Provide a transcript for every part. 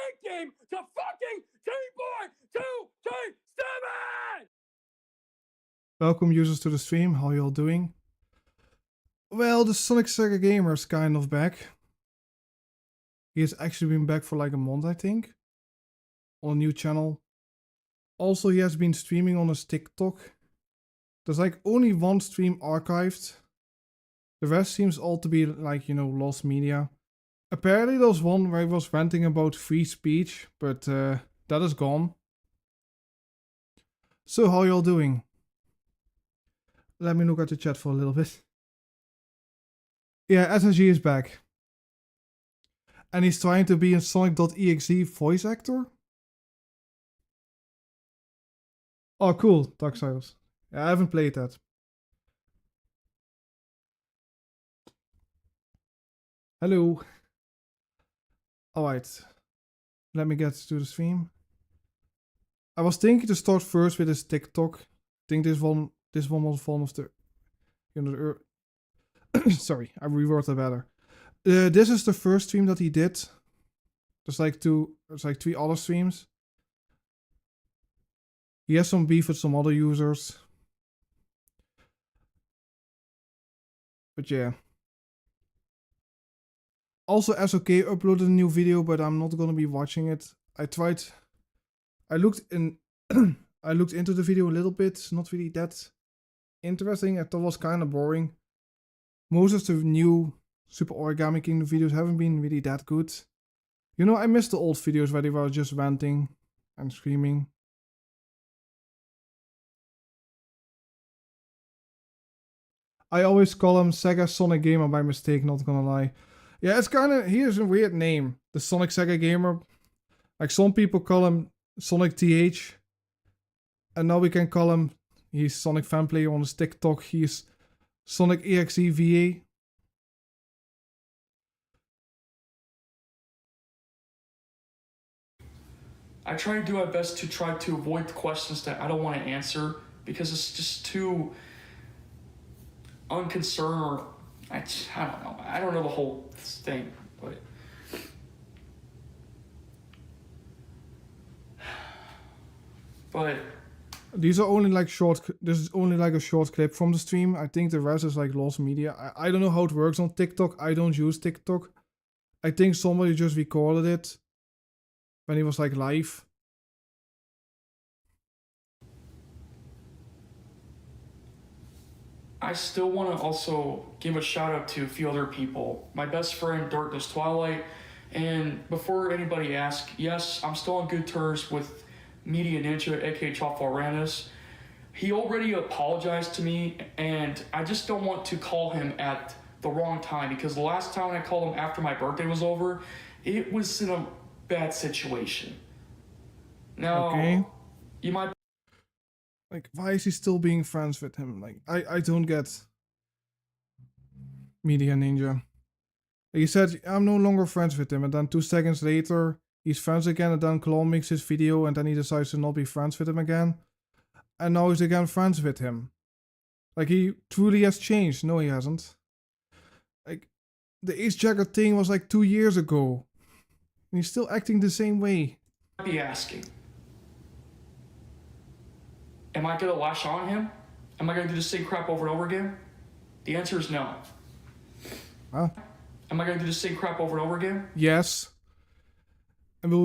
rank game to fucking T-Boy 2T7! Welcome users to the stream, how you all doing? Well, the Sonic Sega Gamer is kind of back. He has actually been back for like a month, I think. On a new channel. Also, he has been streaming on his TikTok. There's like only one stream archived. The rest seems all to be like, you know, lost media. Apparently there was one where he was ranting about free speech, but that is gone. So, how y'all doing? Let me look at the chat for a little bit. Yeah, SSG is back. And he's trying to be a Sonic.exe voice actor? Oh, cool, Darksiders. Yeah, I haven't played that. Hello. Alright. Let me get to the stream. I was thinking to start first with his TikTok. I think this one was one of the... You know, sorry, I reworded better. This is the first stream that he did. There's like 3 other streams. He has some beef with some other users. But yeah. Also, SOK uploaded a new video, but I'm not gonna be watching it. I looked into the video a little bit. It's not really that interesting. I thought it was kind of boring. Most of the new Super Origami Kingdom videos haven't been really that good. You know, I miss the old videos where they were just ranting and screaming. I always call him Sega Sonic Gamer by mistake, not gonna lie. Yeah, it's kinda, he has a weird name. The Sonic Sega Gamer. Like some people call him Sonic TH. And now we can call him, he's Sonic Fanplayer on his TikTok. He's Sonic.exe VA. I try to do my best to try to avoid the questions that I don't want to answer because it's just too unconcerned or I don't know. I don't know the whole thing, but these are only like this is only like a short clip from the stream. I think the rest is like lost media. I don't know how it works on TikTok. I don't use TikTok. I think somebody just recorded it when he was like live. I still want to also give a shout out to a few other people. My best friend, Darkness Twilight. And before anybody asks, yes, I'm still on good terms with Media Ninja, aka Chopfaranus. He already apologized to me, and I just don't want to call him at the wrong time because the last time I called him after my birthday was over, it was in a bad situation. Now, okay. You might... Like, why is he still being friends with him? Like, I don't get Media Ninja. He said, I'm no longer friends with him, and then 2 seconds later, he's friends again, and then Claw makes his video, and then he decides to not be friends with him again. And now he's again friends with him. Like, he truly has changed. No, he hasn't. Like, the Ace Jagger thing was like 2 years ago. And he's still acting the same way. Be asking, am I gonna lash on him? Am I gonna do the same crap over and over again? The answer is no. Huh? Am I gonna do the same crap over and over again? Yes. And we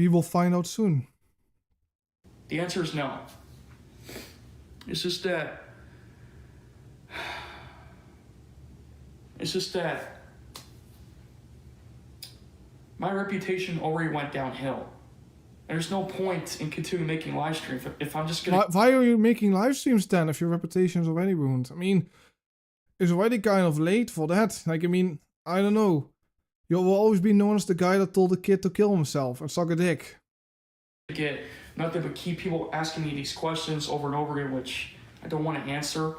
will find out soon. The answer is no. It's just that my reputation already went downhill. There's no point in continuing making live streams if I'm just gonna... Why are you making live streams then if your reputation is already ruined? I mean, it's already kind of late for that. Like, I mean, I don't know. You will always be known as the guy that told the kid to kill himself and suck a dick. Get nothing but keep people asking me these questions over and over again, which I don't want to answer.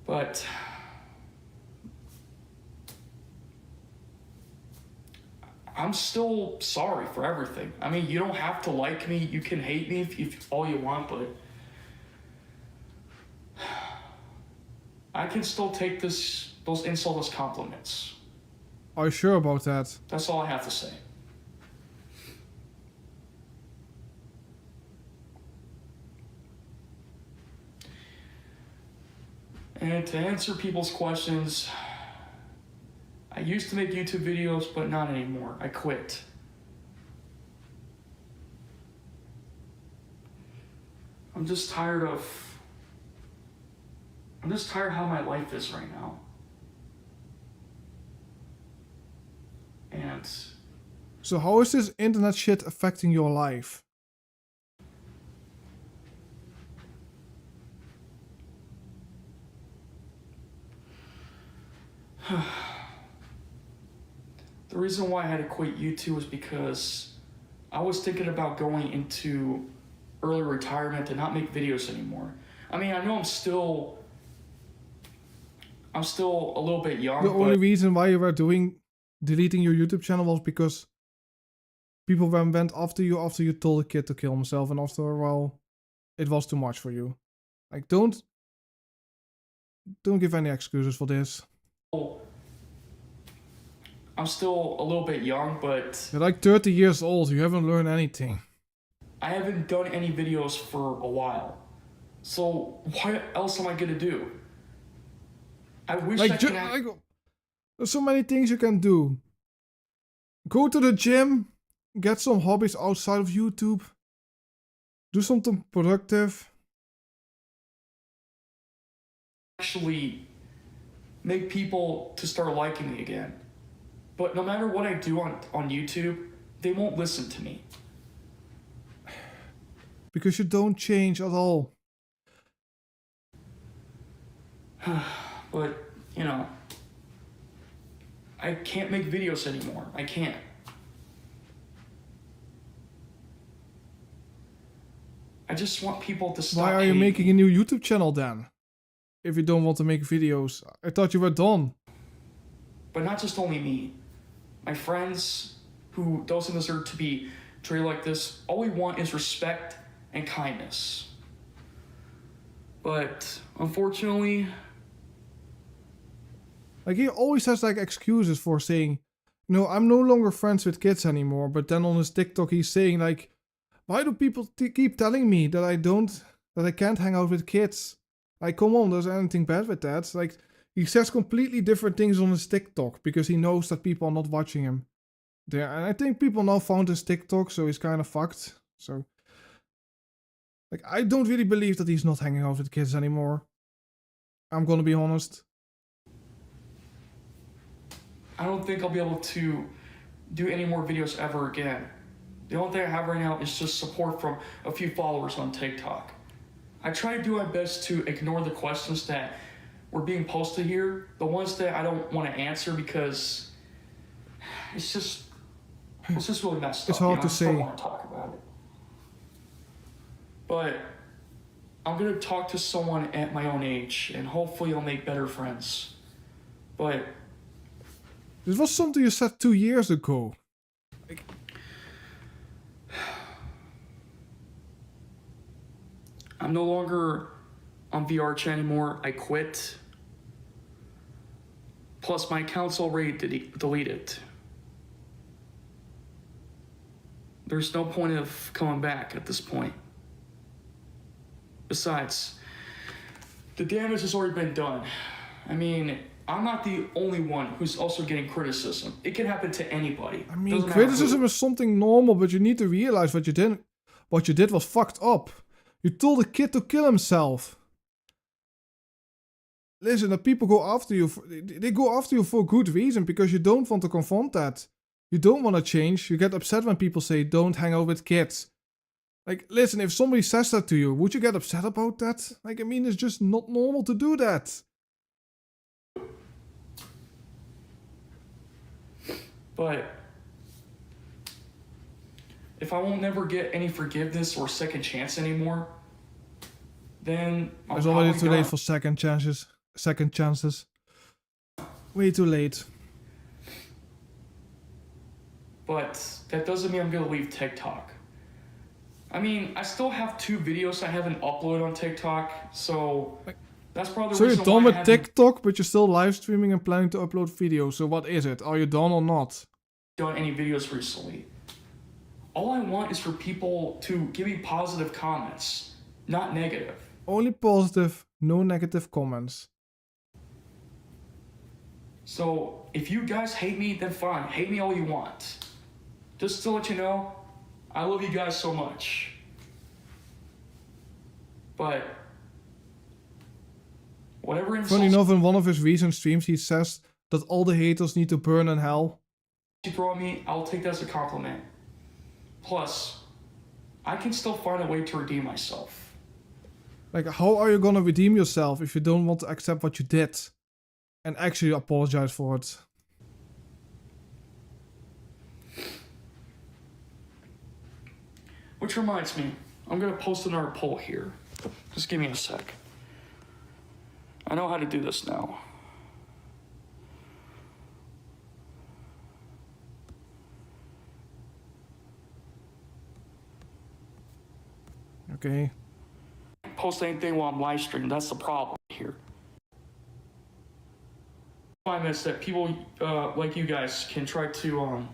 But I'm still sorry for everything. I mean, you don't have to like me. You can hate me if all you want, but I can still take those insults as compliments. Are you sure about that? That's all I have to say. And to answer people's questions, I used to make YouTube videos, but not anymore. I quit. I'm just tired how my life is right now. And So how is this internet shit affecting your life? the reason why I had to quit YouTube was because I was thinking about going into early retirement and not make videos anymore. I mean, I know I'm still a little bit young. The only reason why you were deleting your YouTube channel was because people went after you told a kid to kill himself, and after a while it was too much for you. Like, don't give any excuses for this. I'm still a little bit young, but You're like 30 years old, you haven't learned anything. I haven't done any videos for a while. So what else am I gonna do? I wish I could there's so many things you can do. Go to the gym, get some hobbies outside of YouTube, do something productive. actually make people to start liking me again. But no matter what I do on YouTube, they won't listen to me. Because you don't change at all. But, you know, I can't make videos anymore. I can't. I just want people to stop. Why are you making a new YouTube channel then? If you don't want to make videos. I thought you were done. But not just only me. My friends who doesn't deserve to be treated like this, all we want is respect and kindness. But unfortunately, like, he always has like excuses for saying, no, I'm no longer friends with kids anymore. But then on his TikTok he's saying like, why do people keep telling me that I can't hang out with kids? Like, come on, there's anything bad with that? Like, he says completely different things on his TikTok because he knows that people are not watching him there. And I think people now found his TikTok, so he's kind of fucked. So, like, I don't really believe that he's not hanging out with kids anymore. I'm gonna be honest. I don't think I'll be able to do any more videos ever again. The only thing I have right now is just support from a few followers on TikTok. I try to do my best to ignore the questions that were being posted here, the ones that I don't want to answer because it's just really messed up. It's hard to say. I don't want to talk about it. But I'm going to talk to someone at my own age and hopefully I'll make better friends. But this was something you said 2 years ago. Like, I'm no longer on VRChat anymore. I quit. Plus, my account's already deleted. There's no point of coming back at this point. Besides, the damage has already been done. I mean, I'm not the only one who's also getting criticism. It can happen to anybody. I mean, criticism is something normal, but you need to realize what you did was fucked up. You told a kid to kill himself. Listen, the people go after you. They go after you for a good reason, because you don't want to confront that. You don't want to change. You get upset when people say, don't hang out with kids. Like, listen, if somebody says that to you, would you get upset about that? Like, I mean, it's just not normal to do that. But if I won't never get any forgiveness or second chance anymore, then It's already too late for second chances. Way too late. But that doesn't mean I'm gonna leave TikTok. I mean, I still have 2 videos I haven't uploaded on TikTok, so that's probably the So reason you're done why with TikTok, but you're still live streaming and planning to upload videos. So what is it? Are you done or not? Done any videos recently. All I want is for people to give me positive comments, not negative. Only positive, no negative comments. So if you guys hate me, then fine. Hate me all you want. Just to let you know, I love you guys so much. But whatever insults Funny enough, in one of his recent streams, he says that all the haters need to burn in hell. you throw at me, I'll take that as a compliment. Plus, I can still find a way to redeem myself. Like, how are you gonna redeem yourself if you don't want to accept what you did and actually apologize for it? Which reminds me, I'm gonna post another poll here. Just give me a sec. I know how to do this now. Okay. Post anything while I'm live streaming. That's the problem here. I miss that people like you guys can try to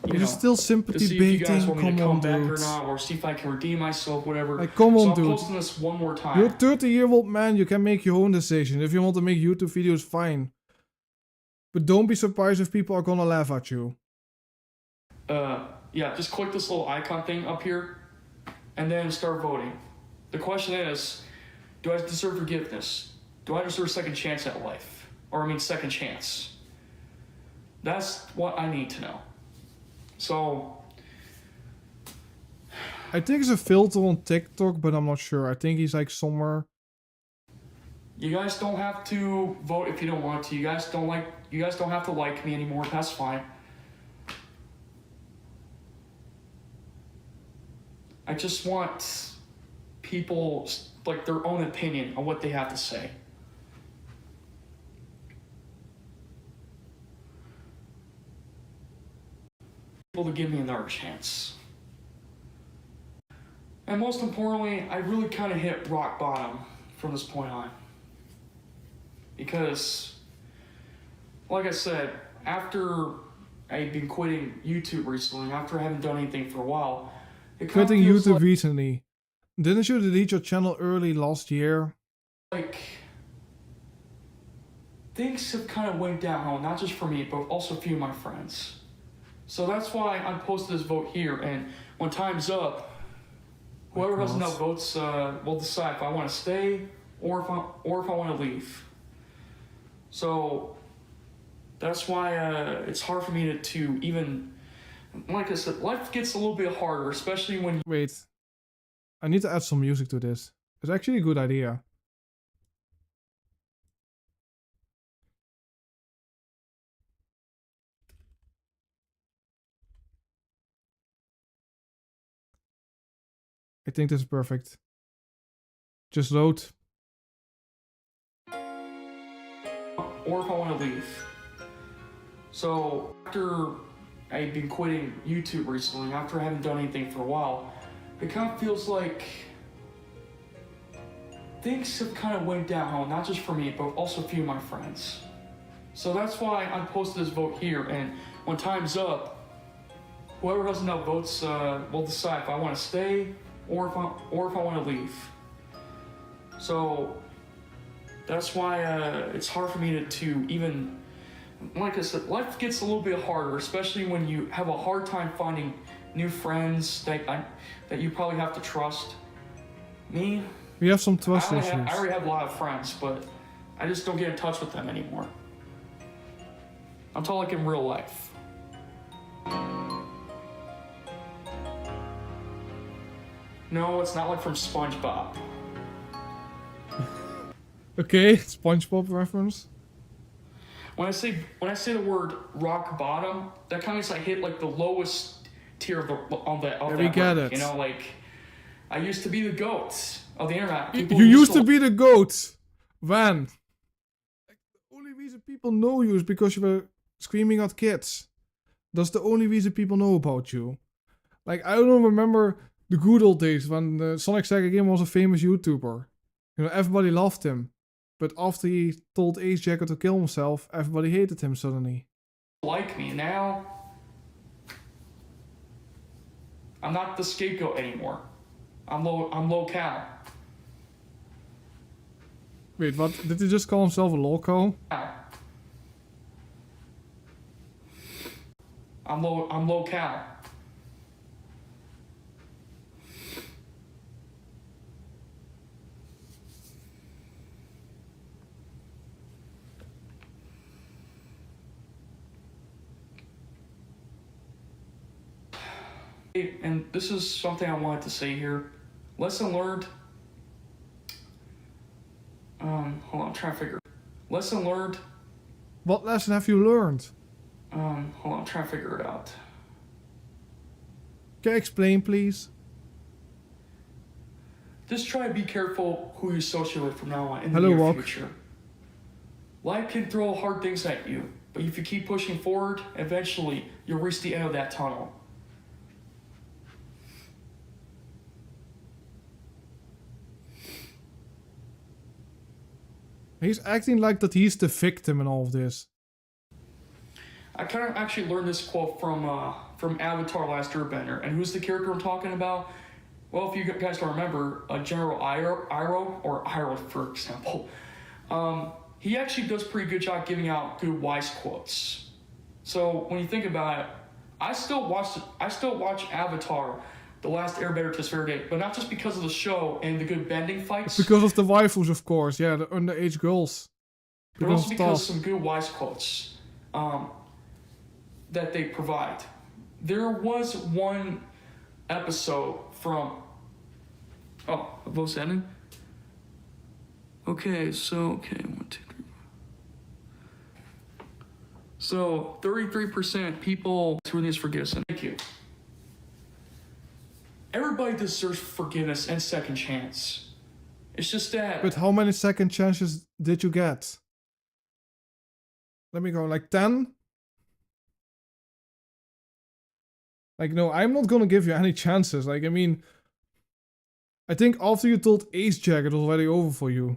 You're still to sympathy see if you guys baiting. want me Come to come on, back dude. or not, or see if I can redeem myself, whatever. Like, come So on, I'm dude. posting this one more time. You're a 30-year-old man. You can make your own decision. If you want to make YouTube videos, fine. But don't be surprised if people are gonna laugh at you. Yeah, just click this little icon thing up here, and then start voting. The question is, do I deserve forgiveness? Do I deserve a second chance at life? Or I mean, second chance. That's what I need to know. So, I think it's a filter on TikTok, but I'm not sure. I think he's like somewhere. you guys don't have to vote if you don't want to. You guys don't have to like me anymore. That's fine. I just want people, like, their own opinion on what they have to say. People to give me another chance. And most importantly, I really kind of hit rock bottom from this point on. Because, like I said, after I've been quitting YouTube recently, after I haven't done anything for a while, it kind of Quitting feels YouTube recently. Didn't you delete your channel early last year? like things have kind of went downhill, not just for me, but also a few of my friends. So that's why I posted this vote here, and when time's up, whoever has enough votes will decide if I want to stay or if I want to leave. So that's why it's hard for me to even, like I said, life gets a little bit harder, especially when Wait. I need to add some music to this. It's actually a good idea. I think this is perfect. Just load. or if I want to leave. So after I've been quitting YouTube recently, after I haven't done anything for a while, it kind of feels like things have kind of went downhill, not just for me, but also a few of my friends. So that's why I posted this vote here, and when time's up, whoever has enough votes will decide if I want to stay or if I want to leave. So that's why it's hard for me to even, like I said, life gets a little bit harder, especially when you have a hard time finding new friends that you probably have to trust. Me, We have some trust I issues. already have a lot of friends, but I just don't get in touch with them anymore. I'm talking like in real life. No, it's not like from SpongeBob. Okay, SpongeBob reference. When I say the word rock bottom, that kind of means I hit like the lowest tier of Yeah, we that get rank. it. You know, like I used to be the goat of the internet. You People used to be the goat. When? Like, the only reason people know you is because you were screaming at kids. That's the only reason people know about you. Like, I don't remember the good old days when SSG.exe was a famous YouTuber. You know, everybody loved him. But after he told Ace Jacker to kill himself, everybody hated him suddenly. like me now. I'm not the scapegoat anymore. I'm low cal. Wait, what? Did he just call himself a loco? I'm low cal. And this is something I wanted to say here. Lesson learned. Hold on, I'm trying to figure. Lesson learned. What lesson have you learned? Hold on, I'm trying to figure it out. Can you explain, please? Just try to be careful who you associate with from now on in the Hello, near Wok. future. Life can throw hard things at you, but if you keep pushing forward, eventually you'll reach the end of that tunnel. He's acting like that he's the victim in all of this. I kind of actually learned this quote from Avatar: Last Airbender, and who's the character I'm talking about? Well, if you guys don't remember, General Iroh, for example, he actually does a pretty good job giving out good wise quotes. So when you think about it, I still watch Avatar: The Last Airbender to this very day, but not just because of the show and the good bending fights. Because of the waifus, of course. Yeah, the underage girls. But also because of some good wise quotes that they provide. There was one episode from... Oh, vote's ending? Okay, 1, 2, 3. So, 33% people who need forgiveness. Thank you. Everybody deserves forgiveness and second chance. It's just that... But how many second chances did you get? Let me go, like 10? Like, no, I'm not gonna give you any chances. Like, I mean... I think after you told Ace Jack, it was already over for you.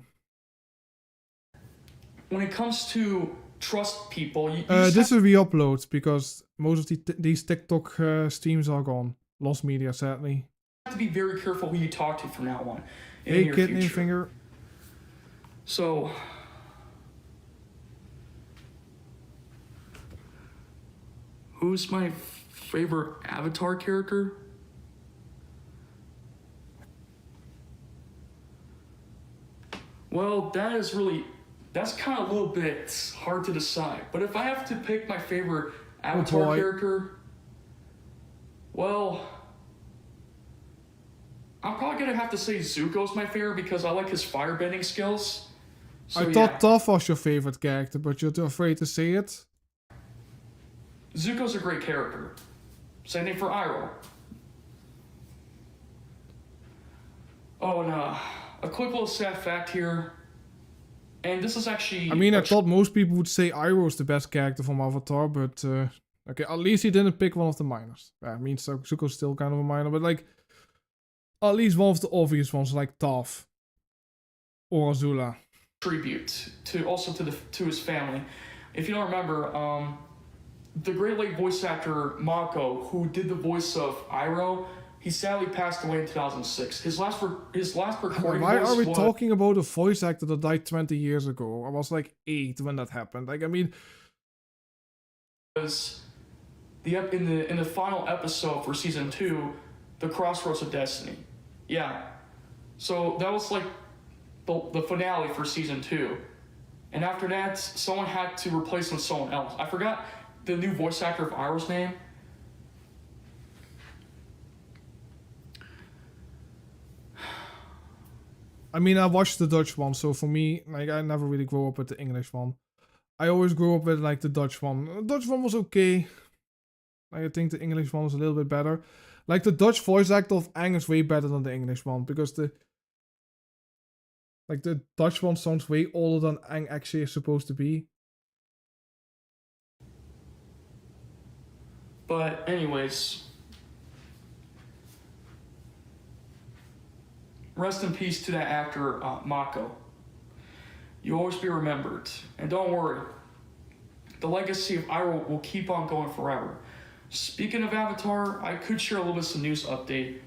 When it comes to trust people... This is re-uploads, because most of these TikTok streams are gone. Lost media, sadly. have to be very careful who you talk to from now on. Hey, kidney finger. So... Who's my favorite Avatar character? Well, that's kind of a little bit hard to decide. But if I have to pick my favorite Avatar character, well, I'm probably gonna have to say Zuko's my favorite because I like his firebending skills. So, I thought Toph was your favorite character, but you're too afraid to say it. Zuko's a great character. Same thing for Iroh. Oh, and a quick little sad fact here. And this is actually... I mean, I thought most people would say Iroh's the best character from Avatar, but... okay, at least he didn't pick one of the minors. Yeah, I mean, Zuko's still kind of a minor, but like... At least one of the obvious ones, like Toph. Or Azula. Tribute to his family. If you don't remember, the Great Lake voice actor Mako, who did the voice of Iroh, he sadly passed away in 2006. His last recording Why voice are we was... talking about a voice actor that died 20 years ago? I was like 8 when that happened. Like, I mean... was in the final episode for season 2, The Crossroads of Destiny. Yeah. So that was like the finale for season 2. And after that, someone had to replace him with someone else. I forgot the new voice actor of Iroh's name. I mean, I watched the Dutch one, so for me, like, I never really grew up with the English one. I always grew up with, like, the Dutch one. The Dutch one was okay. Like, I think the English one was a little bit better. Like, the Dutch voice actor of Aang is way better than the English one, because the Dutch one sounds way older than Aang actually is supposed to be. But anyways, rest in peace to that actor, Mako. You'll always be remembered. And don't worry, the legacy of Iroh will keep on going forever. Speaking of Avatar, I could share a little bit of some news update.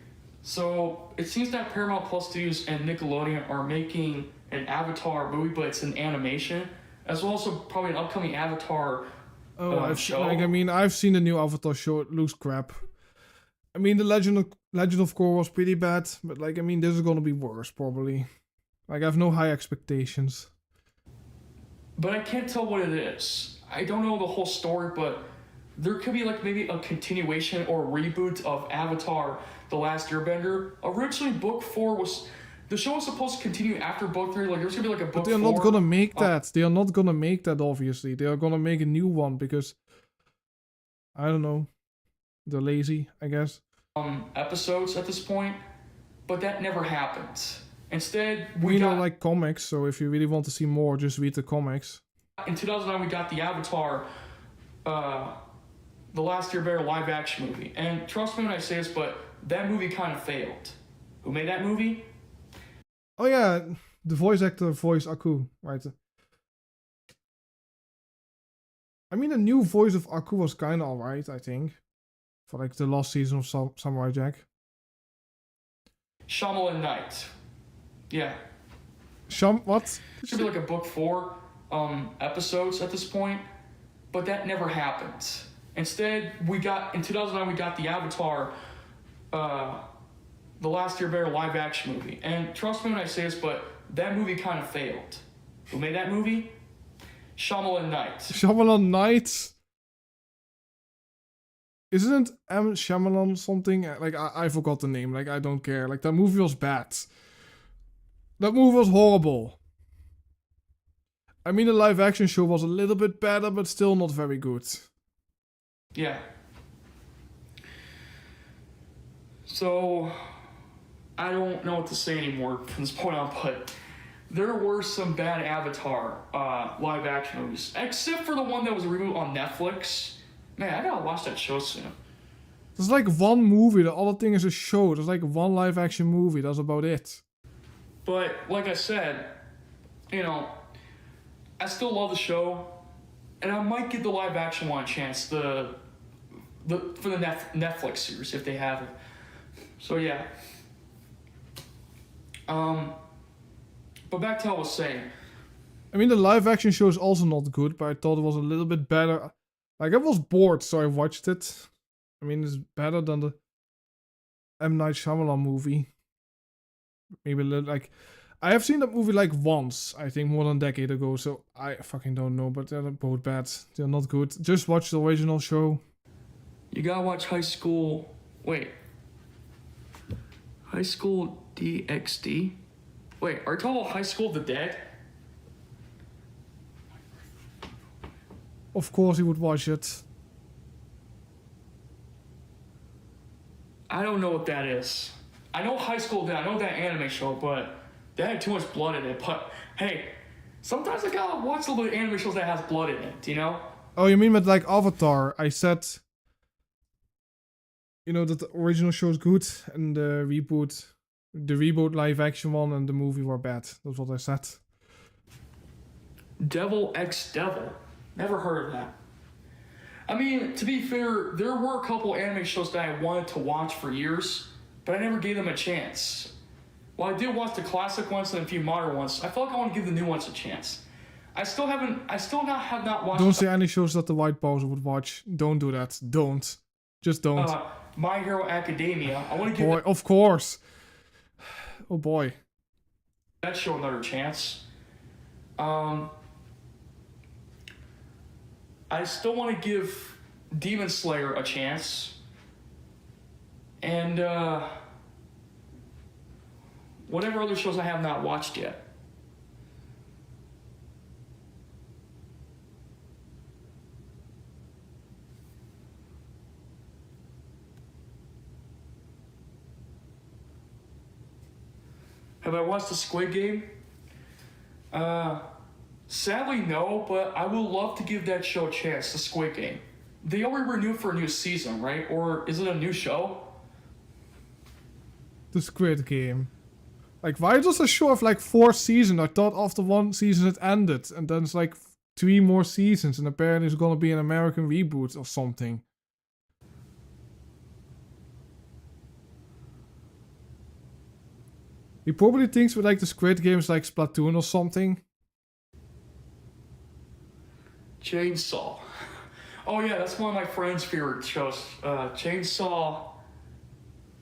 So it seems that Paramount Plus Studios and Nickelodeon are making an Avatar movie, but it's an animation, as well as probably an upcoming Avatar show. I've seen the new Avatar show. It looks crap. I mean, the Legend of Korra was pretty bad, but like, I mean, this is gonna be worse probably. Like, I have no high expectations. But I can't tell what it is. I don't know the whole story, but there could be like maybe a continuation or reboot of Avatar: The Last Airbender. Originally, book 4 was. The show was supposed to continue after book 3. Like, there's gonna be like a book 4. But they're not gonna make that. They are not gonna make that, obviously. They are gonna make a new one because, I don't know, they're lazy, I guess. Episodes at this point, but that never happened. Instead, we don't like comics, so if you really want to see more, just read the comics. In 2009, we got the Avatar, The Last Airbender live action movie. And trust me when I say this, but that movie kind of failed. Who made that movie? Oh yeah, the voice actor voiced Aku, right? I mean, the new voice of Aku was kind of alright, I think. For like the last season of Samurai Jack. Shyamalan Knight. Yeah. What? It should be like a book 4 episodes at this point, but that never happened. Instead, in 2009 we got the Avatar, The Last Airbender live action movie. And trust me when I say this, but that movie kind of failed. Who made that movie? Shyamalan Knight. Shyamalan Knight? Isn't M. Shyamalan something? Like, I forgot the name. Like, I don't care. Like, that movie was bad. That movie was horrible. I mean, the live action show was a little bit better, but still not very good. Yeah. So, I don't know what to say anymore from this point on, but there were some bad Avatar live action movies. Except for the one that was a reboot on Netflix. Man, I gotta watch that show soon. There's like one movie, the other thing is a show. There's like one live action movie, that's about it. But, like I said, you know, I still love the show, and I might give the live action one a chance, for the Netflix series, if they have it. So, yeah. But back to what I was saying. I mean, the live action show is also not good, but I thought it was a little bit better. Like, I was bored, so I watched it. I mean, it's better than the M. Night Shyamalan movie. Maybe a little, like... I have seen that movie like once, I think more than a decade ago, so I fucking don't know, but they're both bad. They're not good. Just watch the original show. You gotta watch High School... Wait. High School DxD? Wait, are you talking about High School of the Dead? Of course he would watch it. I don't know what that is. I know High School Dead, I know that anime show, but that had too much blood in it. But hey, sometimes I gotta watch a little bit of anime shows that has blood in it, you know? Oh, you mean with like Avatar? I said, you know, that the original show is good and the reboot live action one and the movie were bad. That's what I said. Devil X Devil. Never heard of that. I mean, to be fair, there were a couple anime shows that I wanted to watch for years, but I never gave them a chance. While I did watch the classic ones and a few modern ones, I felt like I want to give the new ones a chance. I still have not watched... Don't say any shows that the White Bowser would watch. Don't do that. Don't. Just don't. My Hero Academia. I want to give... Boy, of course. Oh boy. That show another chance. I still want to give Demon Slayer a chance. And, whatever other shows I have not watched yet. Have I watched the Squid Game? Sadly, no, but I would love to give that show a chance, the Squid Game. They already renewed for a new season, right? Or is it a new show? The Squid Game. Like, why does a show have like 4 seasons? I thought after 1 season it ended, and then it's like 3 more seasons, and apparently it's gonna be an American reboot or something. He probably thinks we like the Squid Games like Splatoon or something. Chainsaw. Oh yeah, that's one of my friend's favorite shows. Chainsaw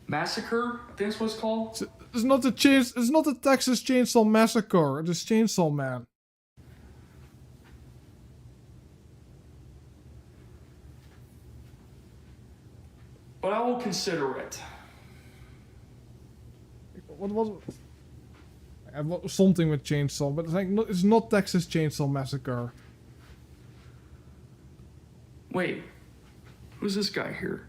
Massacre, I think that's what it's called. It's not the Texas Chainsaw Massacre. It's Chainsaw Man. But I will consider it. What was something with chainsaw, but it's like it's not Texas Chainsaw Massacre. Wait, who's this guy here?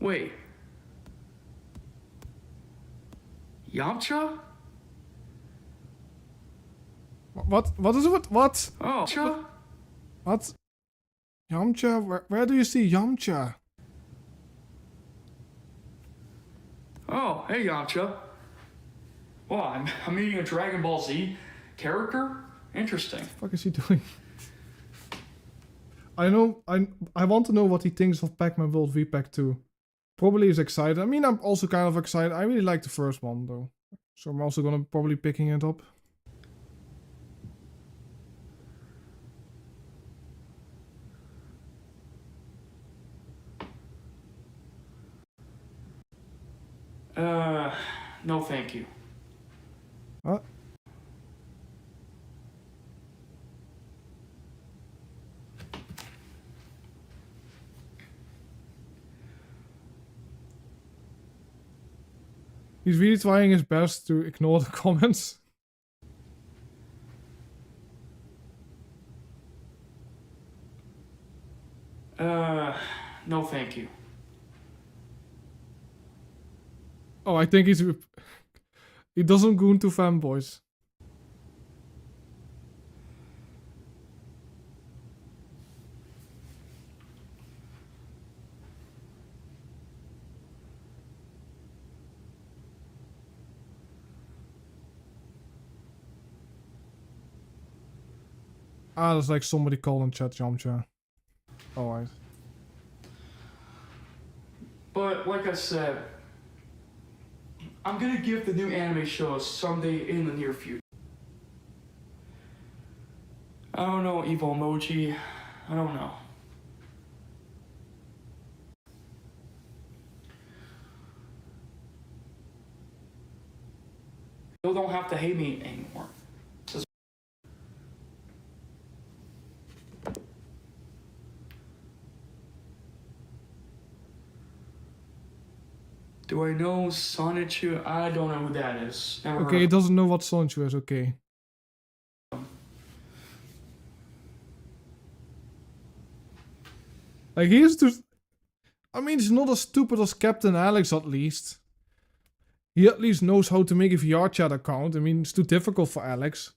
Wait. Yamcha? What? What is it? What? Oh, Yamcha? What? Yamcha? Where do you see Yamcha? Oh, hey Yamcha. Well, I'm meeting a Dragon Ball Z character? Interesting. What the fuck is he doing? I want to know what he thinks of Pac-Man World V Pack 2. Probably he's excited. I mean, I'm also kind of excited. I really like the first one though. So I'm also gonna probably picking it up. No thank you. What? He's really trying his best to ignore the comments. No thank you. Oh, I think he doesn't goon to fanboys. Ah, there's like somebody calling chat Yamcha. Alright. But like I said, I'm gonna give the new anime shows someday in the near future. I don't know, evil emoji. I don't know. You don't have to hate me anymore. Do I know Sonichu? I don't know who that is. Never Okay, he doesn't know what Sonichu is, okay. Like, he is too... I mean, he's not as stupid as Captain Alex, at least. He at least knows how to make a VR chat account. I mean, it's too difficult for Alex.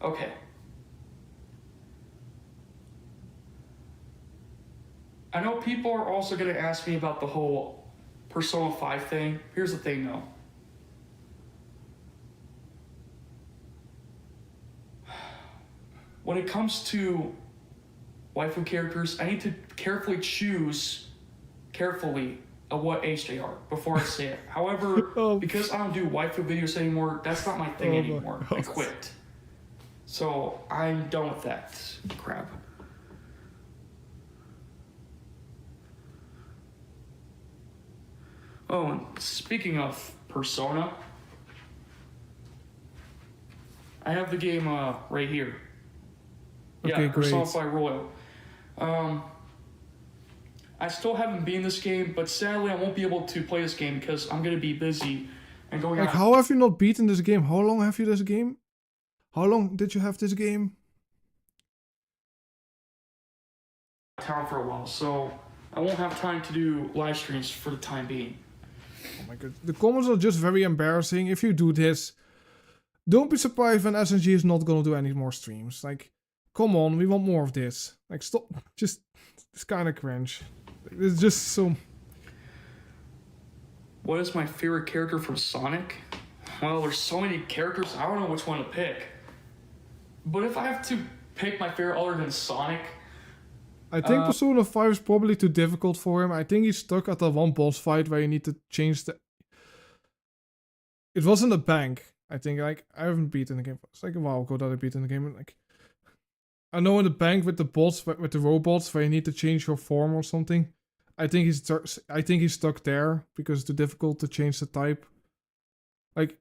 Okay. I know people are also going to ask me about the whole Persona 5 thing. Here's the thing though. When it comes to waifu characters, I need to carefully choose what age they are before I say it. However, because I don't do waifu videos anymore, that's not my thing anymore. I quit. So I'm done with that crap. Oh, and speaking of Persona, I have the game right here. Okay, yeah, great. Persona 5 Royal. I still haven't beaten this game, but sadly I won't be able to play this game because I'm gonna be busy and going Like, out how have you not beaten this game? How long have you this game? How long did you have this game? of town for a while, so I won't have time to do live streams for the time being. Oh my god. The comments are just very embarrassing. If you do this, don't be surprised when SSG is not gonna do any more streams. Like, come on, we want more of this. Like, stop. Just, it's kind of cringe. It's just so... What is my favorite character from Sonic? Well, there's so many characters, I don't know which one to pick. But if I have to pick my favorite other than Sonic... I think Persona 5 is probably too difficult for him. I think he's stuck at that one boss fight where you need to change the... It was in the bank, I think. Like, I haven't beaten the game. It's like a while ago that I beat in the game. Like, I know in the bank with the bots, with the robots, where you need to change your form or something. I think he's stuck there because it's too difficult to change the type. Like,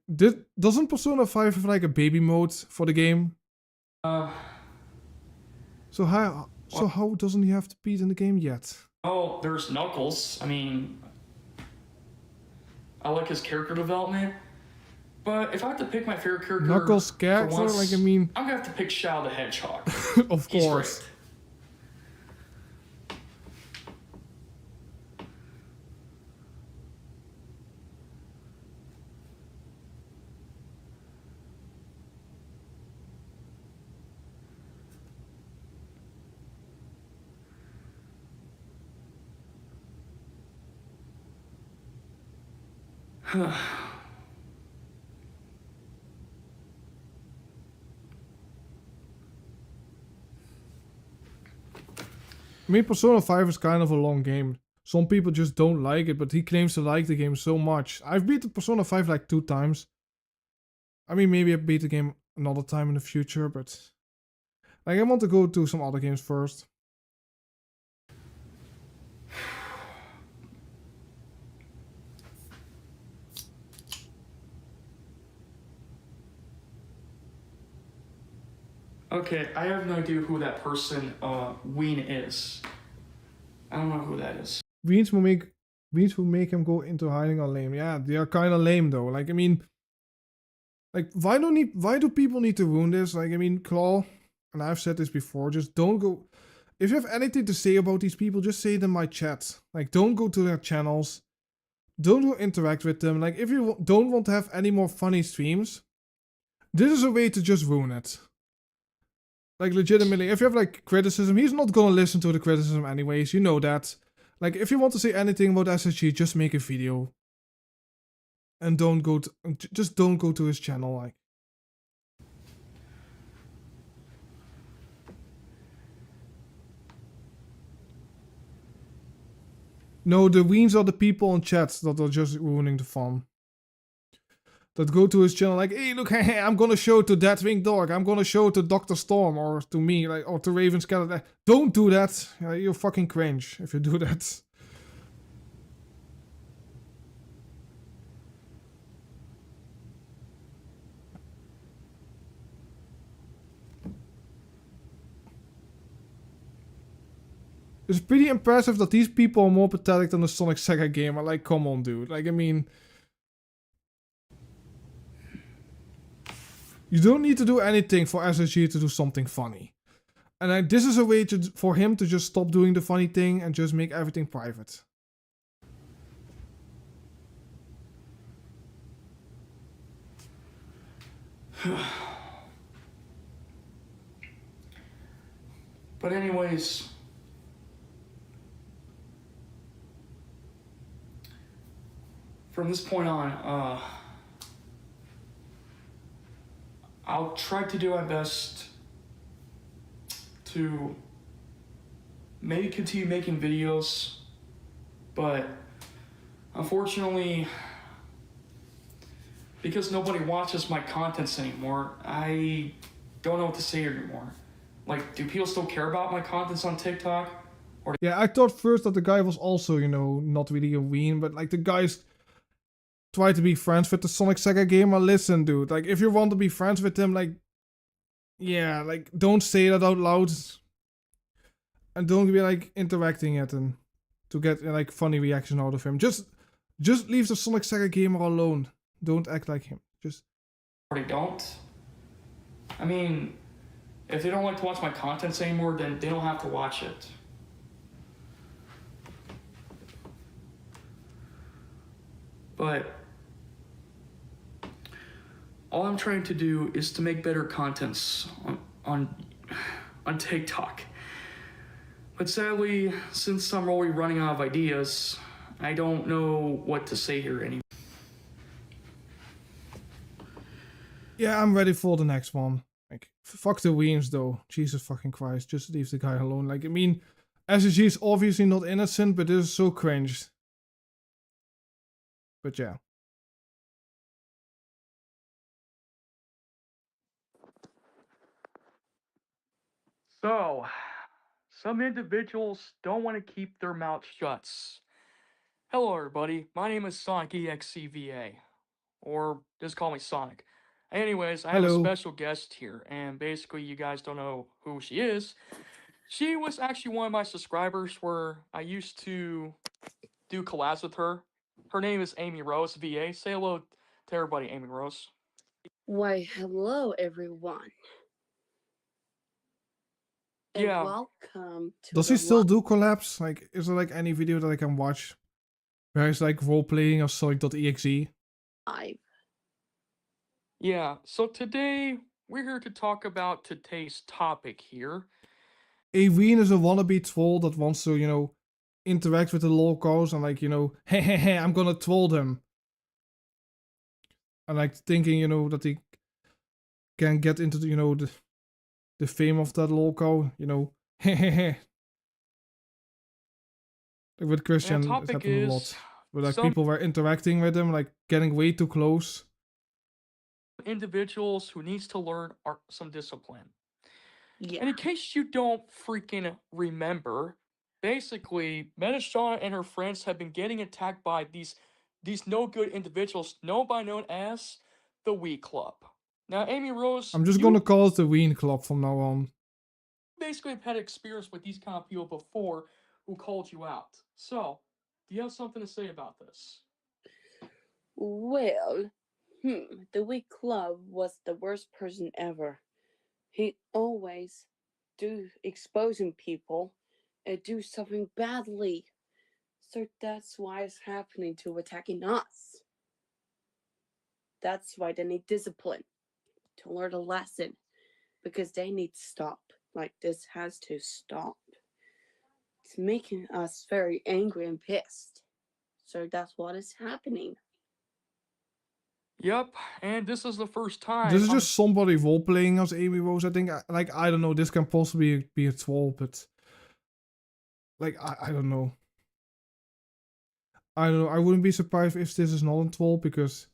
doesn't Persona 5 have like a baby mode for the game? So how doesn't he have to beat in the game yet? Oh, there's Knuckles. I mean, I like his character development. But if I have to pick my favorite character, Knuckles character, once, like, I mean, I'm gonna have to pick Shadow the Hedgehog. of He's course. great. I mean, Persona 5 is kind of a long game. Some people just don't like it, but he claims to like the game so much. I've beaten Persona 5 like 2 times. I mean, maybe I beat the game another time in the future, but... Like, I want to go to some other games first. Okay, I have no idea who that person, Ween is. I don't know who that is. Weens will make him go into hiding are lame. Yeah, they are kind of lame though. Like, I mean... Like, why do people need to ruin this? Like, I mean, Claw, and I've said this before, just don't go... If you have anything to say about these people, just say it in my chat. Like, don't go to their channels. Don't go interact with them. Like, if you don't want to have any more funny streams, this is a way to just ruin it. Like, legitimately, if you have, like, criticism, he's not gonna listen to the criticism anyways, you know that. Like, if you want to say anything about SSG, just make a video. And don't go to, just don't go to his channel, like. No, the Weens are the people in chat that are just ruining the fun. That go to his channel like, hey, look, I'm gonna show to that Winged Dog, I'm gonna show to Dr. Storm, or to me, like, or to Raven Skeleton. Don't do that. You're fucking cringe if you do that. It's pretty impressive that these people are more pathetic than the Sonic Sega gamer. Like, come on, dude. Like, I mean... You don't need to do anything for SSG to do something funny. And this is a way for him to just stop doing the funny thing and just make everything private. But anyways... From this point on, I'll try to do my best to maybe continue making videos, but unfortunately, because nobody watches my contents anymore, I don't know what to say anymore. Like, do people still care about my contents on TikTok? Or yeah, I thought first that the guy was also, you know, not really a ween, but like the guys try to be friends with the Sonic Sega gamer. Listen, dude, like if you want to be friends with him, like, yeah, like don't say that out loud. And don't be like interacting it and to get like funny reaction out of him. Just leave the Sonic Sega gamer alone. Don't act like him. Just... they don't. I mean, if they don't like to watch my contents anymore, then they don't have to watch it. But all I'm trying to do is to make better contents on on TikTok. But sadly, since I'm already running out of ideas, I don't know what to say here anymore. Yeah, I'm ready for the next one. Like, fuck the Weens though. Jesus fucking Christ, just leave the guy alone. Like, I mean, SSG is obviously not innocent, but this is so cringe. But yeah. So, some individuals don't want to keep their mouth shut. Hello everybody, my name is SOK.exe, or just call me Sonic. Anyways, I have a Hello. special guest here, and basically you guys don't know who she is. She was actually one of my subscribers where I used to do collabs with her. Her name is Amy Rose, VA. Say hello to everybody, Amy Rose. Why, hello everyone. And Yeah. welcome to Does the he still do collabs? Like, is there like any video that I can watch where he's like role playing or SOK.exe? live. Yeah, so today we're here to talk about today's topic here. A Ween is a wannabe troll that wants to, you know, interact with the locals and like, you know, hey, I'm gonna troll them. And like thinking, you know, that he can get into the, you know, the fame of that local, you know, like with Christian, it topic happened a is lot. Where like some people were interacting with him, like getting way too close. individuals who needs to learn some discipline. Yeah. And in case you don't freaking remember, basically, Metashawn and her friends have been getting attacked by these no good individuals known as the Wii Club. Now, Amy Rose, I'm just gonna call it the Ween Club from now on. basically have had experience with these kind of people before who called you out. So, do you have something to say about this? Well, the Wii Club was the worst person ever. He always exposing people and do something badly. So that's why it's happening to attacking us. That's why they need discipline to learn a lesson. Because they need to stop. Like, this has to stop. It's making us very angry and pissed. So that's what is happening. Yep, and this is the first time. This is just somebody role playing as Amy Rose. I think, like, I don't know. This can possibly be a troll, but like, I don't know. I don't know. I wouldn't be surprised if this is not a troll because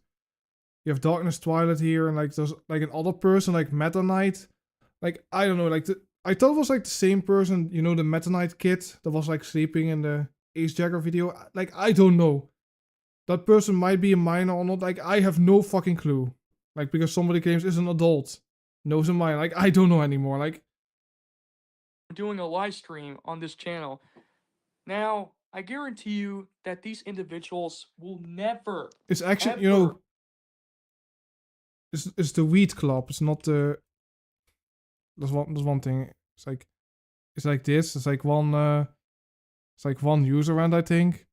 you have Darkness Twilight here, and like there's like another person like Meta Knight. Like, I don't know. Like, I thought it was like the same person. You know, the Meta Knight kid that was like sleeping in the Ace Jagger video. Like, I don't know. That person might be a minor or not. Like, I have no fucking clue. Like, because somebody claims is an adult, knows a minor. Like, I don't know anymore. Like, doing a live stream on this channel. Now, I guarantee you that these individuals will never. it's actually, you know, it's the Weed Club. It's not the. There's one thing. It's like this. It's like one user and I think.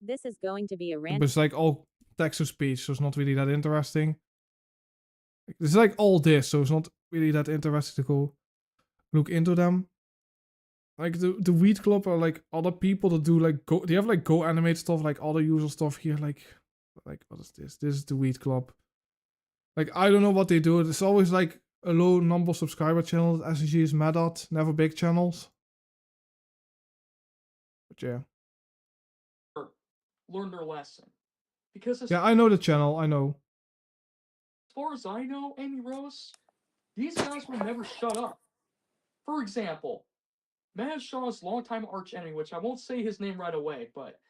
This is going to be a rant. But it's like all text to speech, so it's not really that interesting. It's like all this, so it's not really that interesting to go look into them. Like the Weed Club are like other people that do like go. They have like Go animate stuff, like other user stuff here. Like what is this? This is the Weed Club. Like, I don't know what they do. It's always like a low number of subscriber channels. SSG is mad at, never big channels. But yeah. Learn their lesson. Because Yeah, I know the channel, I know. As far as I know, Amy Rose, these guys will never shut up. For example, Maz Shaw's longtime arch enemy, which I won't say his name right away, but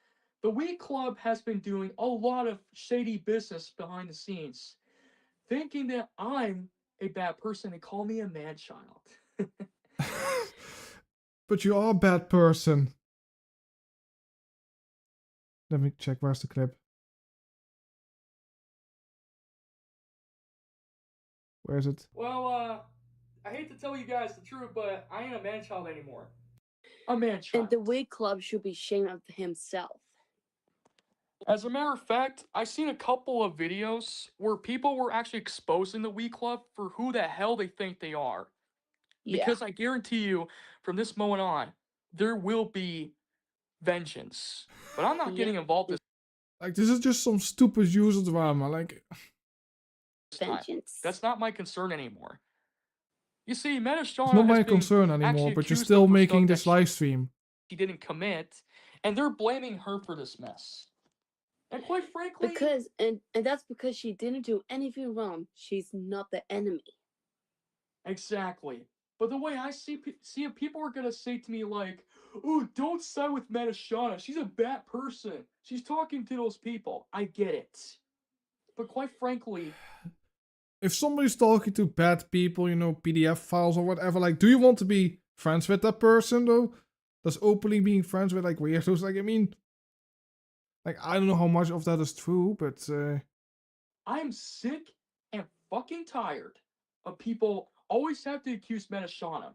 the Wii Club has been doing a lot of shady business behind the scenes, thinking that I'm a bad person and call me a man-child. But you are a bad person. Let me check, where's the clip? Where is it? Well, I hate to tell you guys the truth, but I ain't a man-child anymore. A man-child. And the Wii Club should be ashamed of himself. As a matter of fact, I seen a couple of videos where people were actually exposing the Wii Club for who the hell they think they are. Yeah. Because I guarantee you, from this moment on, there will be vengeance. But I'm not getting involved this Like, this is just some stupid user drama. Like, time. Vengeance. That's not my concern anymore. You see, it's Metashana not has my been concern actually anymore, but you're accused still of for making stuff this that live stream. she didn't commit, and they're blaming her for this mess. And quite frankly, Because and that's because she didn't do anything wrong. She's not the enemy. exactly. But the way I see it, people are gonna say to me like, "Oh, don't side with Metashana. She's a bad person. She's talking to those people." I get it, but quite frankly, If somebody's talking to bad people, you know, PDF files or whatever, like, do you want to be friends with that person, though? That's openly being friends with, like, weirdos. Like, I mean, like, I don't know how much of that is true, but, I'm sick and fucking tired of people always have to accuse Metashana.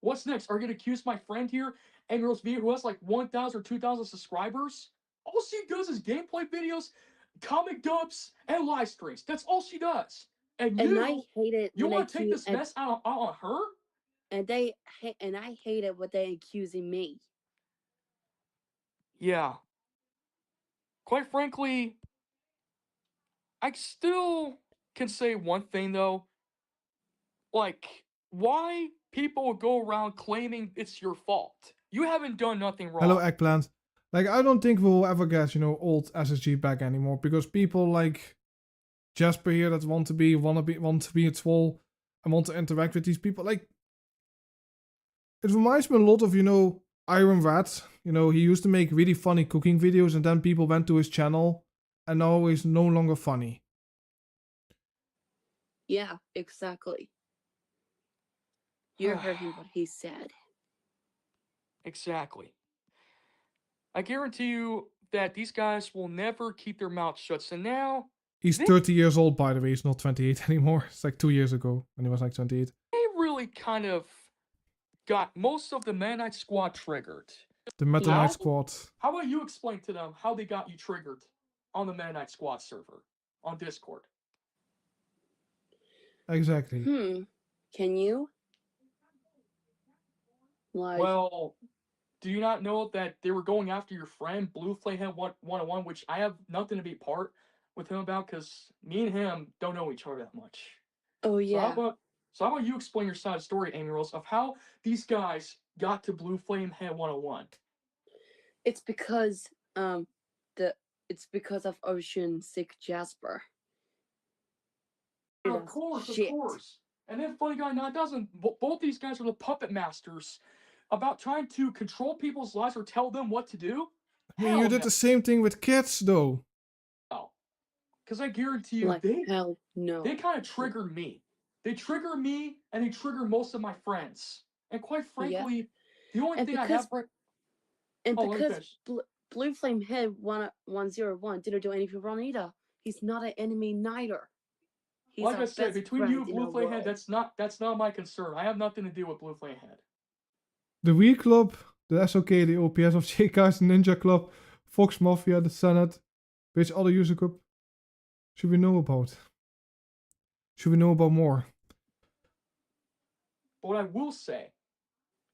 What's next? Are you gonna accuse my friend here, Angrier, who has like 1,000 or 2,000 subscribers? All she does is gameplay videos, comic dubs, and live streams. That's all she does. And And I hate it you when want to take this mess out on her? and I hate it when they accusing me. Yeah. Quite frankly, I still can say one thing though. Like, why people go around claiming it's your fault? You haven't done nothing wrong. hello, Eggplant. Like, I don't think we'll ever get, you know, old SSG back anymore, because people like Jasper here that want to be a troll and want to interact with these people, like, it reminds me a lot of, you know, Iron Rat. You know, he used to make really funny cooking videos, and then people went to his channel, and now he's no longer funny. Yeah, exactly. You're hearing what he said. Exactly. I guarantee you that these guys will never keep their mouths shut. So now He's 30 years old, by the way. He's not 28 anymore. It's like 2 years ago when he was like 28. they really kind of got most of the Man Knight Squad triggered. The Meta Yeah. Knight Squad. How about you explain to them how they got you triggered on the Man Knight Squad server on Discord? Exactly. Can you? Like, Well, do you not know that they were going after your friend Blue Flayhead 101, which I have nothing to be part with him about because me and him don't know each other that much. oh So yeah. how about you explain your side of the story, Amy Rose, of how these guys got to Blue Flame Head 101? It's because it's because of Ocean Sick Jasper. Of course. And then Funny Guy 9000, both these guys are the puppet masters about trying to control people's lives or tell them what to do. I mean, you did the same thing with kids, though. Because I guarantee you, Like, hell no. they kind of triggered me. They trigger me, and they trigger most of my friends. And quite frankly, the only thing I have right... And because Blue Flame Head 101 didn't do anything wrong either. He's not an enemy neither. He's like I said, between you and Blue Flame Head, that's not my concern. I have nothing to do with Blue Flame Head. The Wii Club, the SOK, the OPS of JK's, the Ninja Club, Fox Mafia, the Senate, which other user group should we know about? Should we know about more? But what I will say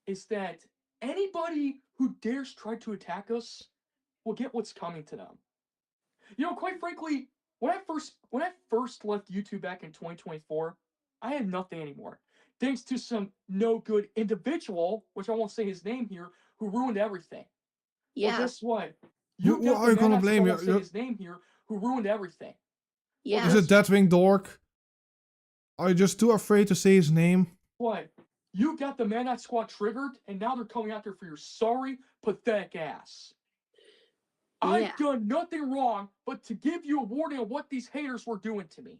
is that anybody who dares try to attack us will get what's coming to them. You know, quite frankly, when I first left YouTube back in 2024, I had nothing anymore. Thanks to some no good individual, which I won't say his name here, who ruined everything. Yeah. Well, guess what? Who are you gonna blame? I won't say his name here, who ruined everything. Yeah. Is it Deathwing Dork? Are you just too afraid to say his name? What? You got the Man Knight Squad triggered, and now they're coming after for your sorry, pathetic ass. Yeah. I've done nothing wrong but to give you a warning of what these haters were doing to me.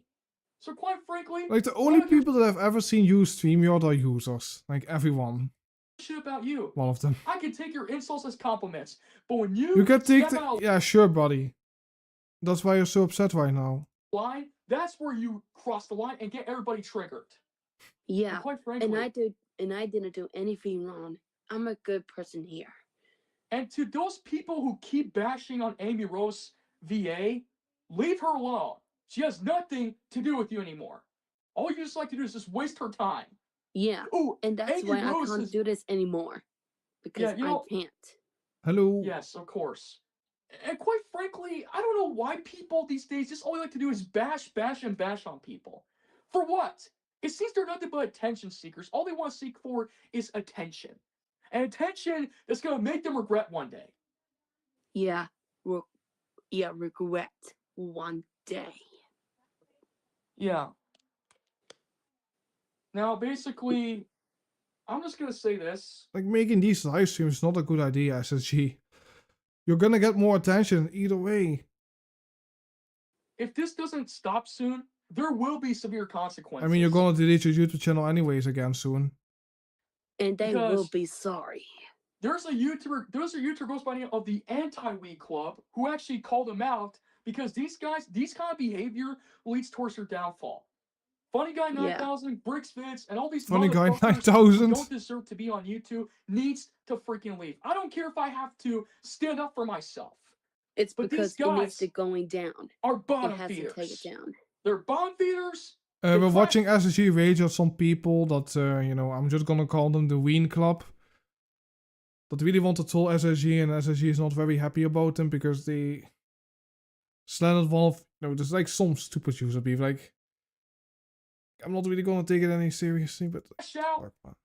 So quite frankly... Like, the only people that I've ever seen use StreamYard are users. Like, everyone. Shit about you. One of them. I can take your insults as compliments, but when you can take step out yeah, sure, buddy. That's why you're so upset right now. line, that's where you cross the line and get everybody triggered. Yeah. And quite frankly, and I didn't do anything wrong. I'm a good person here. And to those people who keep bashing on Amy Rose, VA, leave her alone. She has nothing to do with you anymore. All you just like to do is just waste her time. Yeah, Oh, and that's Amy why I Rose can't is... do this anymore. Because Yeah, I can't. Hello. Yes, of course. And quite frankly, I don't know why people these days just all they like to do is bash on people. For what? It seems they're nothing but attention seekers. All they want to seek for is attention. And attention that's going to make them regret one day. Yeah, regret one day. Yeah. Now, basically, I'm just going to say this. Like, making these live streams is not a good idea, SSG. You're gonna get more attention either way. If this doesn't stop soon, there will be severe I consequences. mean, you're gonna delete your YouTube channel anyways again soon. And they will Because be sorry. there's a YouTuber goes by the name of the Anti-Wii Club who actually called him out because these kind of behavior leads towards their downfall. Funny Guy 9000, Bricks Vince, and all these Funny Guy motherfuckers who 9000. don't deserve to be on YouTube needs to freaking leave. I don't care if I have to stand up for myself. It's But because these it needs guys to going down. are It bottom has feeders. to take it down. They're bottom feeders. We're watching SSG rage at some people that, you know, I'm just gonna call them the Wii Club. That really want to troll SSG, and SSG is not very happy about them because they slandered one of, you know, there's like some stupid user beef. Like, I'm not really gonna take it any seriously, but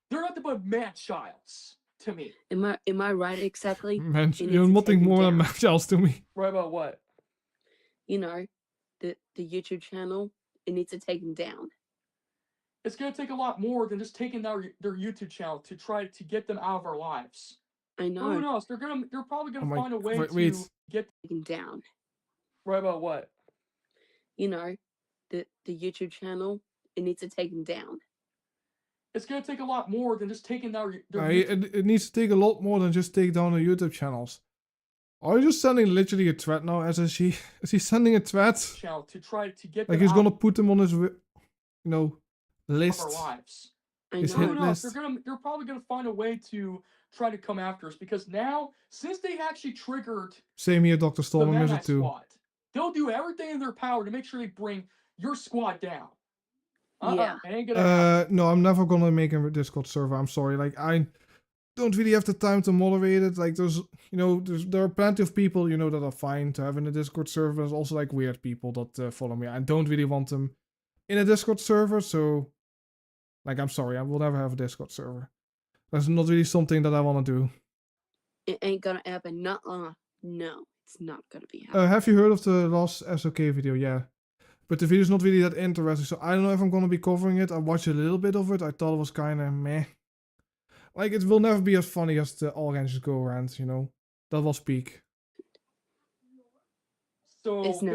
They're nothing but man-childs to me. Am I right exactly? Man, It you're needs to nothing take more than him down. man-childs to me. Right about what? You know, the YouTube channel, it needs to take him down. It's going to take a lot more than just taking their YouTube channel to try to get them out of our lives. I know. Who knows? They're probably gonna find a way wait. to get Taken down. Right about what? You know, the YouTube channel, it needs to take him down. It's gonna take a lot more than just taking their It needs to take a lot more than just take down the YouTube channels. Are you just sending literally a threat now, SSG? Is he sending a threat? channel to try to get Like them he's out gonna put them on his, you know, of list. our lives. I His know. hit Who knows? list. They're probably gonna find a way to try to come after us because now, since they actually triggered Same here, Dr. the Storm. I miss Mad it too. Squad, they'll do everything in their power to make sure they bring your squad down. Yeah. It ain't gonna happen. No, I'm never gonna make a Discord server. I'm sorry. Like, I don't really have the time to moderate it. Like, there's, you know, there are plenty of people, you know, that are fine to have in a Discord server. There's also like weird people that follow me. I don't really want them in a Discord server. So, like, I'm sorry. I will never have a Discord server. That's not really something that I want to do. It ain't gonna happen. Nuh-uh. No, it's not gonna be happening. Have you heard of the last SOK video? Yeah. But the video's not really that interesting, so I don't know if I'm gonna be covering it. I watched a little bit of it. I thought it was kinda meh. Like, it will never be as funny as the All Ranches Go rant, you know? That was peak. So It's not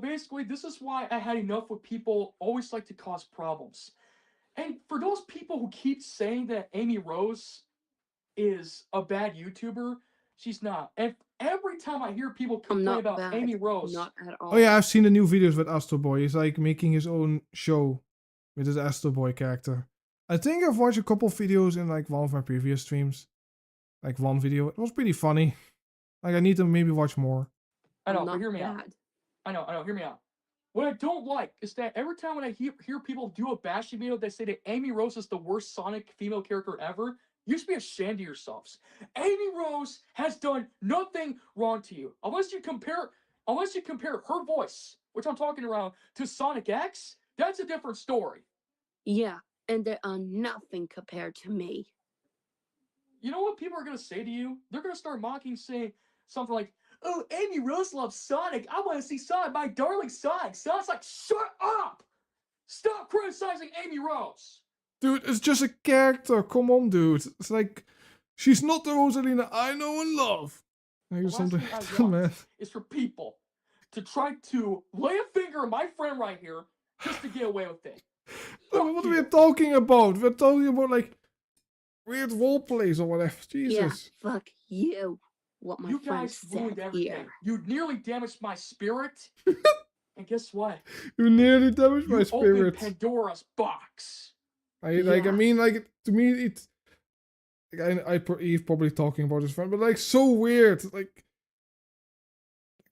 basically, this is why I had enough with people always like to cause problems. And for those people who keep saying that Amy Rose is a bad YouTuber, she's not. And every time I hear people I'm complain not about bad. Amy Rose, Not at all. Oh yeah, I've seen the new videos with Astro Boy. He's like making his own show with his Astro Boy character. I think I've watched a couple videos in like one of my previous streams. Like one video. It was pretty funny. Like, I need to maybe watch more. I know, I'm but not hear me out. bad. I know, hear me out. What I don't like is that every time when I hear people do a bashing video, they say that Amy Rose is the worst Sonic female character ever. You should be ashamed of yourselves. Amy Rose has done nothing wrong to you. Unless you compare her voice, which I'm talking around, to Sonic X, that's a different story. Yeah, and they are nothing compared to me. You know what people are gonna say to you? They're gonna start mocking, saying something like, "Oh, Amy Rose loves Sonic. I want to see Sonic, my darling Sonic." Sonic's like, "Shut up! Stop criticizing Amy Rose." Dude, it's just a character. Come on, dude. It's like, she's not the Rosalina I know and love. Like, The last something thing I like that, want man. is for people to try to lay a finger on my friend right here just to get away with it. What are we you. talking about? We're talking about like weird role plays or whatever. Jesus. Yeah, fuck you. What my You friend guys ruined said everything. here. You nearly damaged my spirit. And guess what? You nearly damaged my You opened spirit. Pandora's box. I Yeah. mean, like, to me, it's like, he's probably talking about his friend, but like, so weird. Like,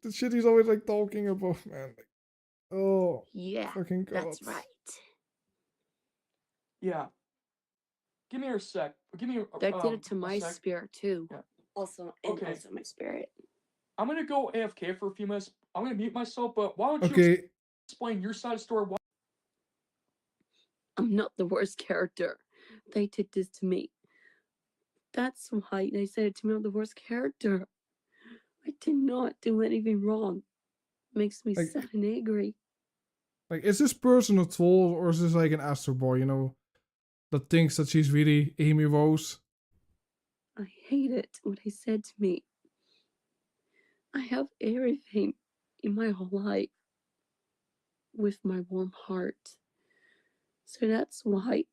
the shit he's always like talking about, man. Like, oh, Yeah, fucking god. that's right. Yeah. Give me a sec. Give me That did it to a my sec. spirit too. Yeah. Also, Okay. also my spirit. I'm gonna go AFK for a few minutes. I'm gonna mute myself, but why don't you Okay, explain your side of the story? I'm not the worst character. They did this to me. That's why they said it to me. I'm the worst character. I did not do anything wrong. Makes me Like- sad and angry. like, is this person a troll or is this like an Astro Boy, you know, that thinks that she's really Amy Rose? I hate it, what he said to me. I have everything in my whole life with my warm heart. So that's why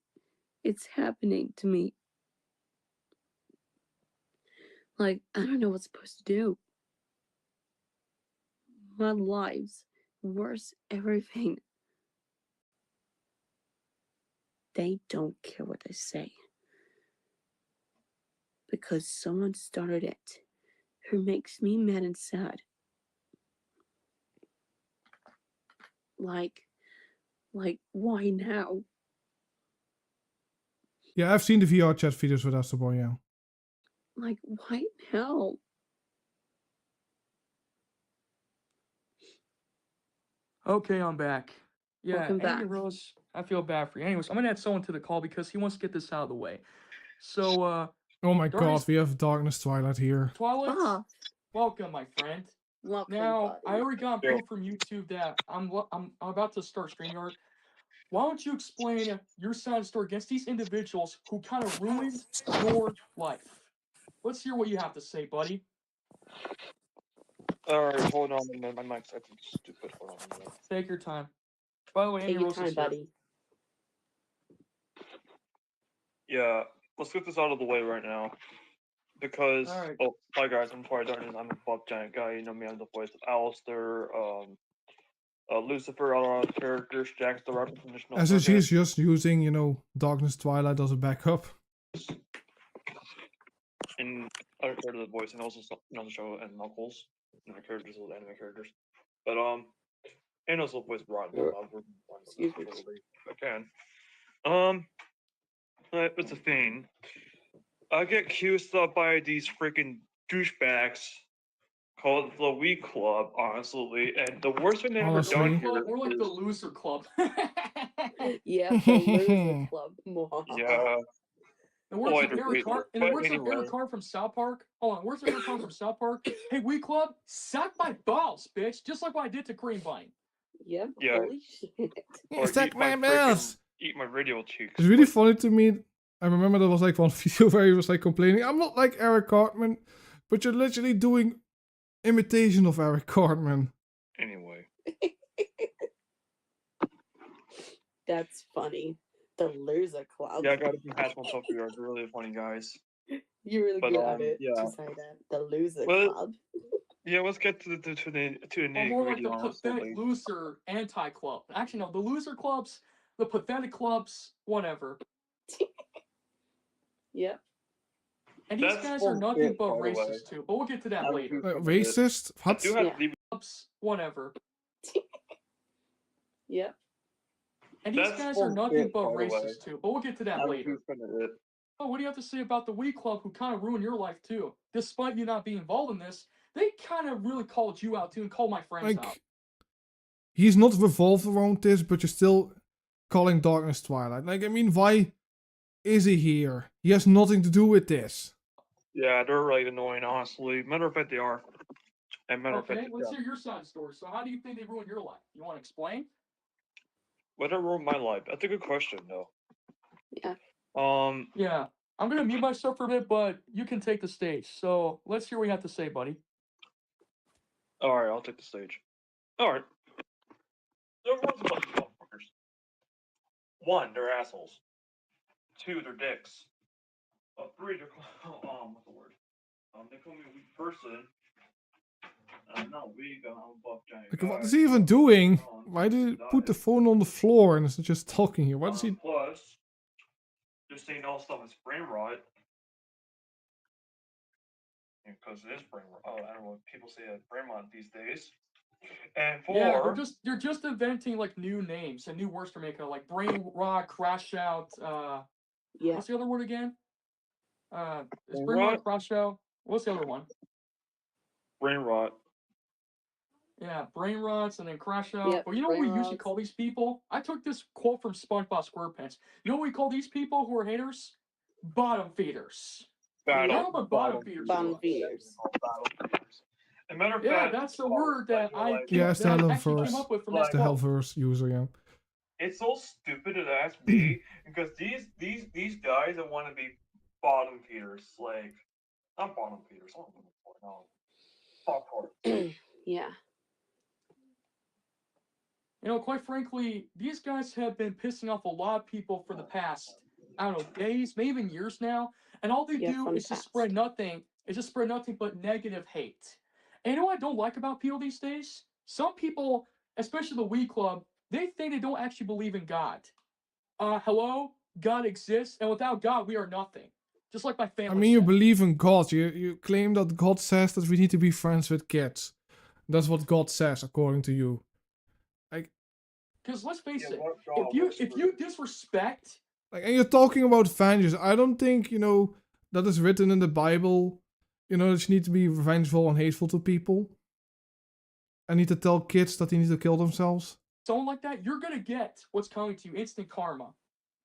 it's happening to me. Like, I don't know what's supposed to do. My life's worth everything. They don't care what I say. Because someone started it who makes me mad and sad. Like, why now? Yeah, I've seen the VR chat videos with Astro Boy, yeah. Like, why now? Okay, I'm back. Yeah, Welcome Amy back. Rose, I feel bad for you. Anyways, I'm gonna add someone to the call because he wants to get this out of the way. So, Oh my Darkness- god, we have Darkness Twilight here. Twilight, Ah, welcome, my friend. welcome, Now, I buddy. already got proof from YouTube that I'm about to start StreamYard. Why don't you explain your side of the story against these individuals who kind of ruined your life? Let's hear what you have to say, buddy. Alright, hold on a minute. My mic's acting stupid. Hold on a minute. Take your time. By the way, Take Amy your Rose time, is here. buddy. Yeah, let's get this out of the way right now. Because, Alright. oh, hi guys, I'm Fire Darkness. I'm a buff giant guy. You know me, I'm the voice of Alistair, Lucifer, all our characters, Jack's the representational. SSG is just using, you know, Darkness Twilight as a backup. And other characters voice, and also another show, and Knuckles, and the characters, those anime characters. But, and also voice Rod. Excuse me. I can. It's a thing. I get accused of by these freaking douchebags called the Wii Club, honestly, and the worst thing they've ever Honestly. done Club, here we're like is, the loser club. Yeah, the loser club. yeah, And Oh, I where's the don't Eric read Carr? it, And but where's the anyway. Eric Carr from South Park? Hold on, where's the Eric Carr from South Park? Hey, Wii Club, suck my balls, bitch, just like what I did to Cream Vine. Yep, Yeah. holy shit. or Suck my freaking- balls! eat my radio cheeks. It's really but- funny to me. I remember there was like one video where he was like complaining, I'm not like Eric Cartman, but you're literally doing imitation of Eric Cartman. Anyway, That's funny. The loser club. yeah, I got a few hats on top of you. They're really funny guys. You're really But, good at it yeah. to say that. The loser Well, club. Yeah, let's get to the Or nitty more like gritty, the honestly. pathetic loser anti-club. Actually, no, the loser clubs, the pathetic clubs, whatever. Yep. And these That's guys are bullshit, nothing but by the way. racist too. But we'll get to that I'm later. too- Racist? I What? do have Yeah. to leave. Clubs, whatever. Yep. And these That's guys are nothing bullshit, but by the way. racist too. But we'll get to that I'm later. too offended it. Oh, what do you have to say about the Wii Club who kind of ruined your life too? Despite you not being involved in this, they kind of really called you out too and called my friends out. Like, he's not revolved around this, but you're still calling Darkness Twilight. Like, I mean, why is he here? He has nothing to do with this. Yeah, they're really annoying, honestly. Matter of fact, they are. And matter of Okay, fact, let's yeah. hear your side of the story. So how do you think they ruined your life? You want to explain? Whether ruined my life? That's a good question, though. Yeah. Yeah, I'm gonna mute myself for a bit, but you can take the stage. So let's hear what you have to say, buddy. Alright, I'll take the stage. Alright. There was a bunch of motherfuckers. 1, they're assholes. 2, they're dicks. 3, they're what's the word? They call me a weak person. I'm not weak, I'm a buff giant Like, guy. what is he even doing? Why did he put the phone on the floor and is just talking here? What is he? Plus, just saying all stuff is brain rot. because it is brain rot. Oh, I don't know what people say brain rot these days. And 4, Yeah, they're just inventing like new names and new words to make it, like brain rot, crash out. Yeah. What's the other word again? Is Brain brain rot, rot? crash out? What's the other one? brain rot. Yeah, brain rots and then crash out. Yep, But you know what we brain usually rots. call these people? I took this quote from SpongeBob SquarePants. You know what we call these people who are haters? Bottom feeders. Battle. You know what bottom feeders Bottom are? feeders. Battle feeders. As a matter of Yeah, fact, that's the word that I Yeah, it's the that I Hello actually came Verse. up with from It's that the quote. Hellverse user, yeah. It's so stupid to ask me because these guys that want to be bottom feeders, like not bottom feeders, no, top part. Yeah. You know, quite frankly, these guys have been pissing off a lot of people for the past, I don't know, days, maybe even years now. And all they Yeah, do from is just past. spread nothing. It's just spread nothing but negative hate. And you know what I don't like about people these days? Some people, especially the Wii Club, they think they don't actually believe in God. Hello? God exists, and without God, we are nothing. Just like my family I mean, you said. believe in God. You claim that God says that we need to be friends with kids. That's what God says, according to you. Because let's face Yeah, it, what God if you disrespect, And you're talking about vengeance. I don't think, that is written in the Bible, that you need to be vengeful and hateful to people. I need to tell kids that they need to kill themselves. someone like that, you're gonna get what's coming to you, instant karma.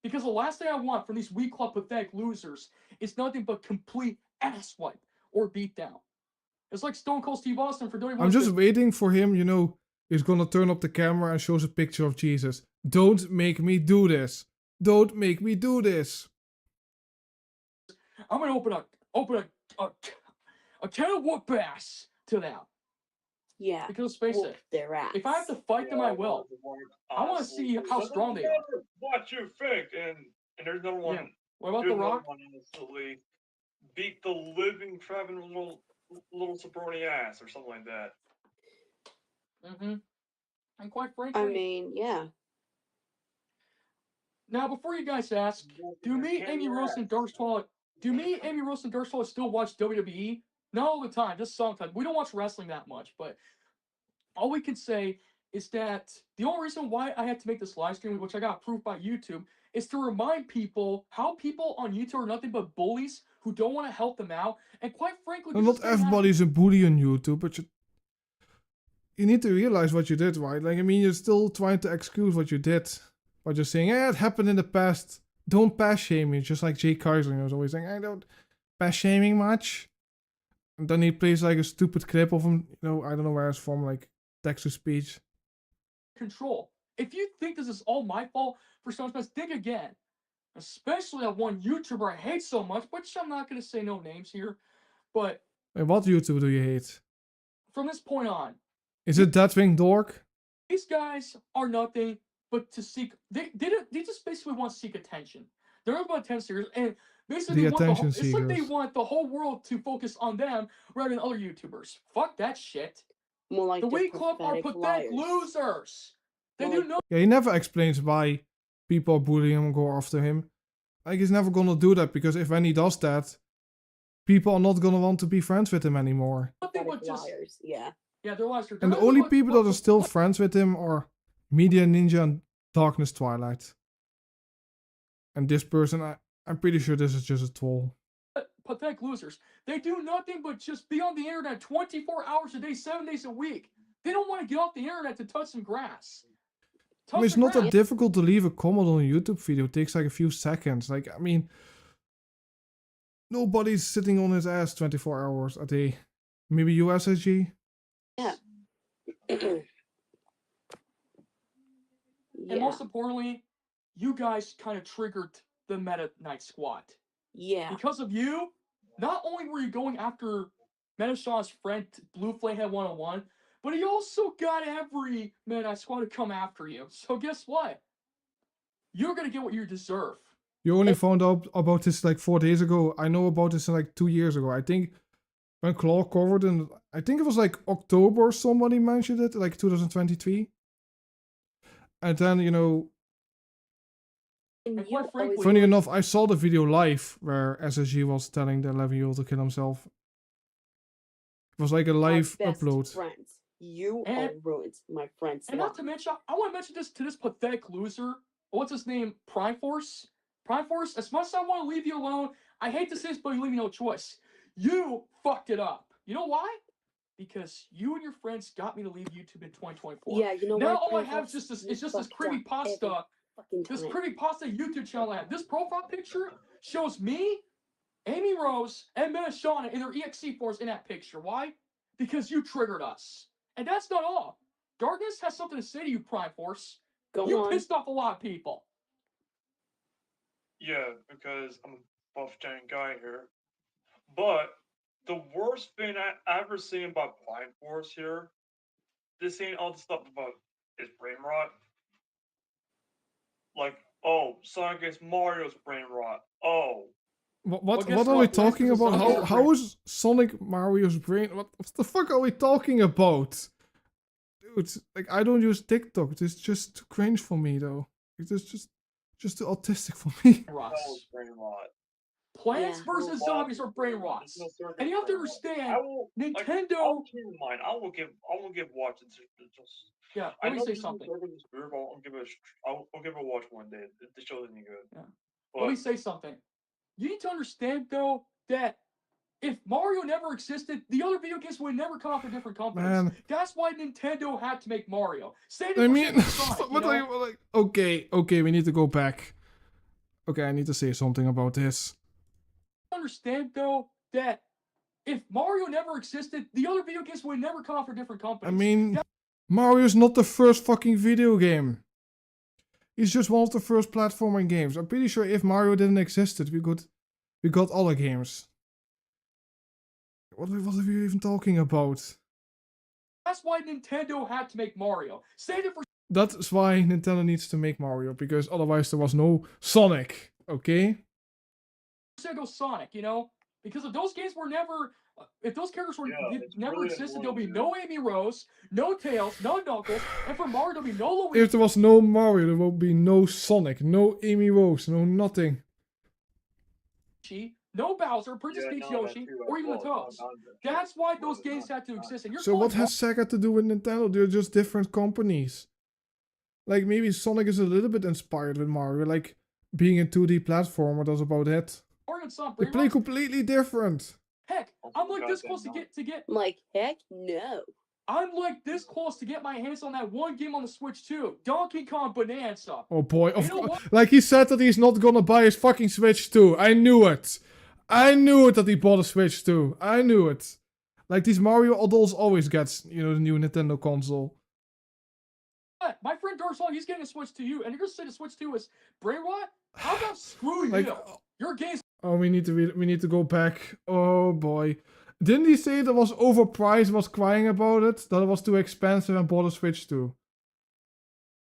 Because the last thing I want from these Wii Club pathetic losers is nothing but complete asswipe or beatdown. It's like Stone Cold Steve Austin for doing I'm just waiting for him, he's gonna turn up the camera and shows a picture of Jesus. Don't make me do this. Don't make me do this. I'm gonna open a can of whoop ass to them. Yeah. Because face Whoop it, their ass. if I have to fight them, I will. I want to see how strong they are. What you think? And there's another one. Yeah. What about There's The another Rock? one absolutely beat the living crap in a little jabroni ass or something like that. Mm-hmm. And quite frankly, I mean, yeah. now before you guys ask, do me, Amy Rose, and Dark Twilight still watch WWE? Not all the time, just sometimes. We don't watch wrestling that much, but all we can say is that the only reason why I had to make this live stream, which I got approved by YouTube, is to remind people how people on YouTube are nothing but bullies who don't want to help them out, and quite frankly, Well, not everybody's a bully on YouTube, but you need to realize what you did, right? You're still trying to excuse what you did by just saying, it happened in the past. Don't pass shame me, just like Jay Kaiser was always saying, I don't pass shaming much. And then he plays like a stupid clip of him, I don't know where it's from, like text to speech. control. If you think this is all my fault for someone's best, think again. Especially that one YouTuber I hate so much, which I'm not going to say no names here, but What YouTuber do you hate? from this point on, Is it Deathwing Dork? these guys are nothing but to seek. They just basically want to seek attention. They're not about attention seekers, and basically The they want attention it's like they seekers. want the whole world to focus on them rather than other YouTubers. Fuck that shit. More like The Wii Club are pathetic liars. losers. They More do like- no. Yeah, he never explains why people bully him and go after him. He's never gonna do that, because when he does that, people are not gonna want to be friends with him anymore. Nothing but just liars. Yeah. yeah, they're liars. And the only people that are still friends with him are Media Ninja and Darkness Twilight. And this person, I'm pretty sure this is just a troll. pathetic losers. They do nothing but just be on the internet 24 hours a day, 7 days a week. They don't want to get off the internet to touch some grass. It's not that difficult to leave a comment on a YouTube video. It takes like a few seconds. Nobody's sitting on his ass 24 hours a day. Maybe you, SSG? Yeah. And most importantly, you guys kind of triggered the Meta Knight Squad. Yeah. Because of you, not only were you going after Metashaw's friend Blue Flamehead 101, but he also got every Meta Knight Squad to come after you. So guess what? You're gonna get what you deserve. You only found out about this like 4 days ago. I know about this like 2 years ago. I think when Claw covered in, I think it was like October somebody mentioned it, like 2023. And then, And quite frankly, funny enough, I saw the video live where SSG was telling the 11-year-old to kill himself. It was like a live Our best upload. friends. You And- all ruined my friend's And life. not to mention, I want to mention this to this pathetic loser. What's his name? Prime Force. Prime Force. As much as I want to leave you alone, I hate to say this, but you leave me no choice. You fucked it up. You know why? Because you and your friends got me to leave YouTube in 2024. Yeah, you know now what? all I Prime have is Force, just this. you It's just this fucked up creepypasta. fucking This time. creepypasta YouTube channel I have. This profile picture shows me, Amy Rose, and Shauna in their EXE forms in that picture. Why? Because you triggered us. And that's not all. Darkness has something to say to you, Prime Force. Go You on. pissed off a lot of people. Yeah, because I'm a buff giant guy here. But the worst thing I ever seen about Prime Force here, this ain't all the stuff about his brain rot. Like, oh, Sonic against Mario's brain rot. Oh, What guess are we what? Plants talking vs. about? Zombies are How is Sonic Mario's brain? What the fuck are we talking about? Dude, like I don't use TikTok. It's just too cringe for me though. It's just too autistic for me. that was Rots. brain rot. Plants Yeah. versus zombies are brain rots. And you have to understand, Nintendo. I will give watch. It's just. Yeah, I let me know say this is something. weird, but I'll give it a watch one day. The show isn't good. Yeah. But, Let me say something. You need to understand, though, that if Mario never existed, the other video games would never come out from different companies. Man. That's why Nintendo had to make Mario. Same I for mean, Sonic, what are you like? Okay, we need to go back. Okay, I need to say something about this. Understand, though, that if Mario never existed, the other video games would never come out from different companies. I mean, Mario's not the first fucking video game. He's just one of the first platforming games. I'm pretty sure if Mario didn't existed, we got other games. What are we even talking about? That's why Nintendo had to make Mario. Save it for That's why Nintendo needs to make Mario, because otherwise there was no Sonic, okay? Sega Sonic, you know? Because if those games were never, if those characters were never really existed, there'll be annoying, no Amy Rose, no Tails, no Knuckles, and for Mario there'll be no Luigi. If there was no Mario, there will be no Sonic, no Amy Rose, no nothing. No Bowser, Princess Yeah, Peach, no, that Yoshi, too, or even the well, Toads. not That's why well, those games not- had to exist. And you're So what calling has Sega to do with Nintendo? They're just different companies. Like maybe Sonic is a little bit inspired with Mario, like being a 2D platformer, that's about it. Mario and Sonic They brain play rots? completely different. Heck, I'm like this close to get. Like, heck no. I'm like this close to get my hands on that one game on the Switch too, Donkey Kong Bonanza. Oh boy, of You know course. what? Like he said that he's not gonna buy his fucking Switch 2. I knew it. I knew it that he bought a Switch 2. I knew it. Like these Mario adults always gets, you know, the new Nintendo console. My friend Darsal, he's getting a Switch to you, and you're gonna say the Switch 2 is brain rot? How about screw Like, you? Your game's oh, we need to go back. Oh boy. Didn't he say that was overpriced, was crying about it? That it was too expensive and bought a Switch 2?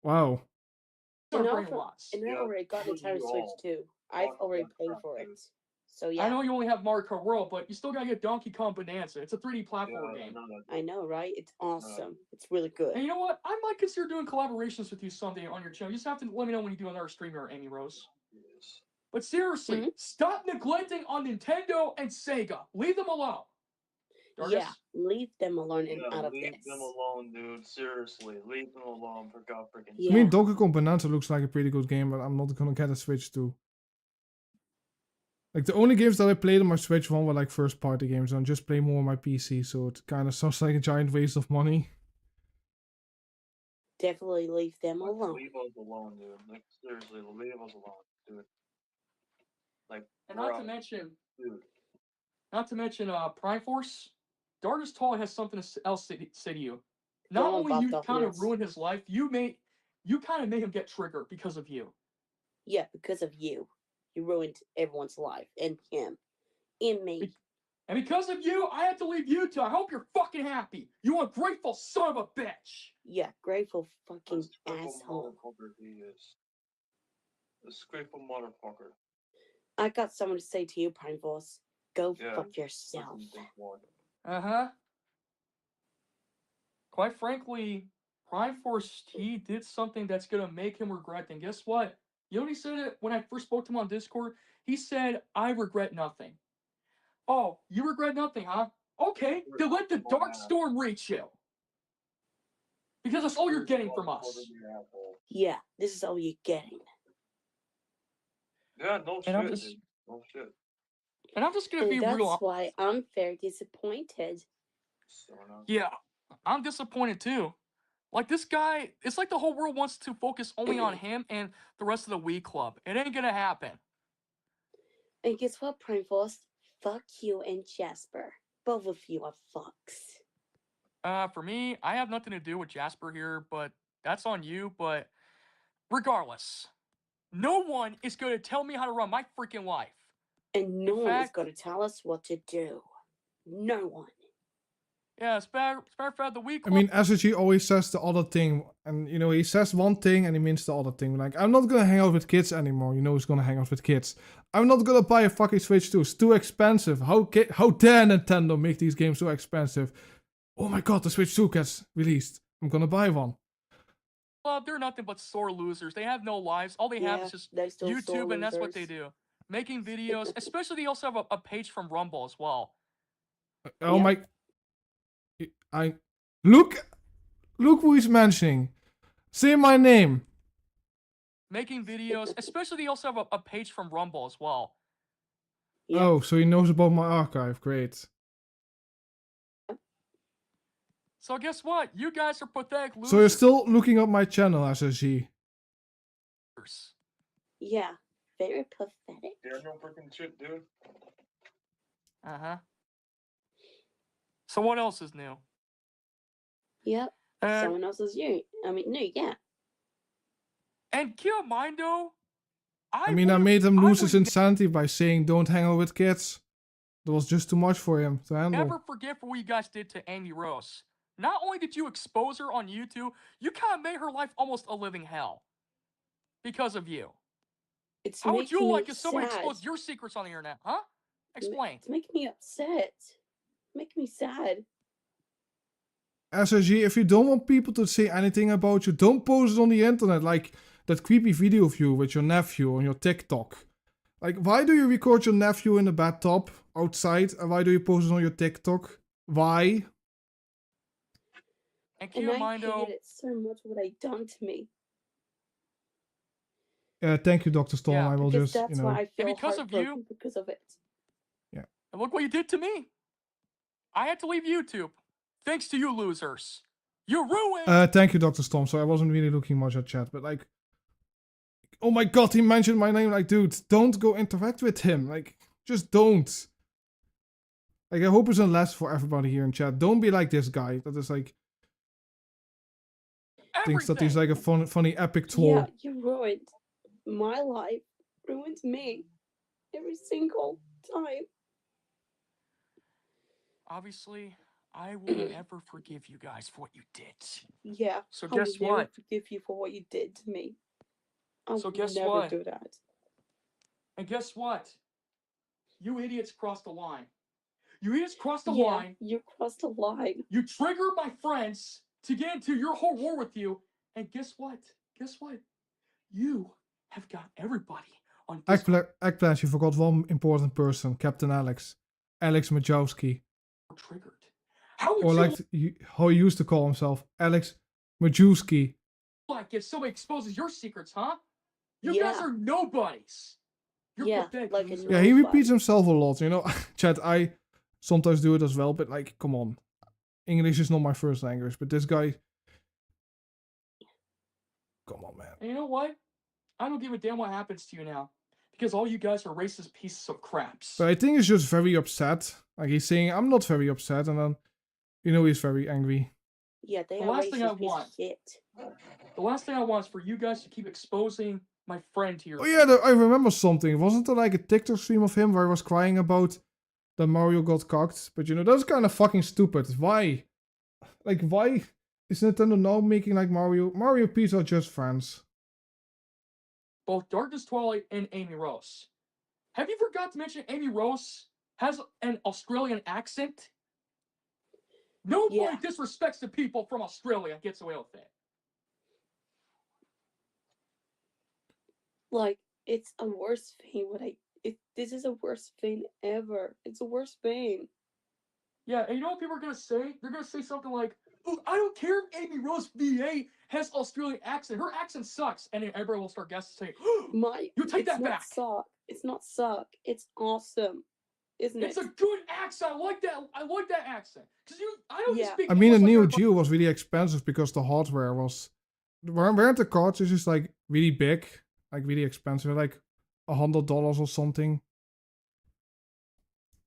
Wow. And brain I rots. already got the Nintendo Switch too. I've already paid for it. So yeah. I know you only have Mario Kart World, but you still gotta get Donkey Kong Bonanza. It's a 3D platform game. I know, right? It's awesome. It's really good. And you know what? I might consider doing collaborations with you someday on your channel. You just have to let me know when you do another stream here, Amy Rose. But seriously, stop neglecting on Nintendo and Sega. Leave them alone. Darkness? Yeah, leave them alone and out of leave this. them alone, dude. Seriously, leave them alone for God freaking. Yeah. I mean, Donkey Kong Bonanza looks like a pretty good game, but I'm not gonna get a Switch 2. Like, the only games that I played on my Switch 1 were like first-party games, and I just play more on my PC, so it kind of sounds like a giant waste of money. Definitely leave them alone. Leave us alone, dude. Like seriously, leave us alone, dude. Like, And not to mention, dude. Prime Force, Darkness Tall has something else to say to you. Go Not on, only Bob you kind of Darkness. ruined his life, you kind of made him get triggered because of you. Yeah, because of you. You ruined everyone's life. And him. And me. And because of you, I had to leave you two. I hope you're fucking happy. You ungrateful son of a bitch. Yeah, grateful fucking Ungrateful asshole. motherfucker he is. This grateful motherfucker. I got someone to say to you, Prime Boss. Go Yeah, fuck yourself. Uh-huh. Quite frankly, Prime Force, he did something that's gonna make him regret. And guess what? You know what he said when I first spoke to him on Discord? He said, I regret nothing. Oh, you regret nothing, huh? Okay, then let the dark storm reach you. Because that's all you're getting from us. Yeah, this is all you're getting. Yeah, no And I'm shit, just- dude. No shit. And I'm just gonna be And that's real. why I'm very disappointed. Yeah, I'm disappointed too. Like this guy, it's like the whole world wants to focus only on him and the rest of the Wii Club. It ain't gonna happen. And guess what, Prime Force? Fuck you and Jasper. Both of you are fucks. For me, I have nothing to do with Jasper here, but that's on you. But regardless, no one is going to tell me how to run my freaking life. And no one is fact- going to tell us what to do. No one. Yeah, as a matter of fact, the Wii I Club. mean, SSG always says the other thing, and you know, he says one thing and he means the other thing. Like, I'm not gonna hang out with kids anymore. You know, he's gonna hang out with kids. I'm not gonna buy a fucking Switch 2. It's too expensive. How dare Nintendo make these games so expensive? Oh my god, the Switch 2 gets released. I'm gonna buy one. They're nothing but sore losers. They have no lives. All they have is just they're still sore YouTube, and that's what they losers. do. Making videos. Especially, they also have a page from Rumble as well. Oh Yeah. my... Look who he's mentioning. Say my name. Making videos. Especially, they also have a page from Rumble as well. Yeah. Oh, so he knows about my archive. Great. So guess what? You guys are pathetic losers. So you're still looking up my channel, SSG. Yeah. Very pathetic. Yeah, no freaking shit, dude. Uh-huh. So what else is new? Yep. Uh, Someone else is you. No, yeah. And keep in mind, though, I mean, I made him lose his insanity by saying don't hang out with kids. That was just too much for him to handle. never forget for what you guys did to Amy Rose. Not only did you expose her on YouTube, you kind of made her life almost a living hell. Because of you. It's How would making you me like if somebody sad. exposed your secrets on the internet, huh? Explain. It's making me upset. Making me sad. SSG, if you don't want people to say anything about you, don't post it on the internet. Like that creepy video of you with your nephew on your TikTok. Like, why do you record your nephew in a bathtub outside? And why do you post it on your TikTok? Why? And keep And in mind, I though, hated so much what they done to me. Thank you, Dr. Storm. Yeah, I will Because just, that's you know. why I feel because of you- heartbroken because of it. and look what you did to me. I had to leave YouTube. Thanks to you losers. You ruined. Thank you, Dr. Storm. So I wasn't really looking much at chat, but like, oh my god, he mentioned my name. Like, dude, don't go interact with him. Like, just don't. Like, I hope it's a lesson for everybody here in chat. Don't be like this guy that is like, thinks that he's everything. like a funny epic troll. Yeah, you ruined my life. Ruined me. Every single time. Obviously, I will never forgive you guys for what you did. Yeah. So I will guess never what? forgive you for what you did to me. I So will guess never what? do that. And guess what? You idiots crossed the line. You idiots crossed the Yeah, line. you crossed a line. You triggered my friends to get into your whole war with you. And guess what? Guess what? You have got everybody on Discord Eggplant, you forgot one important person, Captain Alex. Alex Majowski. triggered. How would Or you like how he used to call himself, Alex Majewski. like if somebody exposes your secrets, huh? You Yeah. guys are nobodies. You're Yeah, pathetic like a losers. Yeah, he Nobody. repeats himself a lot, you know. Chat, I sometimes do it as well, but like, come on. English is not my first language, but this guy... Come on, man. And you know what? I don't give a damn what happens to you now. Because all you guys are racist pieces of craps. But I think he's just very upset. Like, he's saying, I'm not very upset, and then, you know, he's very angry. Yeah, they The are last thing I racist piece want- of shit. The last thing I want is for you guys to keep exposing my friend here. Oh yeah, I remember something. Wasn't there like a TikTok stream of him where he was crying about that Mario got cocked? But you know, that's kind of fucking stupid. Why? Like, why is Nintendo now making like Mario Peach are just friends? Both Darkness Twilight and Amy Rose. Have you forgot to mention Amy Rose has an Australian accent? Nobody Yeah. disrespects the people from Australia and gets away with it. Like, it's a worst thing. This is a worst thing ever. It's a worst thing. Yeah, and you know what people are gonna say? They're gonna say something like, "Oh, I don't care if Amy Rose VA has Australian accent. Her accent sucks," and then everybody will start guessing, saying, "You take that back. It's not suck. It's awesome, isn't It's it? a good accent. I like that. I like that accent because I know you Yeah. speak I mean, the English like Neo everybody." Geo was really expensive because the hardware was. Weren't the cartridges just like really big, like really expensive, like $100 or something?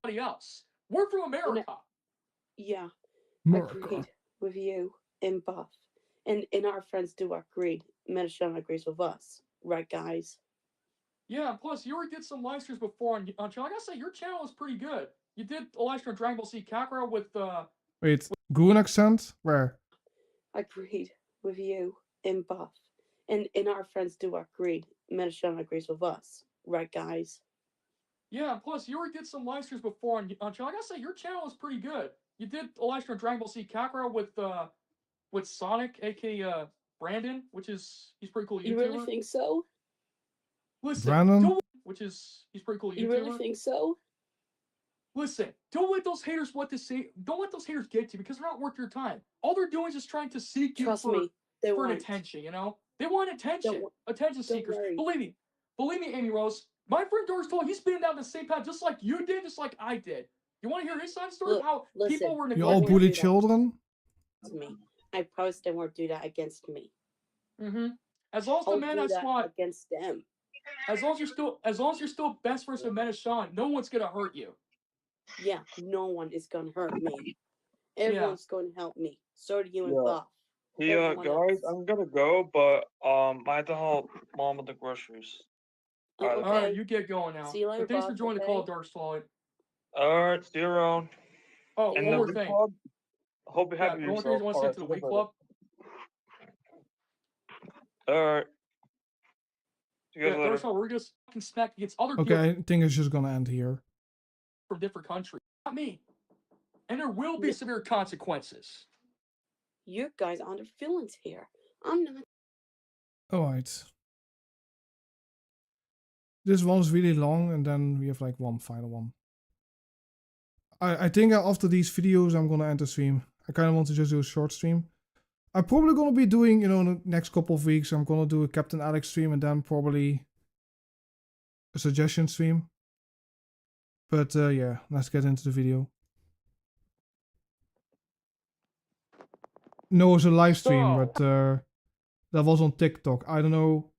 Else. We're from America. Yeah. America. Agreed with you and Buff. And our friends do agree. Medishon agrees with us. Right, guys? Yeah, and plus you already did some live streams before on channel. I gotta say, your channel is pretty good. You did a live stream on Dragon Ball Z Kakarot with Wait, Goon accent? Where? Agreed with you and Buff. And our friends do agree. Medishon agrees with us. Right, guys? Yeah, and plus you already did some live streams before on channel. I gotta say, your channel is pretty good. You did a live stream on Dragon Ball Z Kakarot with Sonic, aka Brandon, he's pretty cool YouTuber. You really think so? Listen, Brandon? he's pretty cool YouTuber. You really think so? Listen, don't let those haters Don't let those haters get to you because they're not worth your time. All they're doing is just trying to seek you Trust me, they for won't. attention. You know, they want attention. Attention seekers. worry. Believe me, Amy Rose. My friend Doris told he's been down the same path just like you did, just like I did. You want to hear his side story Look, of how listen, people were You all neglecting? bully children? To me, I promise they won't do that against me. Mm-hmm. As long as the I'll man do has that squad, against them. as long as you're still best friends with Medishon, no one's gonna hurt you. Yeah, no one is gonna hurt me. Everyone's going to help me. So do you and Yeah. Buff. Hey, Everyone guys, else. I'm gonna go, but I have to help mom with the groceries. Okay. All right, you get going now. See you later, But thanks for Buff, joining the call, okay? Dark Twilight. Alright, see you around. Oh, See one ya. more Wii thing. Club, hope you're Yeah, happy with one more thing you yourself. want to say to the Wii Club? Alright. See you guys Yeah, later. Dark Twilight, we're just fucking smack against other Okay, people I think it's just gonna end here. from different countries. Not me. And there will be Yeah. severe consequences. You guys are under feelings here. I'm not. Alright. This one's really long, and then we have like one final one. I think after these videos, I'm gonna end the stream. I kind of want to just do a short stream. I'm probably gonna be doing, in the next couple of weeks, I'm gonna do a Captain Alex stream and then probably a suggestion stream. But yeah, let's get into the video. No, it's a live stream, but that was on TikTok. I don't know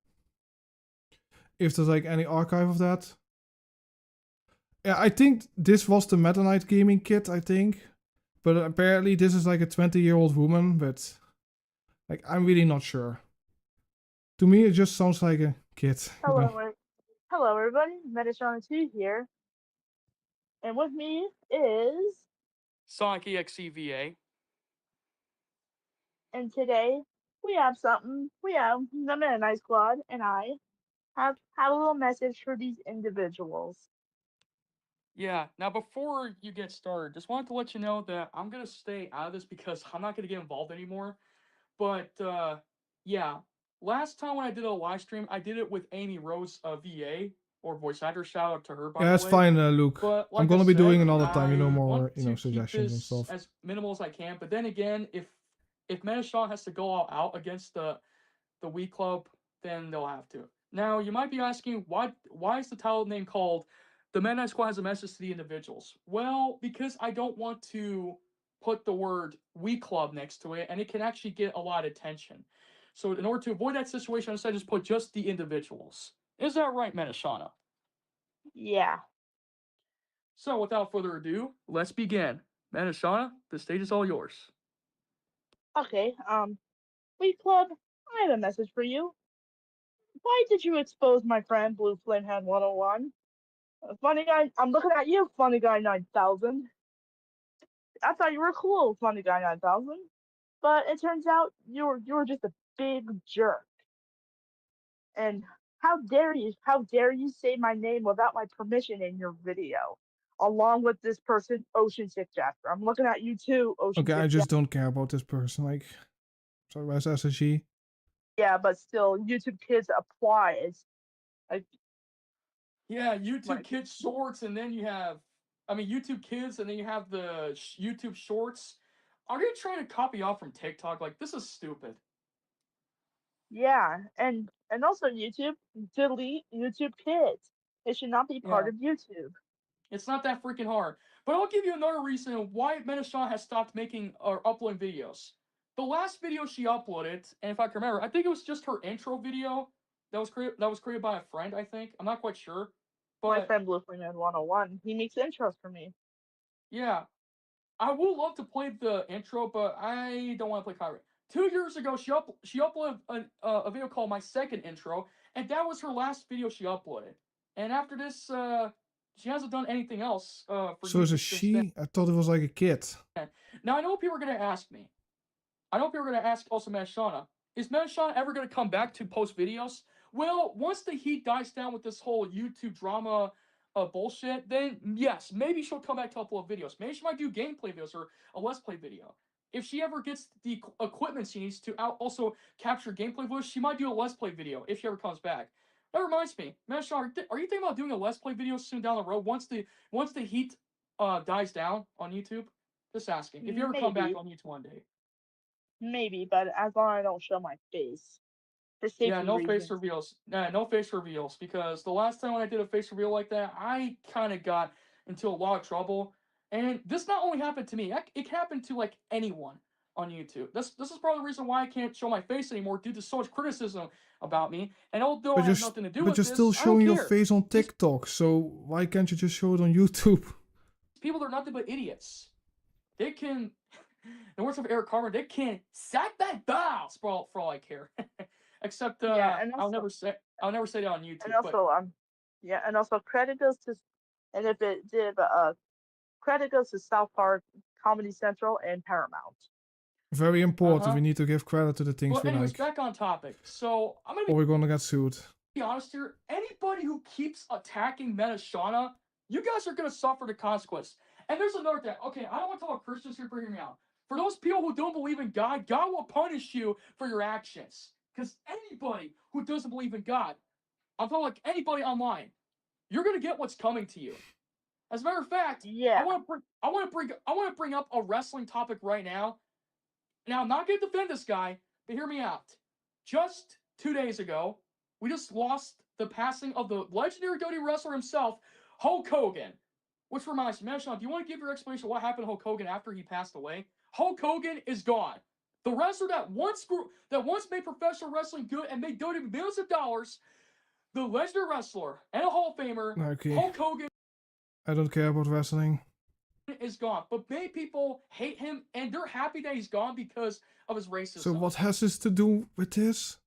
if there's like any archive of that. Yeah, I think this was the Meta Knight gaming kit, I think. But apparently this is like a 20-year-old woman, but like I'm really not sure. To me, it just sounds like a kid. Hello, everybody. Metashana2 here. And with me is. Sonic.exe VA. And today we have something. We have the Meta Knight Squad and I have a little message for these individuals. Yeah, now before you get started, just wanted to let you know that I'm going to stay out of this because I'm not going to get involved anymore. But, yeah, last time when I did a live stream, I did it with Amy Rose VA, or voice actor. Shout out to her, by the way. Yeah, it's fine, Luke. But I'm like gonna I be said, doing another time, I more, want to keep suggestions and this stuff. as minimal as I can. But then again, if Medishon has to go all out against the Wii Club, then they'll have to. Now, you might be asking, why is the title name called The Meta Knight Squad Has a Message to the Individuals? Well, because I don't want to put the word Wii Club next to it, and it can actually get a lot of attention. So in order to avoid that situation, I decided to just put just the individuals. Is that right, Metashana? Yeah. So without further ado, let's begin. Metashana, the stage is all yours. Okay, Wii Club, I have a message for you. Why did you expose my friend Blue Flamehead 101? Funny guy, I'm looking at you, Funny Guy 9000. I thought you were cool, Funny Guy 9000. But it turns out you were just a big jerk. And how dare you say my name without my permission in your video, along with this person, Ocean Sick Jasper. I'm looking at you too, Ocean Okay, Sick I just don't care about this person. Like, sorry, where's SSG? Yeah, but still, YouTube Kids applies. Like, Yeah, YouTube Kids Shorts, and then you have I mean YouTube Kids, and then you have the YouTube Shorts. Are you trying to copy off from TikTok? Like, this is stupid. Yeah, and also YouTube, delete YouTube Kids. It should not be part Yeah. of YouTube. It's not that freaking hard. But I'll give you another reason why Metashawn has stopped making or uploading videos. The last video she uploaded, and if I can remember, I think it was just her intro video that was created by a friend, I think. I'm not quite sure. My But friend Blue Flame 101, he makes intros for me. yeah, I would love to play the intro, but I don't want to play copyright. 2 years ago, she uploaded a video called My Second Intro, and that was her last video she uploaded. And after this, she hasn't done anything else for So is YouTube it since then. she? I thought it was like a kid. Now I know people are gonna ask me. I know people are gonna ask also Manashana. Is Manashana ever gonna come back to post videos? Well, once the heat dies down with this whole YouTube drama bullshit, then yes, maybe she'll come back to upload videos. Maybe she might do gameplay videos or a let's play video. If she ever gets the equipment she needs to also capture gameplay videos, she might do a let's play video if she ever comes back. That reminds me, Manashana, are you thinking about doing a let's play video soon down the road once the heat dies down on YouTube? Just asking. If you ever come back Maybe, on YouTube one day. maybe, but as long as I don't show my face, for Yeah, safety no face reasons. reveals. Nah, no face reveals because the last time when I did a face reveal like that, I kind of got into a lot of trouble. And this not only happened to me, it happened to like anyone on YouTube. This is part of the reason why I can't show my face anymore due to so much criticism about me. And although But I you're have nothing to do but with you're still this, I don't showing your care. face on These TikTok, so why can't you just show it on YouTube? people are nothing but idiots. They can, in the words of Eric Carver, they can sack that dials for all I care. Except Yeah, and I'll also, never say that on and YouTube. But also, yeah, and also credit goes to, and if it did, credit goes to South Park, Comedy Central, and Paramount. Very important. uh-huh. We need to give credit to the things Well, we anyways, like, back on topic. So I'm gonna or we're gonna get sued. be honest here. Anybody who keeps attacking Metashana, you guys are gonna suffer the consequence. And there's another thing. Okay, I don't want to talk about Christians here, but hear me out. For those people who don't believe in God, God will punish you for your actions. Because anybody who doesn't believe in God, I'm talking like anybody online, you're gonna get what's coming to you. As a matter of fact, Yeah, I want to bring up a wrestling topic right now. Now, I'm not going to defend this guy, but hear me out. Just 2 days ago, we just lost the passing of the legendary WWE wrestler himself, Hulk Hogan. Which reminds me, Manashon, do you want to give your explanation of what happened to Hulk Hogan after he passed away? Hulk Hogan is gone. The wrestler that once made professional wrestling good and made WWE millions of dollars, the legendary wrestler and a Hall of Famer, Okay, Hulk Hogan I don't care about wrestling. is gone. But many people hate him and they're happy that he's gone because of his racism. So what has this to do with this?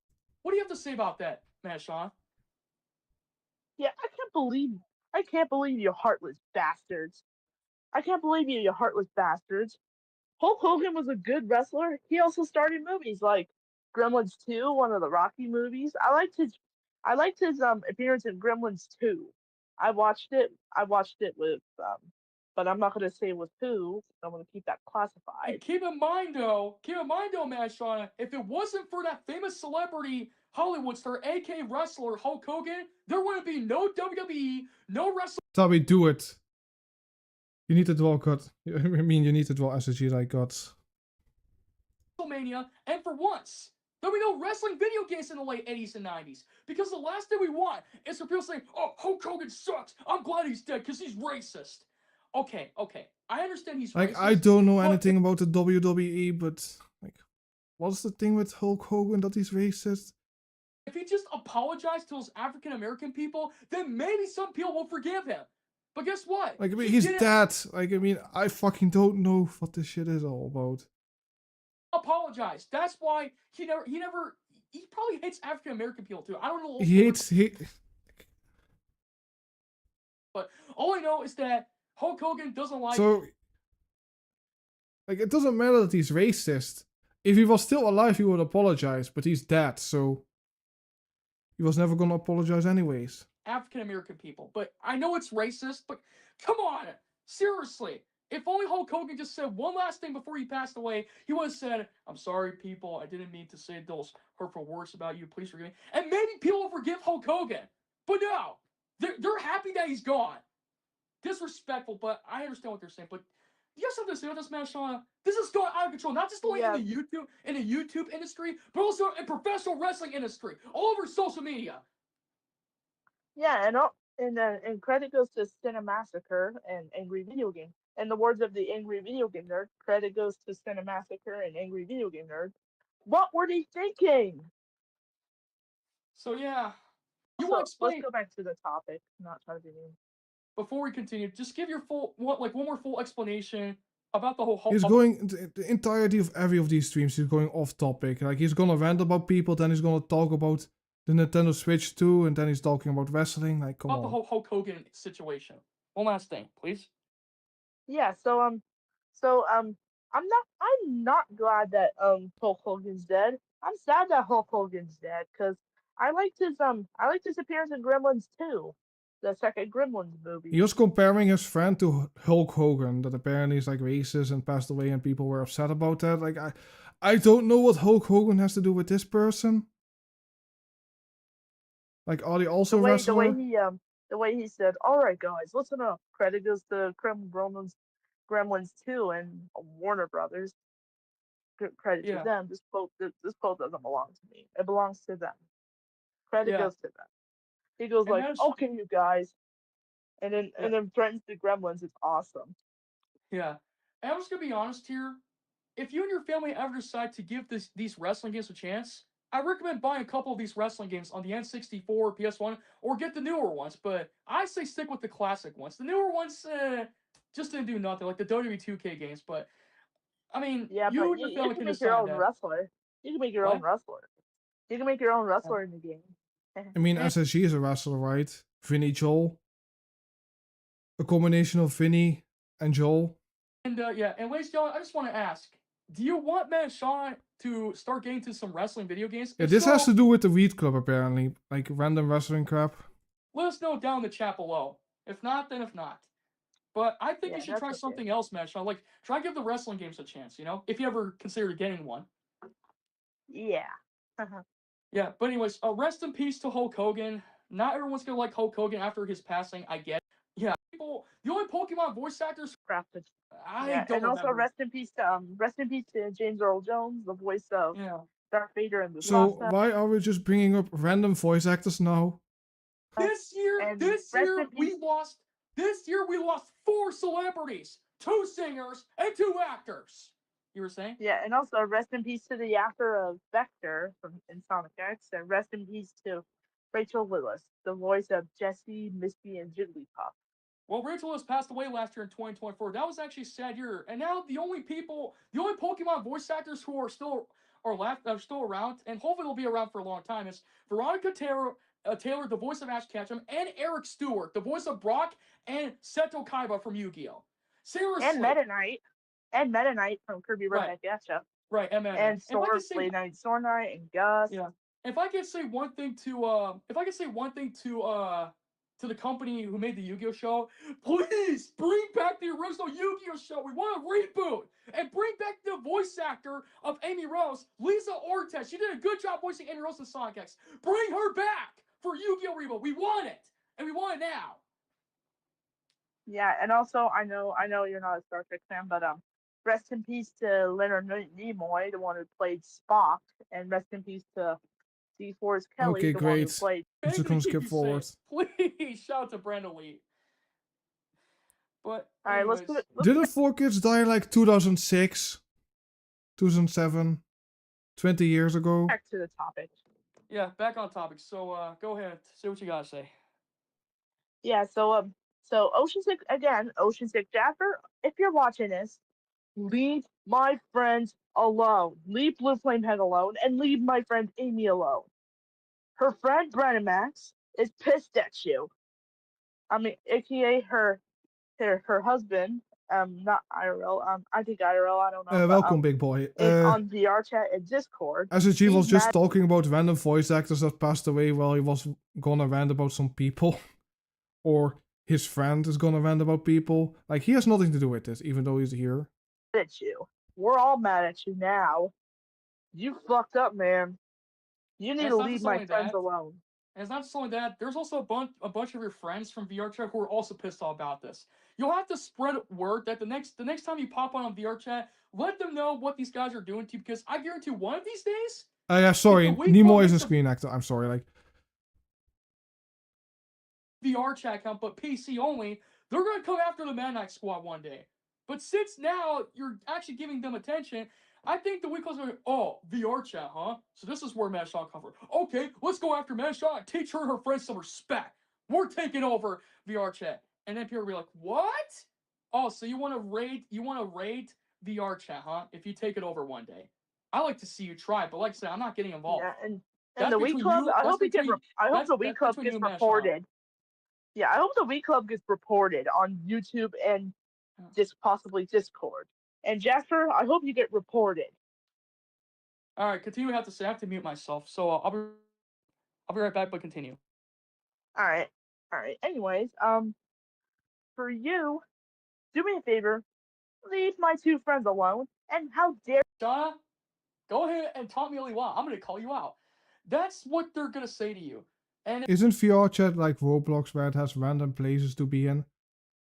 What do you have to say about that, Manashon? yeah, I can't believe you heartless bastards. I can't believe you heartless bastards. Hulk Hogan was a good wrestler. He also starred in movies like Gremlins 2, one of the Rocky movies. I liked his appearance in Gremlins 2. I watched it. I watched it with but I'm not gonna say with who. I'm gonna keep that And classified. keep in mind though, Manashon, if it wasn't for that famous celebrity Hollywood star, aka wrestler Hulk Hogan, there wouldn't be no WWE, no Tabby, do it. You need to draw God. I mean, you need to draw SSG like gods. WrestleMania, and for once, there'll be no wrestling video games in the late 80s and 90s. Because the last thing we want is for people saying, oh, Hulk Hogan sucks. I'm glad he's dead because he's racist. Okay. I understand he's Like, racist. I don't know but anything about the WWE, but like, what's the thing with Hulk Hogan that he's racist? if he just apologized to those African American people, then maybe some people will forgive him. But guess what? Like, I mean, He he's didn't dead. Like, I mean, I fucking don't know what this shit is all about. apologize. That's why he probably hates African American people too. I don't know. But all I know is that Hulk Hogan doesn't like. So, like, it doesn't matter that he's racist. If he was still alive, he would apologize, but he's dead, so he was never gonna apologize anyways. African American people. But I know it's racist, but come on, seriously. If only Hulk Hogan just said one last thing before he passed away, he would have said, I'm sorry, people. I didn't mean to say those hurtful words about you. Please forgive me. And maybe people will forgive Hulk Hogan. But no, they're happy that he's gone. disrespectful, but I understand what they're saying. But do you have something to say about this, man, Shauna? This is going out of control. Not just only Yeah. in the YouTube industry, but also in professional wrestling industry, all over social media. Yeah, and credit goes to Cinemassacre and Angry Video Game. In the words of the Angry Video Game Nerd, credit goes to Cinemassacre and Angry Video Game Nerd. What were they thinking? So yeah, you So want to let's explain go back to the topic. Not trying to be mean. before we continue. Just give your one more full explanation about the whole. He's going the entirety of every of these streams. He's going off topic. Like he's gonna rant about people, then he's gonna talk about the Nintendo Switch 2, and then he's talking about wrestling. Like, come about the on. whole Hulk Hogan situation. One last thing, please. Yeah, I'm not glad that Hulk Hogan's dead. I'm sad that Hulk Hogan's dead because I liked his appearance in Gremlins 2, the second Gremlins movie. He was comparing his friend to Hulk Hogan, that apparently is like racist and passed away, and people were upset about that. Like, I don't know what Hulk Hogan has to do with this person. Like, are they also the wrestler? way he said, "All right, guys, listen up. Credit goes to Gremlins 2 and Warner Brothers. Credit to Yeah. them. This quote doesn't belong to me. It belongs to them. Credit Yeah. goes to them." He goes And like, that's- "Okay, you guys," and then threatens the Gremlins. It's awesome. Yeah. And I'm just gonna be honest here. If you and your family ever decide to give these wrestling games a chance, I recommend buying a couple of these wrestling games on the N64, PS1, or get the newer ones. But I say stick with the classic ones. The newer ones just didn't do nothing, like the WWE 2K games. But I mean, Yeah, you but and your you family can can make your decide own that. wrestler. You can make your What? own wrestler. You can make your own wrestler in the game. I mean, SSG is a wrestler, right? Vinny Joel. A combination of Vinny and Joel. And yeah, and ladies and gentlemen, I just want to ask, do you want Matt and Sean to start getting to some wrestling video games? Yeah, If this so, has to do with the Wii Club, apparently. Like, random wrestling crap. let us know down in the chat below. If not, then if not. But I think Yeah, you should that's try okay. something else, Matt. Sean. Like, try to give the wrestling games a chance, you know? If you ever considered getting one. Yeah. Yeah, but anyways, rest in peace to Hulk Hogan. Not everyone's gonna like Hulk Hogan after his passing, I get. Yeah, people, the only Pokemon voice actors Crafted. I Yeah, don't and also remember. rest in peace to James Earl Jones, the voice of Yeah. Darth Vader and the So, Rasta. why are we just bringing up random voice actors now? This year And rest in we peace. lost. This year we lost 4 celebrities, 2 singers, and 2 actors. You were saying? Yeah, and also rest in peace to the actor of Vector in Sonic X, and rest in peace to Rachel Willis, the voice of Jessie, Misty, and Jigglypuff. Well, Rachel has passed away last year in 2024. That was actually a sad year. And now the only Pokemon voice actors who are still around, and hopefully they'll be around for a long time, is Veronica Taylor, the voice of Ash Ketchum, and Eric Stewart, the voice of Brock and Seto Kaiba from Yu-Gi-Oh! Seriously. And Meta Knight from Kirby Red Right. Getcha. Right, And Blade Knight Knight and Gus. Yeah. If I could say one thing to the company who made the Yu-Gi-Oh show, please bring back the original Yu-Gi-Oh show. We want a reboot and bring back the voice actor of Amy Rose, Lisa Ortiz. She did a good job voicing Amy Rose in Sonic X. Bring her back for Yu-Gi-Oh reboot. We want it, and we want it now. Yeah, and also I know you're not a Star Trek fan, but rest in peace to Leonard Nimoy, the one who played Spock, and rest in peace to DeForest Kelly, Okay, the one who great. played. I'm just gonna skip forward. Please shout out to Brandon Lee. But All right, let's anyways, Didn't 4 Kids die in like 2006? 2007? 20 years ago? back to the topic. yeah, back on topic. So go ahead, say what you gotta say. Yeah, so Ocean Six Jasper, if you're watching this, leave my friends alone. Leave Blue Flamehead alone, and leave my friend Amy alone. Her friend Brennan Max is pissed at you. I mean, aka her husband, not IRL, I think IRL, I don't know. Welcome, big boy. On VR chat and Discord. SSG was he's just mad- talking about random voice actors that passed away while he was gonna rant about some people. Or his friend is gonna rant about people. Like, he has nothing to do with this, even though he's here. At you. We're all mad at you now. You fucked up, man. You need And to it's not leave just my only friends that. alone. And it's not just only that, there's also a bunch of your friends from VR chat who are also pissed off about this. You'll have to spread word that the next time you pop on VR chat, let them know what these guys are doing to you, because I guarantee one of these days. Yeah, sorry, Wii Nemo Club is a makes screen actor. I'm sorry, like. VR chat account, but PC only, they're gonna come after the Man Knight Squad one day. But since now you're actually giving them attention, I think the Wii Club's gonna, oh, VR chat, huh? So this is where Manshot comes from. Okay, let's go after Manshot and teach her and her friends some respect. We're taking over VR chat. And then people will be like, what? Oh, so you wanna raid VR chat, huh? If you take it over one day. I like to see you try, but like I said, I'm not getting involved. Yeah, and That's the Wii between Club. you. I That's hope between. I hope the Wii That's Club between gets you and Manshot. reported. Yeah, I hope the Wii Club gets reported on YouTube and possibly Discord. And Jasper, I hope you get reported. All right, continue. What I have to say. I have to mute myself, so I'll be right back. But continue. All right. Anyways, for you, do me a favor, leave my two friends alone. And how dare Shauna, go ahead and taunt me all you want. I'm gonna call you out. That's what they're gonna say to you. And Isn't VR chat like Roblox where it has random places to be in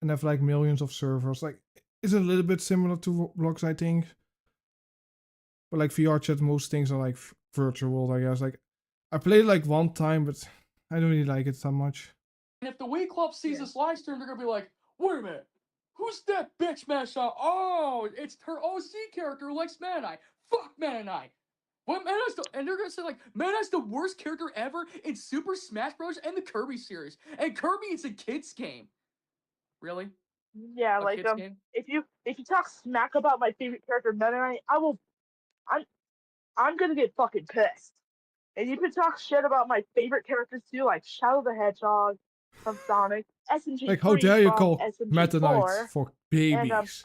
and have like millions of servers? Like, is it a little bit similar to Roblox, I think? But like VR chat, most things are like virtual, I guess. Like, I played like one time, but I don't really like it that much. if the Wii Club sees this live stream, they're gonna be like, "Wait a minute, who's that bitch Manshot? Oh, it's her OC character who likes Man Eye. Fuck Man Eye. What Man Eye's and they're gonna say like Man Eye's the worst character ever in Super Smash Bros. And the Kirby series. And Kirby is a kids game. Really? Yeah, A like kids game? if you talk smack about my favorite character Meta Knight, I'm gonna get fucking pissed. And you can talk shit about my favorite characters too, like Shadow the Hedgehog from Sonic, SMG3 Like, how dare you from call Meta Knight SMG4, for and babies?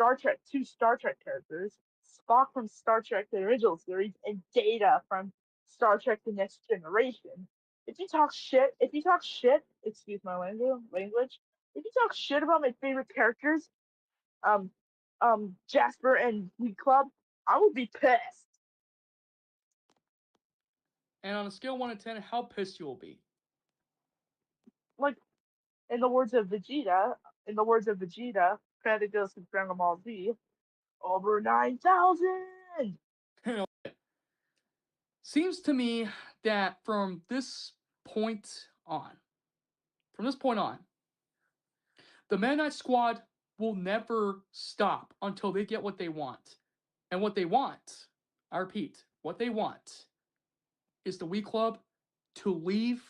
two Star Trek characters, Spock from Star Trek the original series, and Data from Star Trek the Next Generation. If you talk shit, excuse my language. If you talk shit about my favorite characters, um, Jasper and Wii Club, I would be pissed. And on a scale of 1 to 10, how pissed you will be? Like, in the words of Vegeta, credit goes to Dragon Ball Z, over 9,000! Seems to me that from this point on, the Man Knight Squad will never stop until they get what they want. And what they want, I repeat, what they want is the Wii Club to leave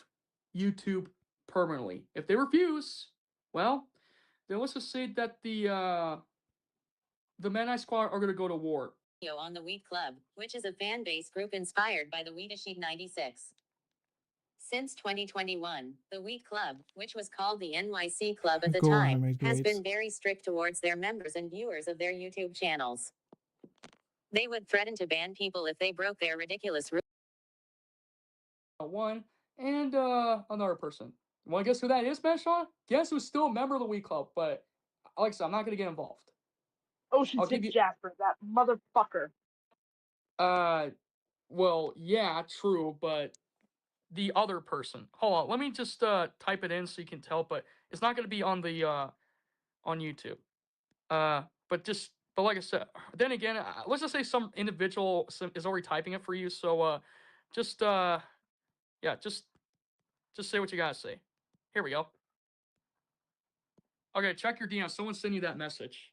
YouTube permanently. If they refuse, well, then let's just say that the Man Knight Squad are gonna go to war. On the Wii Club, which is a fan base group inspired by the Wii 96. Since 2021, the Wii Club, which was called the NYC Club at the Go on, time, animate has grades. been very strict towards their members and viewers of their YouTube channels. They would threaten to ban people if they broke their ridiculous rules. One and another person. You want to guess who that is, Manshot? Guess who's still a member of the Wii Club, but like I said, I'm not gonna get involved. Ocean I'll give Six you. Jasper, that motherfucker. Well, yeah, true, but the other person. Hold on, let me just type it in so you can tell, but it's not gonna be on the on YouTube. But like I said, then again, let's just say some individual is already typing it for you, so just yeah, just say what you gotta say. Here we go. Okay, check your DM. Someone sent you that message.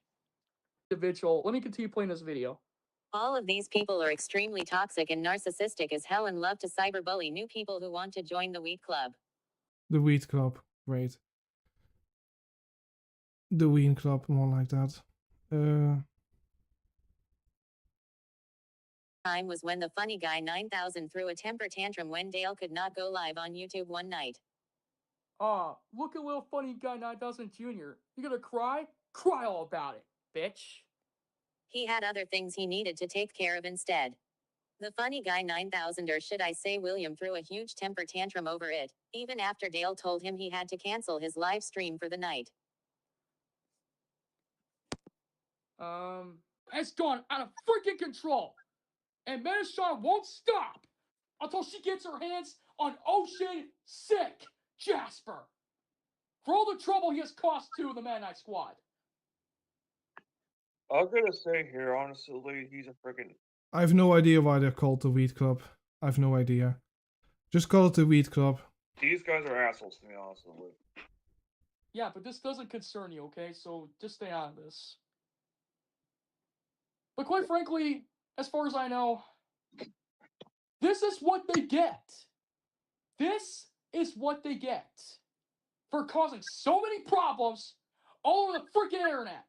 Individual. Let me continue playing this video. All of these people are extremely toxic and narcissistic as hell and love to cyberbully new people who want to join the Wii Club. The Wheat Club, great. The Ween Club, more like that. Time was when the funny guy 9000 threw a temper tantrum when Dale could not go live on YouTube one night. Look at little funny guy 9000 Jr. You gonna cry? Cry all about it, bitch. He had other things he needed to take care of instead. The funny guy 9000, or should I say William, threw a huge temper tantrum over it, even after Dale told him he had to cancel his live stream for the night. It's gone out of freaking control. And Metashawn won't stop until she gets her hands on Ocean Sick Jasper for all the trouble he has cost to the Man Night Squad. I'm gonna say here, honestly, he's a freaking. I have no idea why they're called the Wheat Club. I have no idea. Just call it the Wheat Club. These guys are assholes, to be honest with you. Yeah, but this doesn't concern you, okay? So just stay out of this. But quite frankly, as far as I know, this is what they get. This is what they get for causing so many problems all over the freaking internet.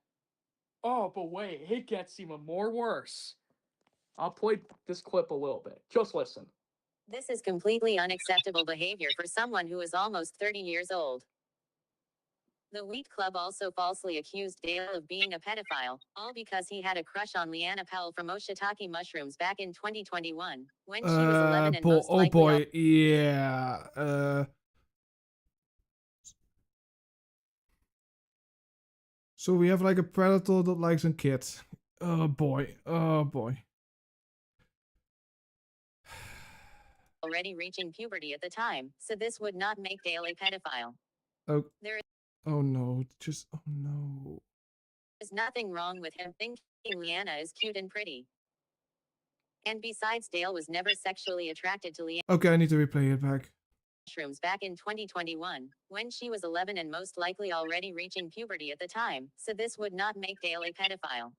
Oh, but wait, it gets even more worse. I'll play this clip a little bit. Just listen. This is completely unacceptable behavior for someone who is almost 30 years old. The Wheat Club also falsely accused Dale of being a pedophile, all because he had a crush on Leanna Powell from Oshitake Mushrooms back in 2021, when she was 11 and most Oh likely boy, yeah. So we have like a predator that likes a kid. Oh boy, oh boy. already reaching puberty at the time, so this would not make Dale a pedophile. Oh. There Oh no, just, oh no. is nothing wrong with him thinking Leanna is cute and pretty. And besides, Dale was never sexually attracted to Leanna Okay, I need to replay it back. Mushrooms back in 2021, when she was 11 and most likely already reaching puberty at the time, so this would not make Dale a pedophile.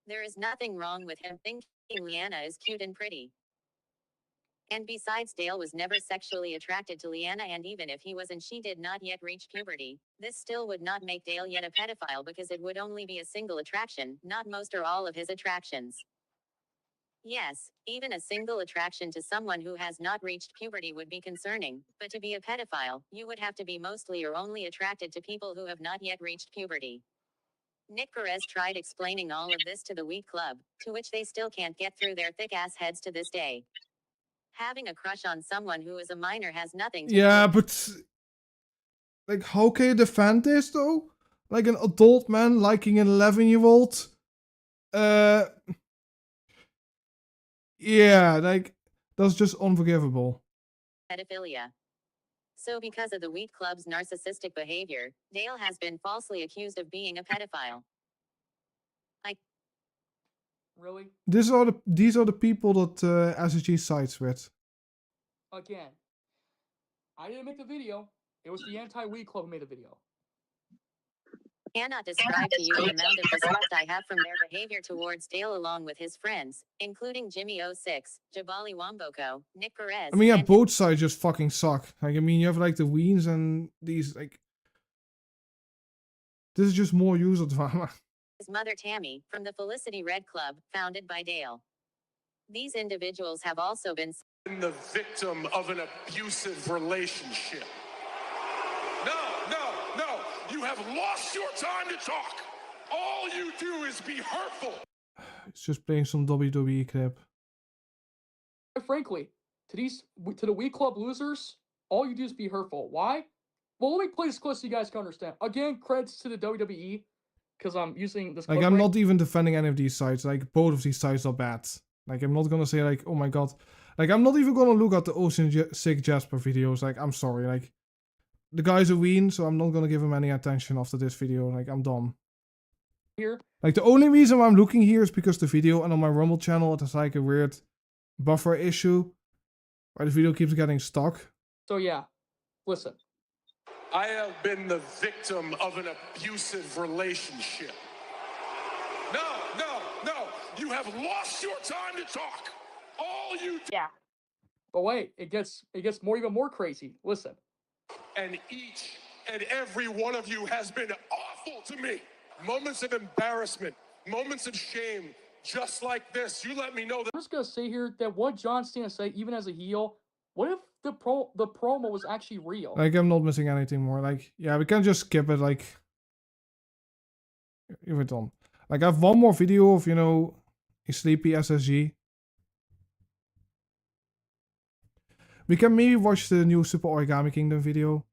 There is nothing wrong with him thinking Leanna is cute and pretty. And besides, Dale was never sexually attracted to Leanna, and even if he was and she did not yet reach puberty, this still would not make Dale yet a pedophile because it would only be a single attraction, not most or all of his attractions. Yes, even a single attraction to someone who has not reached puberty would be concerning, but to be a pedophile, you would have to be mostly or only attracted to people who have not yet reached puberty. Nick Perez tried explaining all of this to the Wheat Club, to which they still can't get through their thick-ass heads to this day. Having a crush on someone who is a minor has nothing to do Yeah, with but like, how can you defend this though? Like an adult man liking an 11-year-old? Yeah, like, that's just unforgivable. pedophilia. So because of the Wheat Club's narcissistic behavior, Dale has been falsely accused of being a pedophile. Really? These are the people that SSG sides with. Again, I didn't make the video. It was the anti-Wii Club who made the video. Cannot describe to you the amount of disgust I have from their behavior towards Dale along with his friends, including Jimmy06, Jabali Wamboko, Nick Perez. I mean, yeah, and both sides just fucking suck. Like, I mean, you have like the Weens and these, like... This is just more user drama. his mother Tammy, from the Felicity Red Club, founded by Dale. These individuals have also been The victim of an abusive relationship. No. You have lost your time to talk. All you do is be hurtful. It's just playing some WWE clip. Frankly, to the Wii Club losers, all you do is be hurtful. Why? Well, let me play this clip so you guys can understand. Again, credits to the WWE, because I'm using this clip. Like, I'm not even defending any of these sites. Like, both of these sites are bad. Like, I'm not gonna say, like, oh my god. Like, I'm not even gonna look at the Ocean Sick Jasper videos. Like, I'm sorry. Like, the guy's a ween, so I'm not gonna give him any attention after this video. Like, I'm done. Here. Like, the only reason why I'm looking here is because the video, and on my Rumble channel, it has like a weird buffer issue where the video keeps getting stuck. So yeah, listen. I have been the victim of an abusive relationship. No. You have lost your time to talk. All you do. Yeah. But wait, it gets even more crazy. Listen. And each and every one of you has been awful to me. Moments of embarrassment, moments of shame, just like this. You let me know that. I'm just gonna say here that what John Cena said, even as a heel, what if the promo was actually real? Like, I'm not missing anything more. Like, yeah, we can just skip it. Like, if we're done. Like, I have one more video of, you know, a sleepy SSG. We can maybe watch the new Super Origami Kingdom video.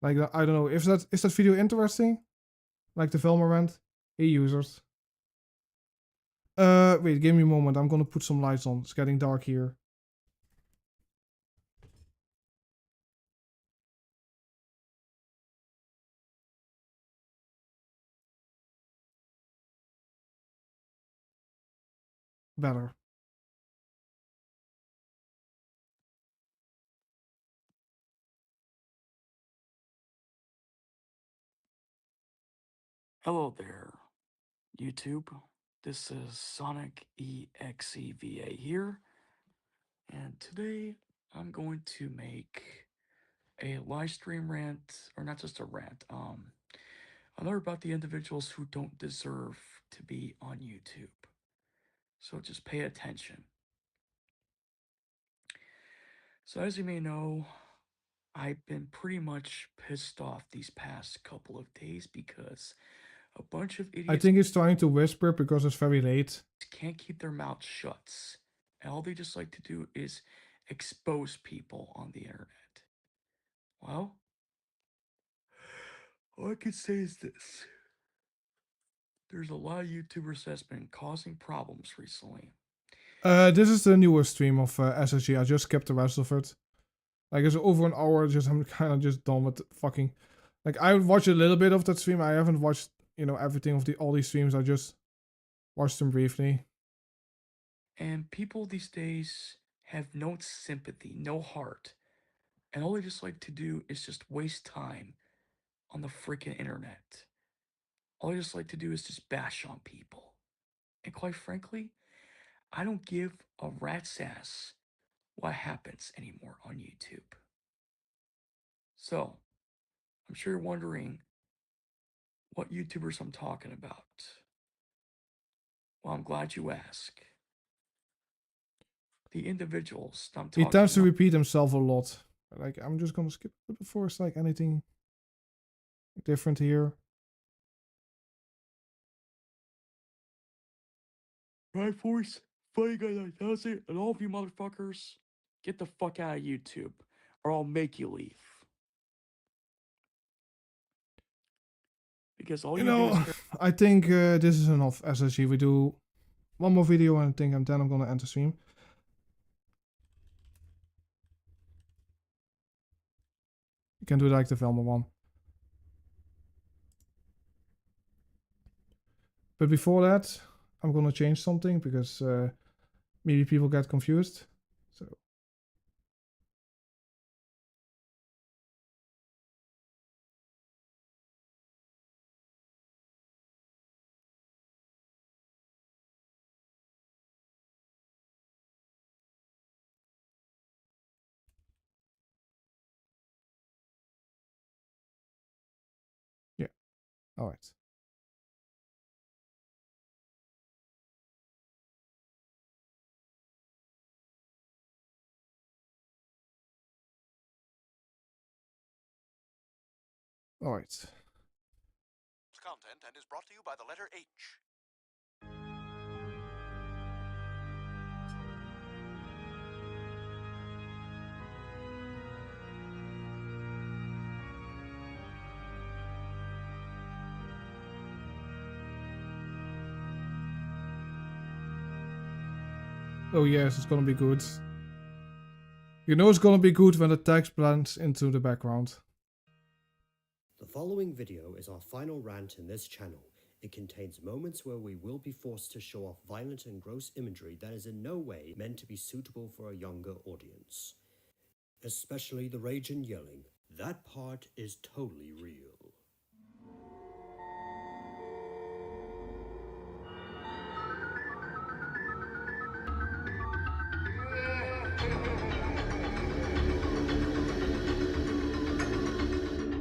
Like, I don't know, is that video interesting? Like the Velma rant? Hey users. Wait, give me a moment. I'm gonna put some lights on. It's getting dark here. better. Hello there, YouTube. This is SOK.exe here, and today I'm going to make a live stream rant, or not just a rant, another about the individuals who don't deserve to be on YouTube. So just pay attention. So as you may know, I've been pretty much pissed off these past couple of days because a bunch of idiots I think he's trying to whisper because it's very late. can't keep their mouths shut. And all they just like to do is expose people on the internet. Well, all I can say is this. There's a lot of YouTubers that's been causing problems recently. This is the newest stream of SSG. I just skipped the rest of it. Like, it's over an hour. I'm kind of just done with fucking. Like, I watched a little bit of that stream. I haven't watched, you know, everything of all these streams. I just watched them briefly. And people these days have no sympathy, no heart. And all they just like to do is just waste time on the freaking internet. All I just like to do is just bash on people. And quite frankly, I don't give a rat's ass what happens anymore on YouTube. So, I'm sure you're wondering what YouTubers I'm talking about. Well, I'm glad you asked. The individuals I'm talking He tends to about. repeat himself a lot. Like, I'm just gonna skip it before it's like anything different here. Right, Force? Funny guy 9000, and all of you motherfuckers, get the fuck out of YouTube, or I'll make you leave. Because all You you do know, is I think this is enough SSG. We do one more video and then I'm gonna end the stream. You can do like the Velma one. But before that, I'm gonna change something because maybe people get confused. So. Yeah. All right. All right. Content and is brought to you by the letter H. Oh yes, it's gonna be good. You know it's gonna be good when the text blends into the background. The following video is our final rant in this channel. It contains moments where we will be forced to show off violent and gross imagery that is in no way meant to be suitable for a younger audience. Especially the rage and yelling. That part is totally real.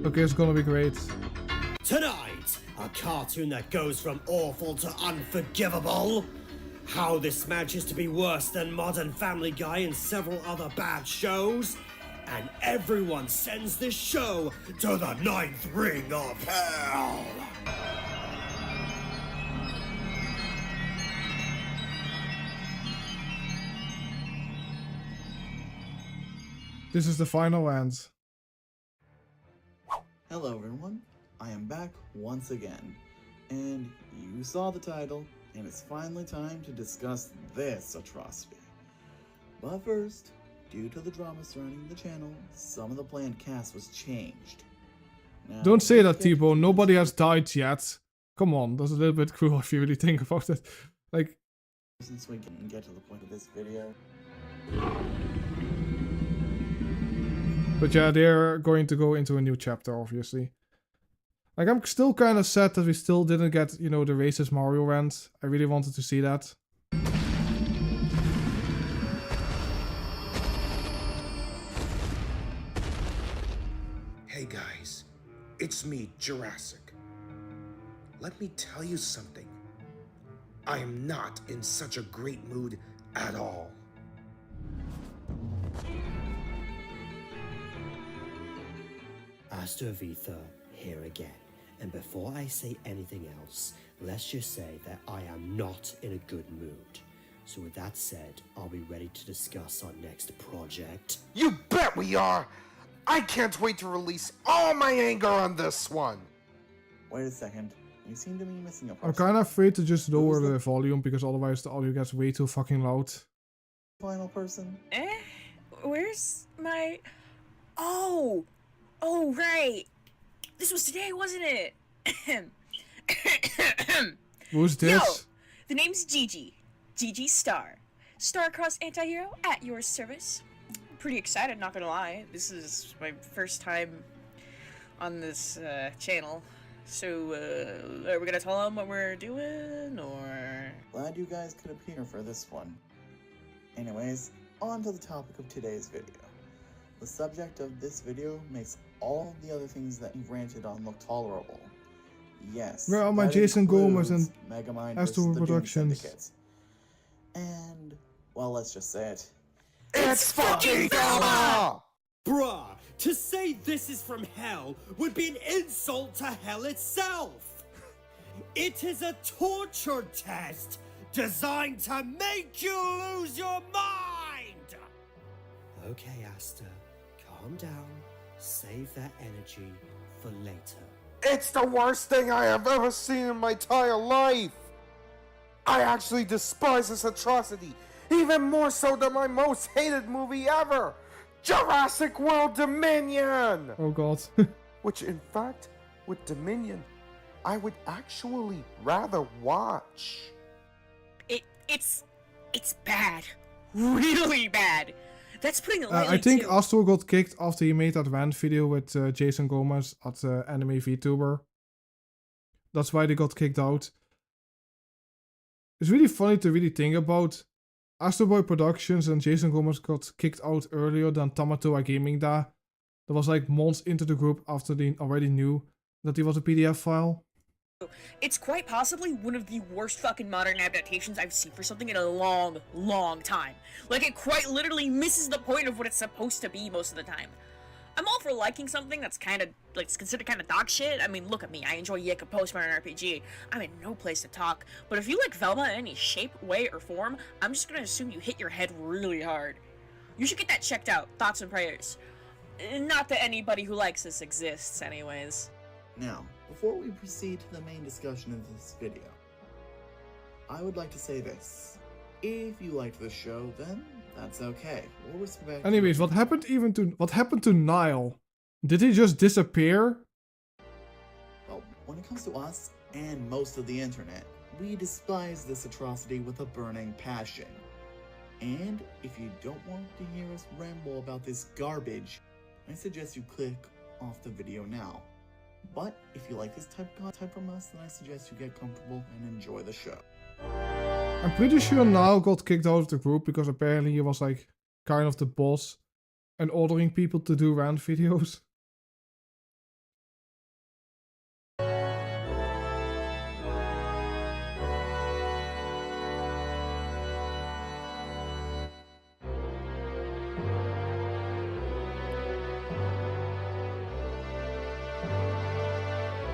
Okay, it's gonna be great. Tonight, a cartoon that goes from awful to unforgivable. How this manages to be worse than Modern Family Guy and several other bad shows. And everyone sends this show to the 9th ring of hell. This is the final end. Hello everyone, I am back once again, and you saw the title, and it's finally time to discuss this atrocity. But first, due to the drama surrounding the channel, some of the planned cast was changed. Now, Don't say that, this character T-Bone. is- Nobody has died yet. Come on, that's a little bit cruel if you really think about it. Like, since we can get to the point of this video. But yeah, they're going to go into a new chapter, obviously. Like, I'm still kind of sad that we still didn't get, you know, the racist Mario rant. I really wanted to see that. Hey guys, it's me, Jurassic. Let me tell you something. I am not in such a great mood at all. Astro here again. And before I say anything else, let's just say that I am not in a good mood. So with that said, are we ready to discuss our next project? You bet we are! I can't wait to release all my anger on this one! Wait a second. You seem to be missing a I'm person. kind of afraid to just lower the volume because otherwise the audio gets way too fucking loud. Final person? Where's my... Oh, right. This was today, wasn't it? Who's this? Yo, the name's Gigi. Gigi Star. Star-crossed anti-hero at your service. I'm pretty excited, not gonna lie. This is my first time on this channel. So, are we gonna tell them what we're doing, or...? Glad you guys could appear for this one. Anyways, on to the topic of today's video. The subject of this video makes all the other things that you've ranted on look tolerable. Yes. Where are my that Jason Gomez and includes Megamind Astro versus the Doom Productions? Syndicate. And, well, let's just say it. It's fucking Velma! Bruh, to say this is from hell would be an insult to hell itself! It is a torture test designed to make you lose your mind! Okay, Asta, calm down. Save that energy for later. It's the worst thing I have ever seen in my entire life! I actually despise this atrocity, even more so than my most hated movie ever! Jurassic World Dominion! Oh god. Which, in fact, with Dominion, I would actually rather watch. It's bad. Really bad. That's putting it lightly, I think too. Astro got kicked after he made that rant video with Jason Gomez at Anime VTuber. That's why they got kicked out. It's really funny to really think about. Astro Boy Productions and Jason Gomez got kicked out earlier than Tamatoa Gaming Da. That was like months into the group after they already knew that he was a PDF file. It's quite possibly one of the worst fucking modern adaptations I've seen for something in a long, long time. Like, it quite literally misses the point of what it's supposed to be most of the time. I'm all for liking something that's kind of, like, it's considered kind of dog shit. I mean, look at me. I enjoy Yeka Postmodern RPG. I'm in no place to talk. But if you like Velma in any shape, way, or form, I'm just gonna assume you hit your head really hard. You should get that checked out. Thoughts and prayers. Not that anybody who likes this exists, anyways. Now, before we proceed to the main discussion of this video, I would like to say this. If you liked the show, then that's okay. We'll respect. Anyways, what happened to Niall? Did he just disappear? Well, when it comes to us and most of the internet, we despise this atrocity with a burning passion. And if you don't want to hear us ramble about this garbage, I suggest you click off the video now. But if you like this type of content from us, then I suggest you get comfortable and enjoy the show. I'm pretty sure Niall got kicked out of the group because apparently he was like kind of the boss and ordering people to do rant videos.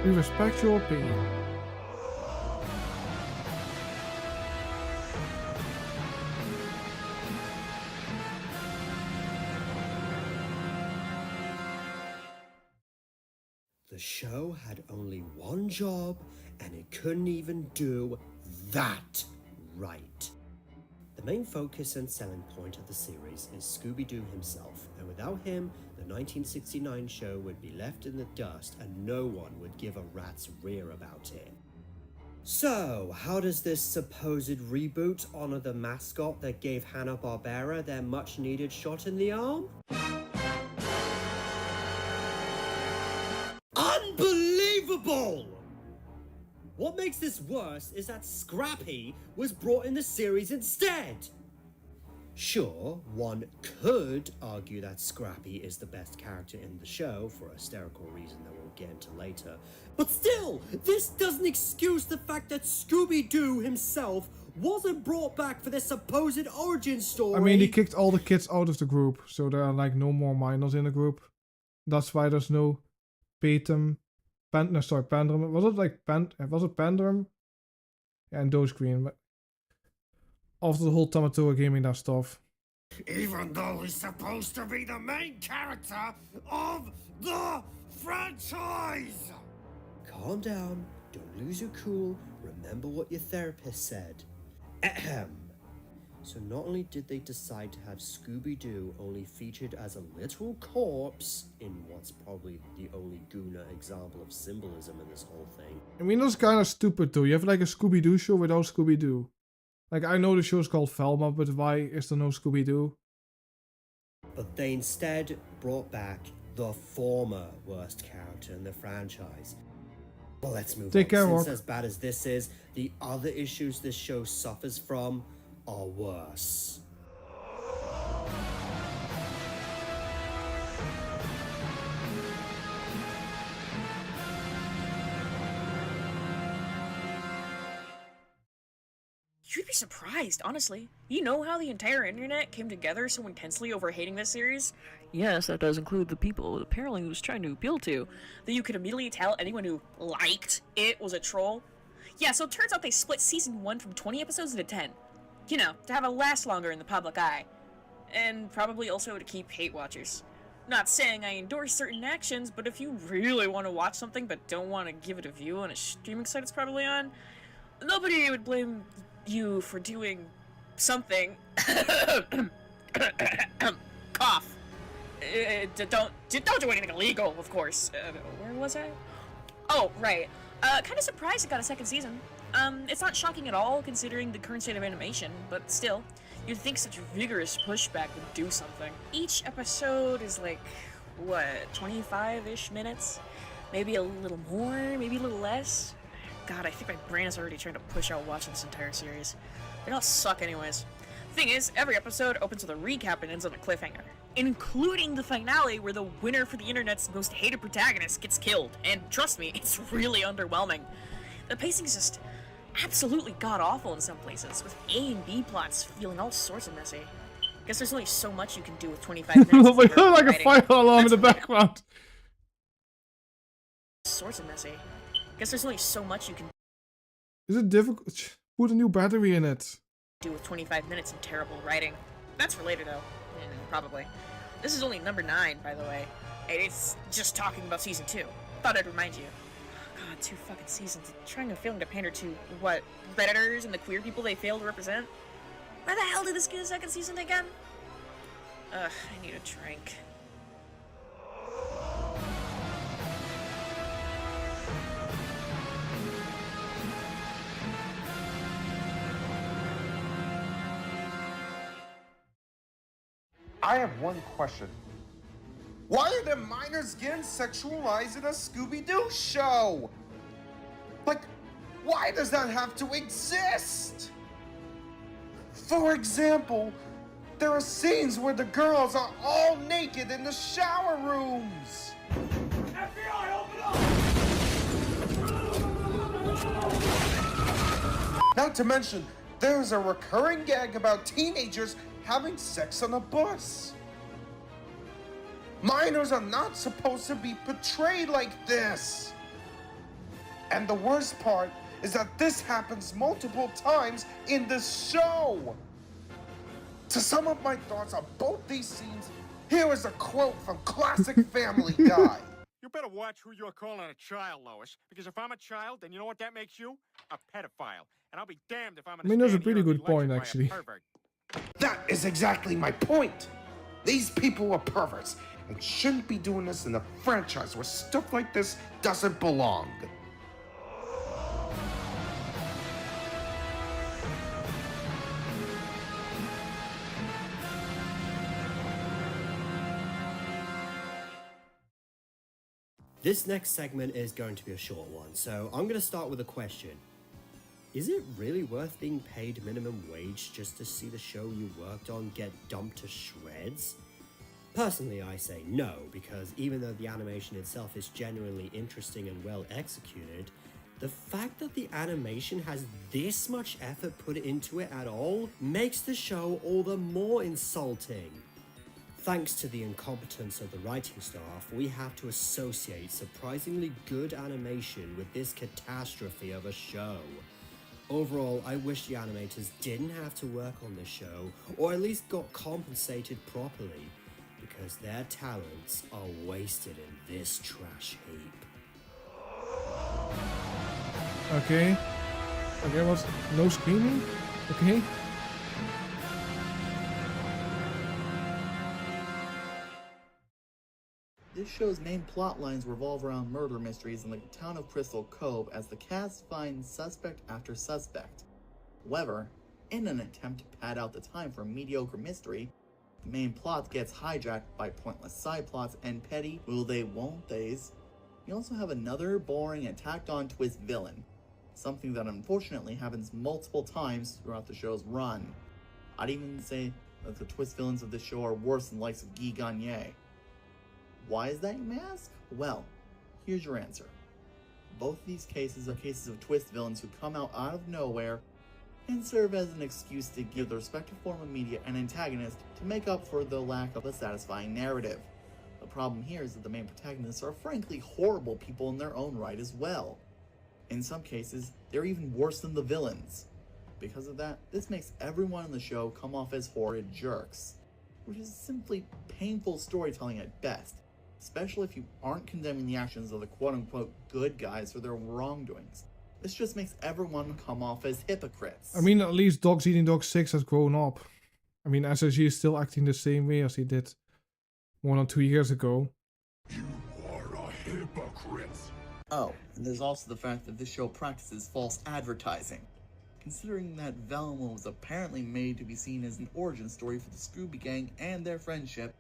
We respect your opinion. The show had only one job, and it couldn't even do that right. The main focus and selling point of the series is Scooby-Doo himself, and without him, the 1969 show would be left in the dust and no one would give a rat's rear about it. So, how does this supposed reboot honor the mascot that gave Hanna-Barbera their much-needed shot in the arm? Unbelievable! What makes this worse is that Scrappy was brought in the series instead. Sure, one could argue that Scrappy is the best character in the show for a hysterical reason that we'll get into later, but still, this doesn't excuse the fact that Scooby-Doo himself wasn't brought back for this supposed origin story. I mean, he kicked all the kids out of the group, so there are like no more minors in the group. That's why there's no Patum, Pandrum. Was it like was it Pandrum? Yeah, and Doge Queen. But after the whole Tamatoa gaming that stuff. Even though he's supposed to be the main character of the franchise! Calm down, don't lose your cool, remember what your therapist said. Ahem. So not only did they decide to have Scooby-Doo only featured as a literal corpse, in what's probably the only Gooner example of symbolism in this whole thing. I mean, that's kind of stupid though. You have like a Scooby-Doo show without Scooby-Doo. Like, I know the show's called Velma, but why is there no Scooby-Doo? But they instead brought back the former worst character in the franchise. Well, let's move on. Take care, Since Rock. as bad as this is, the other issues this show suffers from are worse. You'd be surprised, honestly. You know how the entire internet came together so intensely over hating this series? Yes, that does include the people it apparently was trying to appeal to. That you could immediately tell anyone who liked it was a troll. Yeah, so it turns out they split season 1 from 20 episodes into 10. You know, to have it last longer in the public eye. And probably also to keep hate watchers. Not saying I endorse certain actions, but if you really want to watch something but don't want to give it a view on a streaming site it's probably on, nobody would blame you for doing something. Cough. Don't do anything illegal, of course. Where was I? Oh, right. Kind of surprised it got a second season. It's not shocking at all considering the current state of animation, but still, you'd think such vigorous pushback would do something. Each episode is like, what, 25-ish minutes? Maybe a little more, maybe a little less? God, I think my brain is already trying to push out watching this entire series. They all suck anyways. The thing is, every episode opens with a recap and ends on a cliffhanger. Including the finale where the winner for the internet's most hated protagonist gets killed. And trust me, it's really underwhelming. The pacing's just absolutely god-awful in some places, with A and B plots feeling all sorts of messy. Guess there's only so much you can do with 25 minutes Like a fire alarm in the background. Sorts of messy. Guess there's only so much you can Is it difficult? Put a new battery in it. do with 25 minutes of terrible writing. That's for later, though. Probably. This is only number 9, by the way. And it's just talking about season 2. Thought I'd remind you. God, 2 fucking seasons. Trying to fail to pander to, what, Redditors and the queer people they fail to represent? Why the hell did this get a second season again? Ugh, I need a drink. I have one question. Why are the minors getting sexualized in a Scooby-Doo show? Like, why does that have to exist? For example, there are scenes where the girls are all naked in the shower rooms. FBI, open up! Not to mention, there's a recurring gag about teenagers having sex on a bus. Minors are not supposed to be portrayed like this. And the worst part is that this happens multiple times in the show. To sum up my thoughts on both these scenes, here is a quote from classic Family Guy. You better watch who you're calling a child, Lois, because if I'm a child, then you know what that makes you? A pedophile. And I'll be damned if I'm I mean, that's a pretty good point, actually. That is exactly my point. These people are perverts and shouldn't be doing this in a franchise where stuff like this doesn't belong. This next segment is going to be a short one, so I'm going to start with a question. Is it really worth being paid minimum wage just to see the show you worked on get dumped to shreds? Personally, I say no, because even though the animation itself is genuinely interesting and well executed, the fact that the animation has this much effort put into it at all makes the show all the more insulting. Thanks to the incompetence of the writing staff, we have to associate surprisingly good animation with this catastrophe of a show. Overall, I wish the animators didn't have to work on this show, or at least got compensated properly, because their talents are wasted in this trash heap. Okay. Okay, what's... no screaming? Okay. This show's main plot lines revolve around murder mysteries in the town of Crystal Cove as the cast finds suspect after suspect. However, in an attempt to pad out the time for a mediocre mystery, the main plot gets hijacked by pointless side plots and petty will they won't theys. You also have another boring and tacked on twist villain, something that unfortunately happens multiple times throughout the show's run. I'd even say that the twist villains of this show are worse than the likes of Guy Gagné. Why is that, you may ask? Well, here's your answer. Both of these cases are cases of twist villains who come out of nowhere and serve as an excuse to give the respective form of media an antagonist to make up for the lack of a satisfying narrative. The problem here is that the main protagonists are frankly horrible people in their own right as well. In some cases, they're even worse than the villains. Because of that, this makes everyone in the show come off as horrid jerks, which is simply painful storytelling at best, especially if you aren't condemning the actions of the quote-unquote good guys for their wrongdoings. This just makes everyone come off as hypocrites. I mean, at least Dogs Eating Dog 6 has grown up. I mean, SSG is still acting the same way as he did 1 or 2 years ago. You are a hypocrite. Oh, and there's also the fact that this show practices false advertising. Considering that Velma was apparently made to be seen as an origin story for the Scooby Gang and their friendship,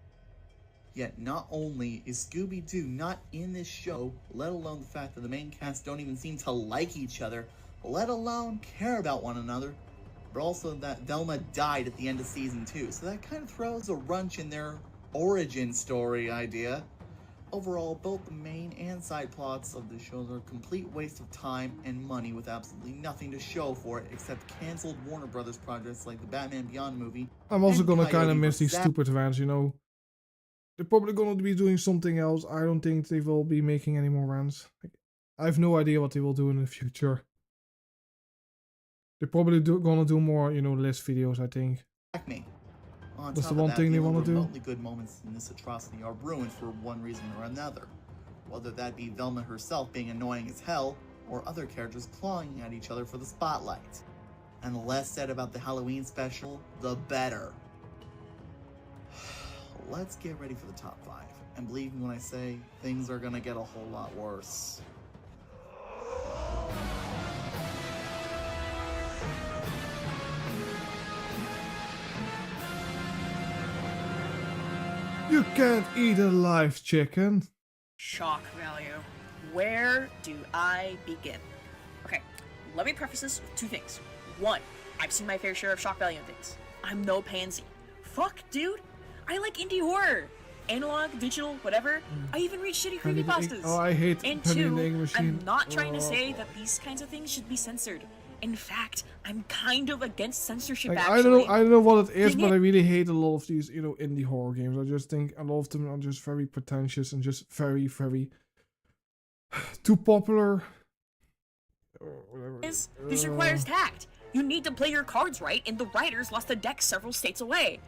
yet not only is Scooby-Doo not in this show, let alone the fact that the main cast don't even seem to like each other, let alone care about one another, but also that Velma died at the end of season 2, so that kind of throws a wrench in their origin story idea. Overall, both the main and side plots of the show are a complete waste of time and money with absolutely nothing to show for it except cancelled Warner Brothers projects like the Batman Beyond movie. I'm also gonna kind of Coyote miss these vs. stupid rants, you know. They're probably gonna be doing something else. I don't think they will be making any more rants. I have no idea what they will do in the future. They're probably gonna do more, you know, list videos, I think. Me. On That's top the of one that, thing they the only want to do. remotely good moments in this atrocity are ruined for one reason or another. Whether that be Velma herself being annoying as hell, or other characters clawing at each other for the spotlight. And the less said about the Halloween special, the better. Let's get ready for the top 5. And believe me when I say, things are gonna get a whole lot worse. You can't eat a live chicken. Shock value. Where do I begin? Okay, let me preface this with 2 things. 1, I've seen my fair share of shock value things. I'm no pansy. Fuck, dude. I like indie horror. Analog, digital, whatever. I even read shitty creepypastas. Oh, I hate And Penny 2, the Ink Machine. I'm not trying to say that these kinds of things should be censored. In fact, I'm kind of against censorship, Like, actually. I don't know what it is, Thing but I is- really hate a lot of these, you know, indie horror games. I just think a lot of them are just very pretentious and just very, very too popular. Or whatever. This requires tact. You need to play your cards right, and the writers lost the deck several states away.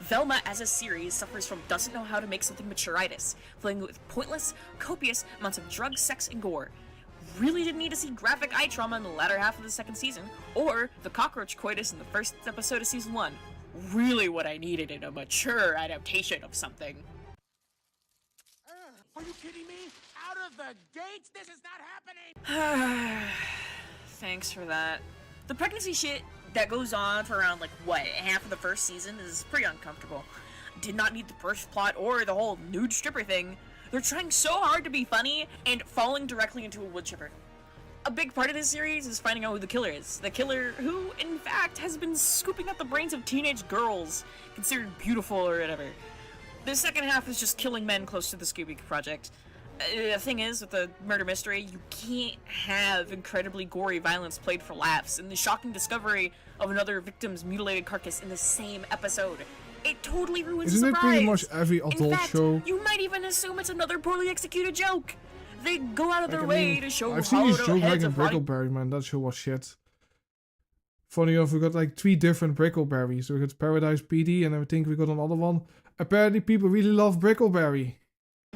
Velma as a series suffers from doesn't know how to make something maturitis, filling it with pointless, copious amounts of drugs, sex, and gore. Really didn't need to see graphic eye trauma in the latter half of the 2nd season, or the cockroach coitus in the 1st episode of season 1. Really what I needed in a mature adaptation of something. Are you kidding me? Out of the gates? This is not happening! Thanks for that. The pregnancy shit that goes on for around, like, what, half of the 1st season is pretty uncomfortable. Did not need the birth plot or the whole nude stripper thing. They're trying so hard to be funny and falling directly into a wood chipper. A big part of this series is finding out who the killer is. The killer who, in fact, has been scooping out the brains of teenage girls, considered beautiful or whatever. The second half is just killing men close to the Scooby Project. The thing is, with the murder mystery, you can't have incredibly gory violence played for laughs, and the shocking discovery of another victim's mutilated carcass in the same episode. It totally ruins the Isn't it surprise. pretty much every adult in fact, show? You might even assume it's another poorly executed joke. They go out of their I way mean, to show I've seen these hollowed-out jokes like heads in of rotting... Brickleberry, man. That show was shit. Funny enough, we got like 3 different Brickleberries. We got Paradise PD, and I think we got another one. Apparently, people really love Brickleberry.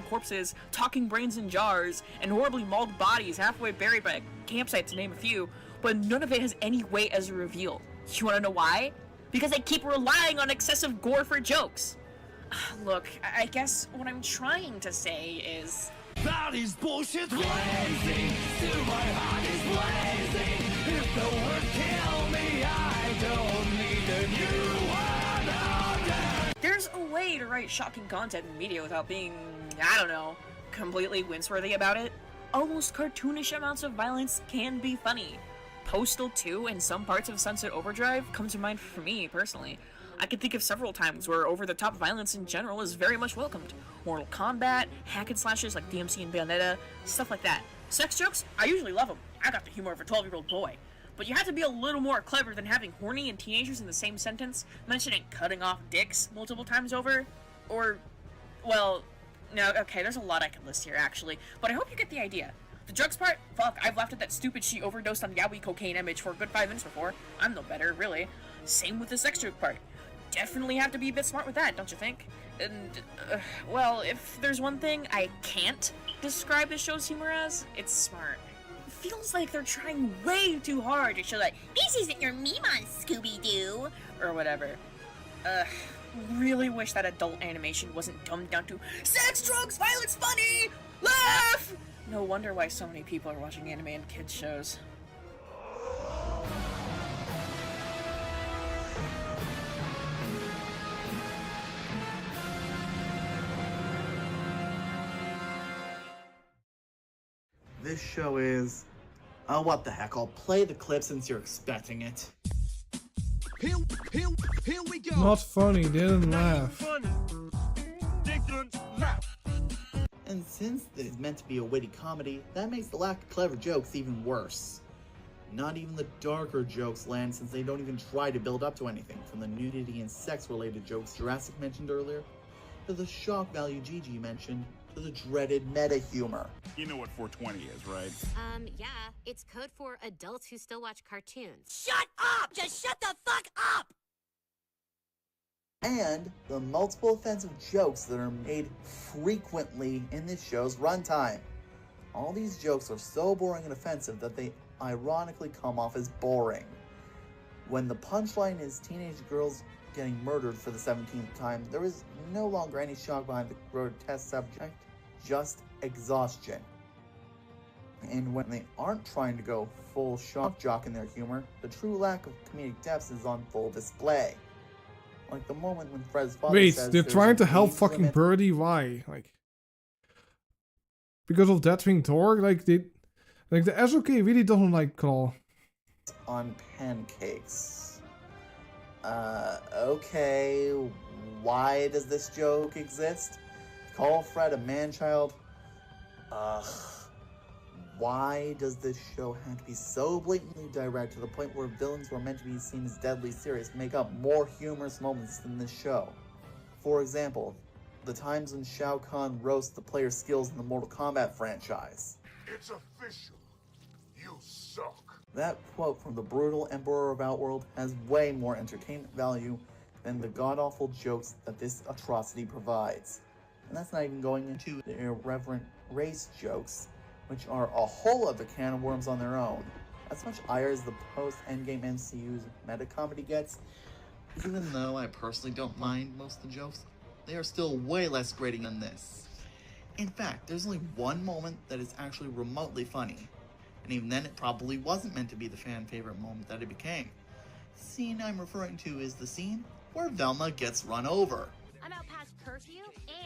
Corpses, talking brains in jars, and horribly mauled bodies halfway buried by a campsite, to name a few, but none of it has any weight as a reveal. You wanna know why? Because they keep relying on excessive gore for jokes. Look, I guess what I'm trying to say is... That is bullshit blazing, still my heart is blazing. If the word kill me, I don't need a new one. There's a way to write shocking content in media without being, I don't know, completely wince-worthy about it. Almost cartoonish amounts of violence can be funny. Postal 2 and some parts of Sunset Overdrive come to mind for me, personally. I can think of several times where over-the-top violence in general is very much welcomed. Mortal Kombat, hack and slashes like DMC and Bayonetta, stuff like that. Sex jokes? I usually love them. I got the humor of a 12-year-old boy. But you have to be a little more clever than having horny and teenagers in the same sentence, mentioning cutting off dicks multiple times over. Or, well, no, okay, there's a lot I could list here, actually. But I hope you get the idea. The drugs part? Fuck, I've laughed at that stupid she overdosed on yaoi cocaine image for a good 5 minutes before. I'm no better, really. Same with the sex joke part. Definitely have to be a bit smart with that, don't you think? And, well, if there's one thing I can't describe the show's humor as, it's smart. It feels like they're trying way too hard to show that this isn't your meme on Scooby-Doo, or whatever. Really wish that adult animation wasn't dumbed down to sex, drugs, violence, funny, laugh! No wonder why so many people are watching anime and kids shows. This show is... Oh, what the heck, I'll play the clip since you're expecting it. Here we go. Not funny, didn't laugh. And since this is meant to be a witty comedy, that makes the lack of clever jokes even worse. Not even the darker jokes land since they don't even try to build up to anything, from the nudity and sex-related jokes Jurassic mentioned earlier, to the shock value Gigi mentioned, to the dreaded meta humor. You know what 420 is, right? Yeah, it's code for adults who still watch cartoons. Shut up! Just shut the fuck up! And the multiple offensive jokes that are made frequently in this show's runtime. All these jokes are so boring and offensive that they ironically come off as boring. When the punchline is teenage girls getting murdered for the 17th time, there is no longer any shock behind the grotesque subject, just exhaustion. And when they aren't trying to go full shock jock in their humor, the true lack of comedic depth is on full display. Like the moment when Fred's father Wait, says they're there's trying an to help age fucking limit Birdie? Why? Like, because of that thing Torg? Like, the SOK really doesn't like call. on pancakes. Okay, why does this joke exist? Call Fred a man-child? Why does this show have to be so blatantly direct to the point where villains who are meant to be seen as deadly serious make up more humorous moments than this show? For example, the times when Shao Kahn roasts the player's skills in the Mortal Kombat franchise. It's official. You suck. That quote from the brutal Emperor of Outworld has way more entertainment value than the god-awful jokes that this atrocity provides. And that's not even going into the irreverent race jokes, which are a whole other can of worms on their own. As much ire as the post-Endgame MCU's meta-comedy gets, even though I personally don't mind most of the jokes, they are still way less grating than this. In fact, there's only one moment that is actually remotely funny, and even then it probably wasn't meant to be the fan-favorite moment that it became. The scene I'm referring to is the scene where Velma gets run over. I'm out past curfew,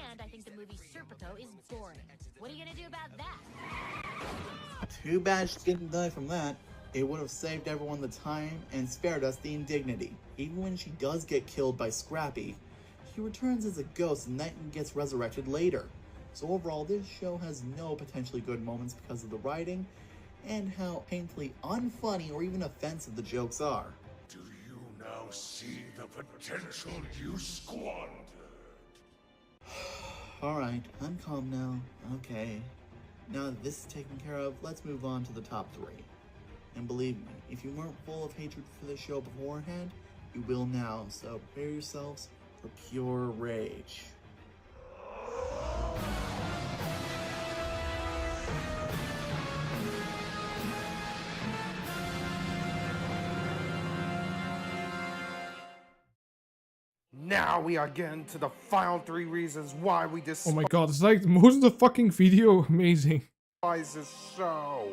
and I think the movie Serpico is boring. What are you gonna do about that? Too bad she didn't die from that. It would have saved everyone the time and spared us the indignity. Even when she does get killed by Scrappy, she returns as a ghost and then gets resurrected later. So overall, this show has no potentially good moments because of the writing and how painfully unfunny or even offensive the jokes are. Do you now see the potential you squandered? Alright, I'm calm now. Okay. Now that this is taken care of, let's move on to the top 3. And believe me, if you weren't full of hatred for the show beforehand, you will now, so prepare yourselves for pure rage. Now we are getting to the final 3 reasons why we Oh my god, it's like most of the fucking video amazing. despise this show.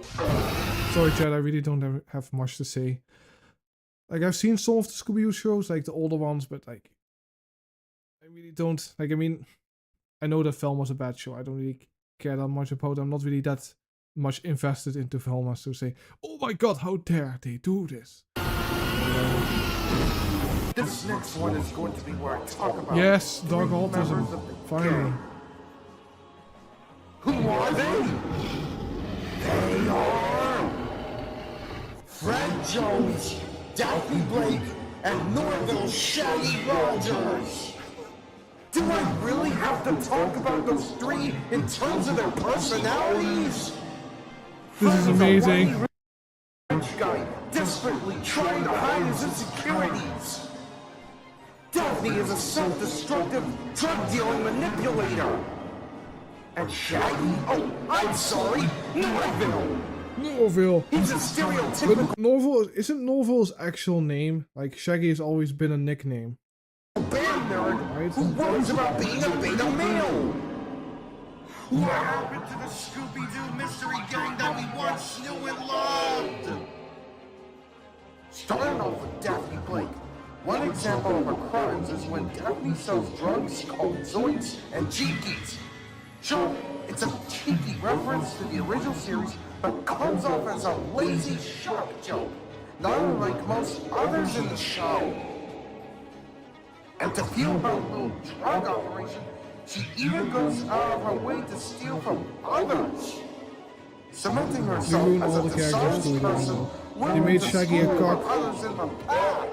Sorry Chad, I really don't have much to say. Like, I've seen some of the Scooby-Doo shows, like the older ones, but like, I really don't, like, I mean, I know that Velma was a bad show, I don't really care that much about it. I'm not really that much invested into Velma, so say, oh my god, how dare they do this? This next one is going to be where I talk about Yes, Dark 3 Autism, members of the finally. gang. Who are they? They are Fred Jones, Daphne Blake, and Norville Shaggy Rogers. Do I really have to talk about those 3 in terms of their personalities? This is amazing. Rich guy desperately trying to hide his insecurities. Daphne is a self-destructive, drug-dealing manipulator. And Shaggy? Oh, I'm sorry, Norville. Norville. He's a stereotypical But Norville, isn't Norville's actual name? Like, Shaggy has always been a nickname. band nerd who worries about being a beta male. What happened to the Scooby-Doo mystery gang that we once knew and loved? Starting off with Daphne Blake. One example of her crimes is when Daphne sells drugs called Zoinks and Jeekies. Sure, it's a cheeky reference to the original series, but comes off as a lazy shock joke, not unlike most others in the show. And to fuel her little drug operation, she even goes out of her way to steal from others, cementing They herself ruined as all a the characters dishonest to it, person They willing made to Shaggy a steal from cock. others in the pack.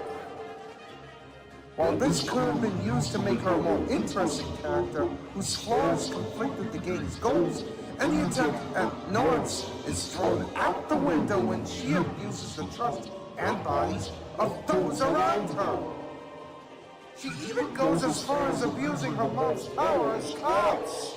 While this could have been used to make her a more interesting character, whose flaws conflict with the gang's goals, any attempt at nuance is thrown out the window when she abuses the trust and bodies of those around her. She even goes as far as abusing her mom's power as cops.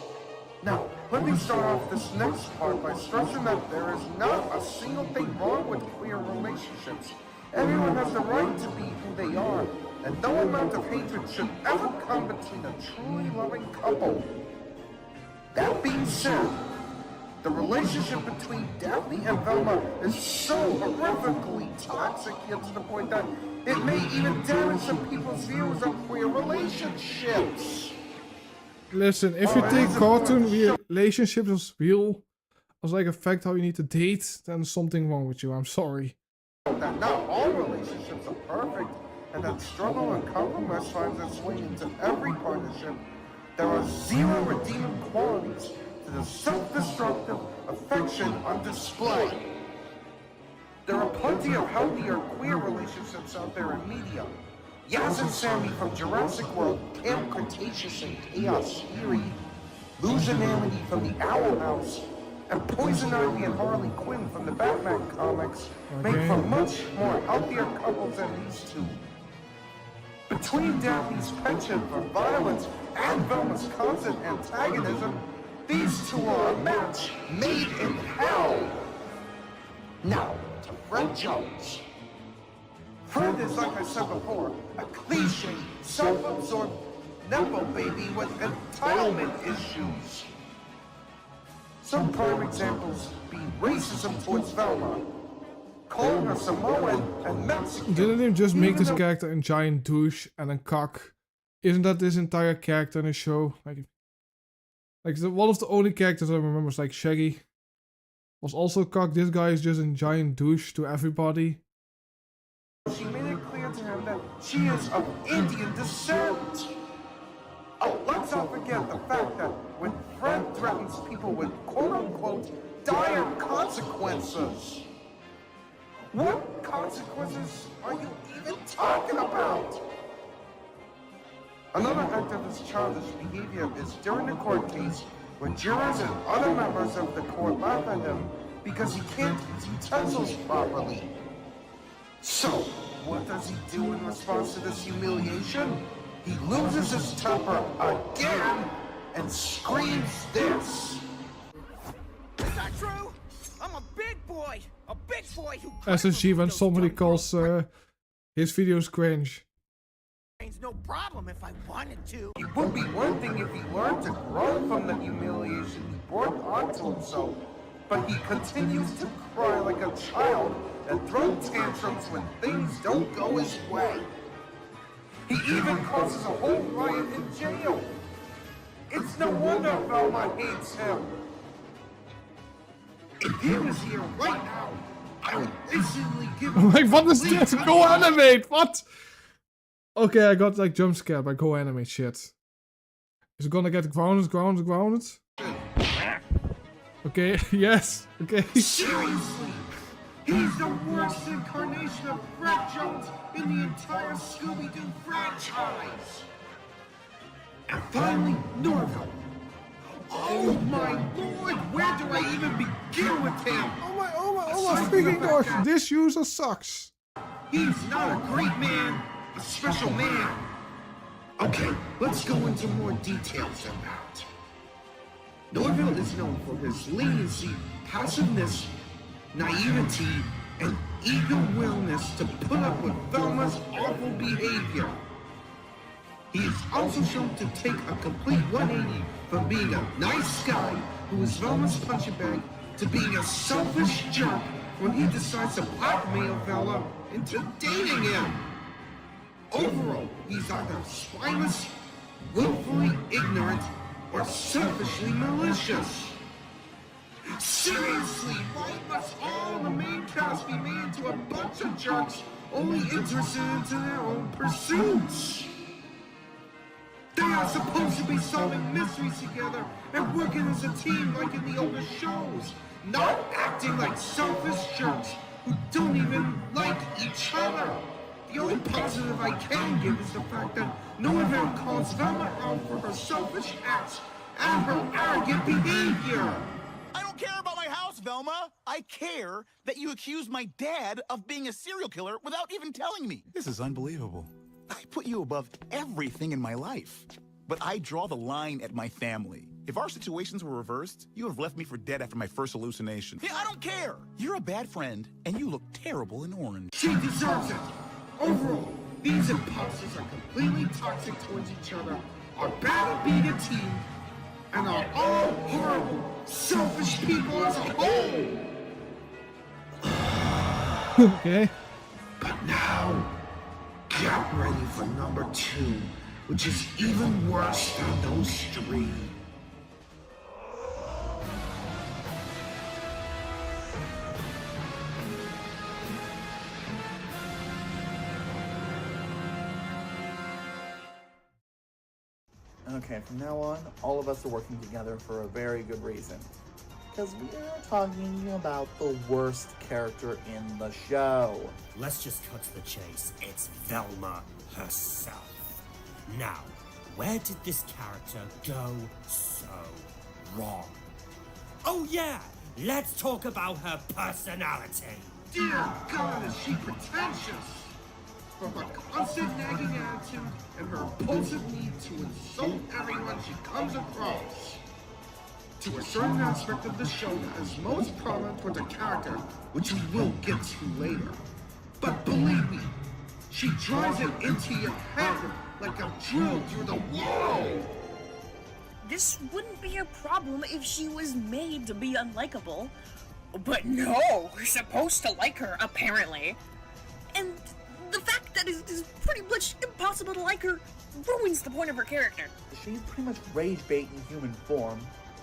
Now, let me start off this next part by stressing that there is not a single thing wrong with queer relationships. Everyone has the right to be who they are, and no amount of hatred should ever come between a truly loving couple. That being said, the relationship between Daphne and Velma is so horrifically toxic, yet to the point that it may even damage some people's views of queer relationships. Listen, if you take cartoon relationships as real, as like a fact how you need to date, then there's something wrong with you, I'm sorry. That not all relationships are perfect, and that struggle and compromise finds its way into every partnership. There are 0 redeeming qualities to the self-destructive affection on display. There are plenty of healthier queer relationships out there in media. Yaz and Sammy from Jurassic World, Camp Cretaceous and Chaos Theory, Lose Anonymity from the Owl House, and Poison Ivy and Harley Quinn from the Batman comics make for much more healthier couples than these two. Between Daphne's penchant for violence and Velma's constant antagonism, these two are a match made in hell. Now, to Fred Jones. Fred is, like I said before, a cliche, self-absorbed Nepo baby with entitlement issues. Some prime examples being racism towards Velma, calling her Samoan and Mexican. Didn't they just make this character a giant douche and a cock isn't that this entire character in the show? One of the only characters I remember is like Shaggy. Was also cock. This guy is just a giant douche to everybody. She made it clear to him that she is of Indian descent. Oh, let's not forget the fact that when Fred threatens people with quote-unquote dire consequences. What consequences are you even talking about? Another act of his childish behavior is during the court case when jurors and other members of the court laugh at him because he can't use utensils properly. So, what does he do in response to this humiliation? He loses his temper again and screams this. Is that true? I'm a big boy! A big boy who SSG when somebody calls his videos cringe. It's no problem if I wanted to. It would be one thing if he learned to grow from the humiliation he brought onto himself, but he continues to cry like a child and throw tantrums when things don't go his way. He even causes a whole riot in jail. It's no wonder Velma hates him. If he was here right now, I would instantly give him Like, what is this? Go animate! What? Okay, I got like jump scared by go animate shit. Is it gonna get grounded? Okay, yes, okay. Seriously! He's the worst incarnation of Fred Jones in the entire Scooby-Doo franchise! And finally, Norville. Oh my lord, where do I even begin with him? Oh my freaking gosh, this user sucks. He's not a great man, a special man. Okay, let's go into more details about. Norville is known for his leniency, passiveness, naivety, and eager willingness to put up with Velma's awful behavior. He is also shown to take a complete 180 from being a nice guy who is Velma's punching bag to being a selfish jerk when he decides to blackmail Velma into dating him. Overall, he's either spineless, willfully ignorant, or selfishly malicious. Seriously, why must all the main cast be made into a bunch of jerks only interested in their own pursuits? They are supposed to be solving mysteries together and working as a team like in the older shows, not acting like selfish jerks who don't even like each other. The only positive I can give is the fact that no one ever calls Velma out for her selfish acts and her arrogant behavior. I don't care about my house, Velma. I care that you accused my dad of being a serial killer without even telling me. This is unbelievable. I put you above everything in my life. But I draw the line at my family. If our situations were reversed, you would have left me for dead after my first hallucination. Yeah, I don't care. You're a bad friend, and you look terrible in orange. She deserves it. Overall, these imposters are completely toxic towards each other, are bad at being a team, and are all horrible, selfish people as a whole. Okay. But now, get ready for number 2, which is even worse than those 3. Okay, from now on, all of us are working together for a very good reason. Because we are talking about the worst character in the show. Let's just cut to the chase. It's Velma herself. Now, where did this character go so wrong? Oh yeah, let's talk about her personality. Dear God, is she pretentious! From her constant nagging attitude and her impulsive need to insult everyone she comes across, to a certain aspect of the show that is most prominent with the character, which we will get to later. But believe me, she drives it into your head like a drill through the wall! This wouldn't be a problem if she was made to be unlikable. But no, we're supposed to like her, apparently. And the fact that it is pretty much impossible to like her ruins the point of her character. She's pretty much rage bait in human form,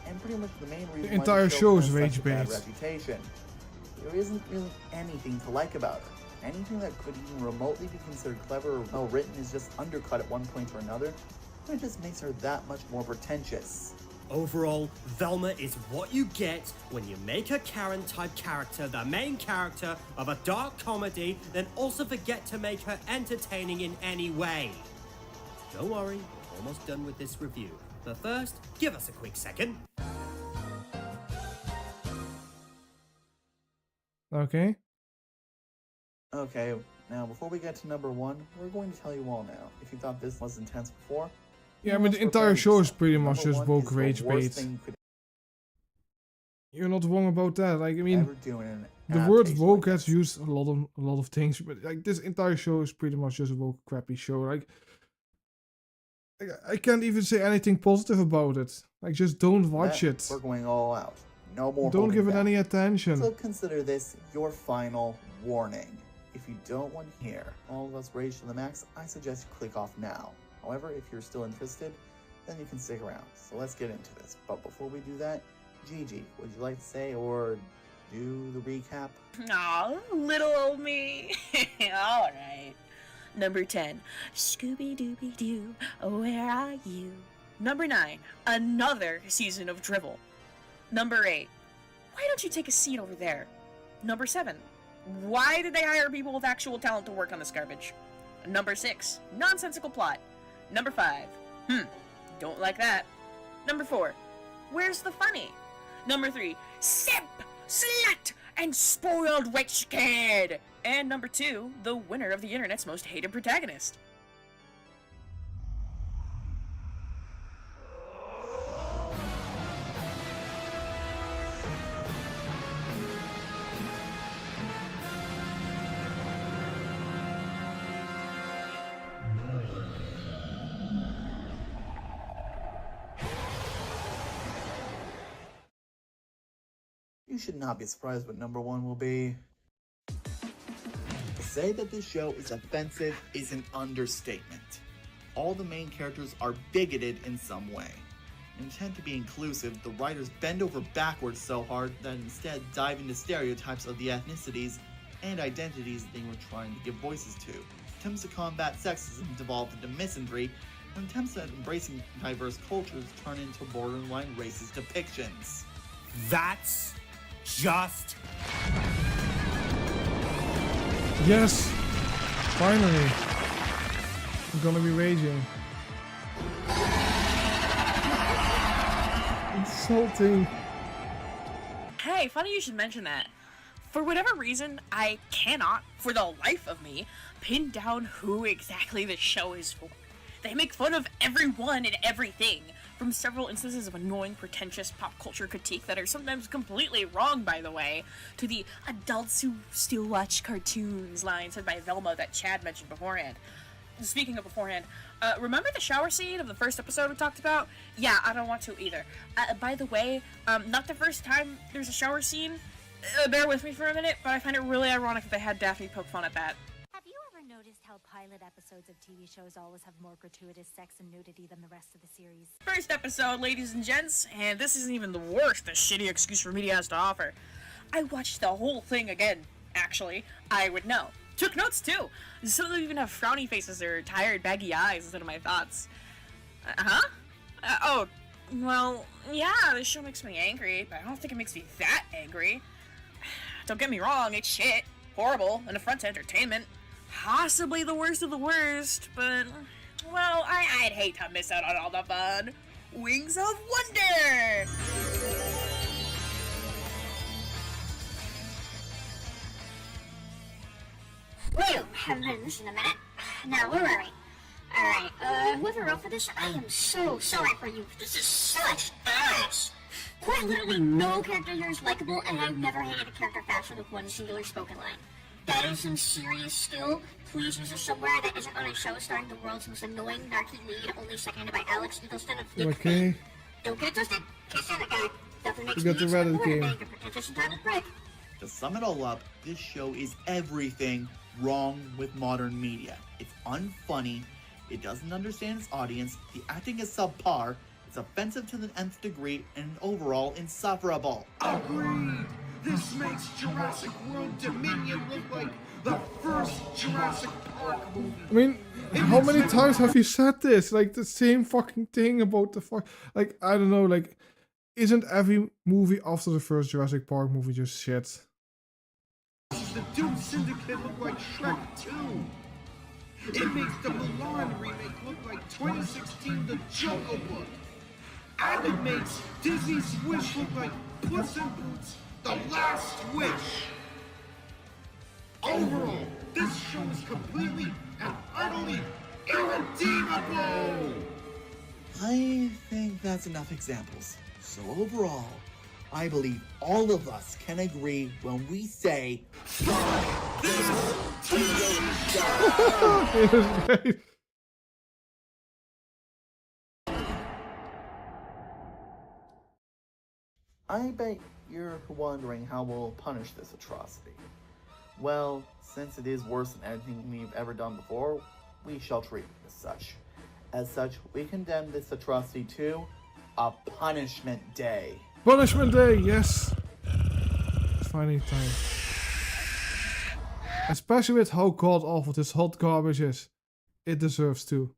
and pretty much the main reason The why entire the show is has rage such a bad bait. reputation. There isn't really anything to like about her. Anything that could even remotely be considered clever or well written is just undercut at one point or another, and it just makes her that much more pretentious. Overall, Velma is what you get when you make a Karen-type character the main character of a dark comedy, then also forget to make her entertaining in any way. Don't worry, we're almost done with this review. But first, give us a quick second. Okay. Okay, now before we get to number 1, we're going to tell you all now. If you thought this was intense before, Yeah, I mean, the entire show is pretty much just woke rage bait. thing you could You're not wrong about that. Like, I mean, ever do in an the word adaptation woke like gets used a lot of things, but like this entire show is pretty much just a woke crappy show. Like, I can't even say anything positive about it. Like, just don't watch that, it. We're going all out. No more Don't holding give it back. any attention. So consider this your final warning. If you don't want to hear all of us rage to the max, I suggest you click off now. However, if you're still interested, then you can stick around. So let's get into this. But before we do that, Gigi, would you like to say or do the recap? Aw, little old me. Alright. Number 10, Scooby-Dooby-Doo, where are you? Number 9, another season of drivel. Number 8, why don't you take a seat over there? Number 7, why did they hire people with actual talent to work on this garbage? Number 6, nonsensical plot. Number 5, don't like that. Number 4, where's the funny? Number 3, simp, slut, and spoiled rich kid. And number 2, the winner of the internet's most hated protagonist. You should not be surprised what number 1 will be. To say that this show is offensive is an understatement. All the main characters are bigoted in some way. Intent to be inclusive, the writers bend over backwards so hard that instead dive into stereotypes of the ethnicities and identities they were trying to give voices to. Attempts to combat sexism devolve into misandry, and attempts at embracing diverse cultures turn into borderline racist depictions. That's just... Yes! Finally! I'm gonna be raging. Insulting. Hey, funny you should mention that. For whatever reason, I cannot, for the life of me, pin down who exactly this show is for. They make fun of everyone and everything, from several instances of annoying, pretentious pop culture critique that are sometimes completely wrong, by the way, to the adults who still watch cartoons line said by Velma that Chad mentioned beforehand. Speaking of beforehand, remember the shower scene of the first episode we talked about? Yeah, I don't want to either. By the way, not the first time there's a shower scene. Bear with me for a minute, but I find it really ironic that they had Daphne poke fun at that. Have you ever noticed how pilot episodes of TV shows always have more gratuitous sex and nudity than the rest of the series? First episode, ladies and gents, and this isn't even the worst the shitty excuse for media has to offer. I watched the whole thing again, actually. I would know. Took notes too. Some of them even have frowny faces or tired, baggy eyes instead of my thoughts. Oh, well, yeah, this show makes me angry, but I don't think it makes me that angry. Don't get me wrong, it's shit, horrible, and a front to entertainment. Possibly the worst of the worst, but, well, I'd hate to miss out on all the fun. Wings of Wonder! Whew, haven't been listening a minute. Now, where were we? Alright, whoever wrote for this, I am so sorry for you. This is such ass. Quite literally no character here is likable, and I've never hated a character faster with one singular spoken line. That is some serious skill. Please use it somewhere that isn't on a show starring the world's most annoying narky lead, only seconded by Alex Eagleston of Flip. Okay. Don't get twisted. Can't stand that guy. Definitely makes We got the Reddit game. pretentious entitled prick. To sum it all up, this show is everything wrong with modern media. It's unfunny, It doesn't understand its audience, the acting is subpar, it's offensive to the nth degree, and overall insufferable. Agreed! This makes Jurassic World Dominion look like the first Jurassic Park movie. I mean, how many times have you said this? Like, the same fucking thing about the fuck. Like, I don't know, like, isn't every movie after the first Jurassic Park movie just shit? The Doom Syndicate look like Shrek 2. It makes the Mulan remake look like 2016 The Jungle Book. And it makes Disney's Wish look like Puss in Boots The Last Wish. Overall, this show is completely and utterly irredeemable! I think that's enough examples. So overall, I believe all of us can agree when we say fuck this TV show! It was great. I bet you're wondering how we'll punish this atrocity. Well, since it is worse than anything we've ever done before, we shall treat it as such. As such, we condemn this atrocity to a punishment day. Punishment Day, yes. It's finally time. Especially with how god awful this hot garbage is. It deserves to.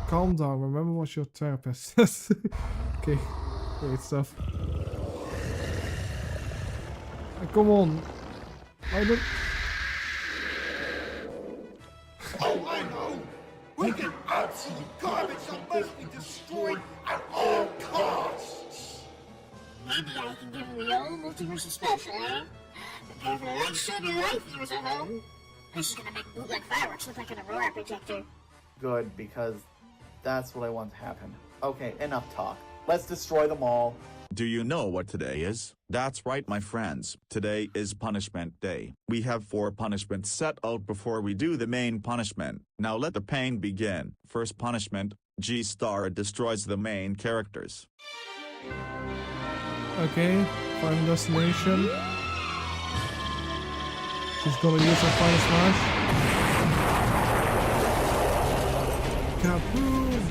Calm down, remember what your therapist says. Okay, great stuff. Come on. I don't... Oh, I know! We can absolute garbage that must be destroyed at all costs! Maybe I can give him the old multiverse special, eh? Prepare for the next show of your life, viewers at home. This is gonna make bootleg fireworks look like an aurora projector. Good, because that's what I want to happen. Okay, enough talk. Let's destroy them all. Do you know what today is? That's right, my friends. Today is Punishment Day. We have 4 punishments set out before we do the main punishment. Now let the pain begin. First punishment, G-Star destroys the main characters. Okay, final destination. She's gonna use her final smash. Kaboom!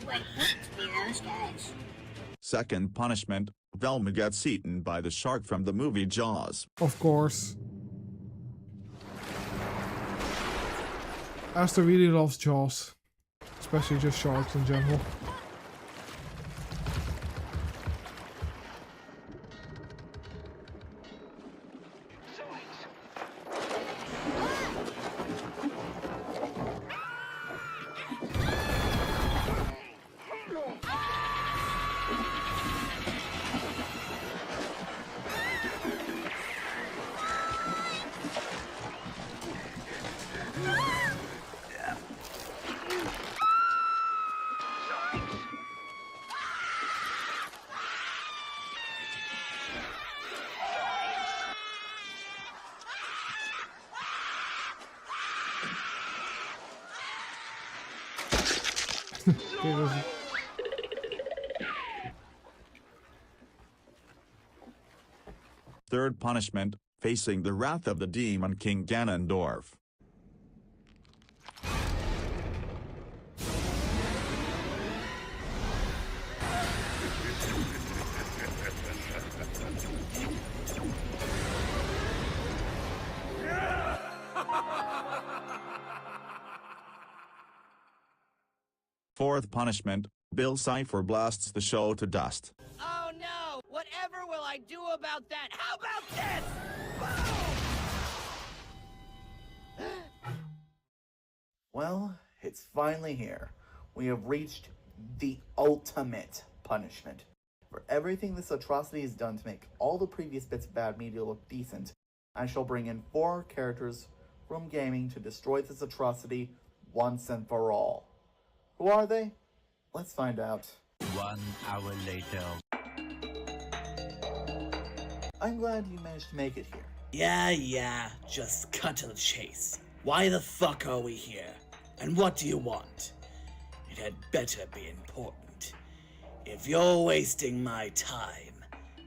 Would hate to be those guys. Second punishment, Velma gets eaten by the shark from the movie Jaws. Of course. Astro really loves Jaws. Especially just sharks in general. Third punishment, facing the wrath of the demon King Ganondorf. Fourth punishment, Bill Cipher blasts the show to dust. Oh no! Whatever will I do about that? How about this? Well, it's finally here. We have reached the ultimate punishment. For everything this atrocity has done to make all the previous bits of bad media look decent, I shall bring in 4 characters from gaming to destroy this atrocity once and for all. Who are they? Let's find out. 1 hour later. I'm glad you managed to make it here. Yeah, just cut to the chase. Why the fuck are we here? And what do you want? It had better be important. If you're wasting my time,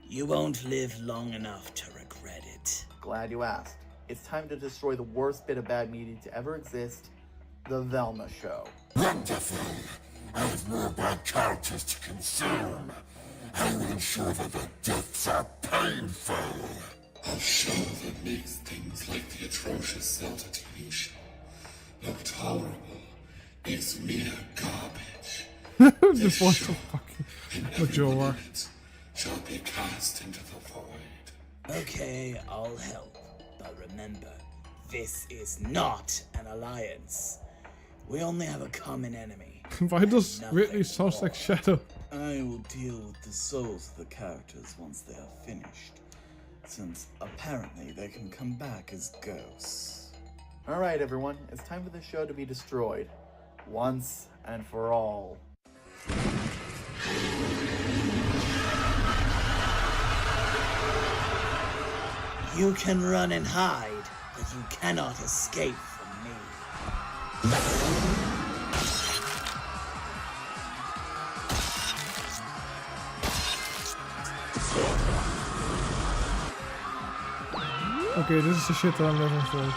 you won't live long enough to regret it. Glad you asked. It's time to destroy the worst bit of bad media to ever exist, the Velma Show. Wonderful! I have more bad characters to consume. I will ensure that their deaths are painful. A show that makes things like the atrocious Zelda TV show look tolerable is mere garbage. The voice of fucking Majora. Shall be cast into the void. Okay, I'll help. But remember, this is not an alliance. We only have a common enemy. Why does Ridley sound like Shadow? I will deal with the souls of the characters once they are finished, since apparently they can come back as ghosts. Alright everyone, it's time for the show to be destroyed, once and for all. You can run and hide, but you cannot escape from me. Okay, this is the shit that I'm living for.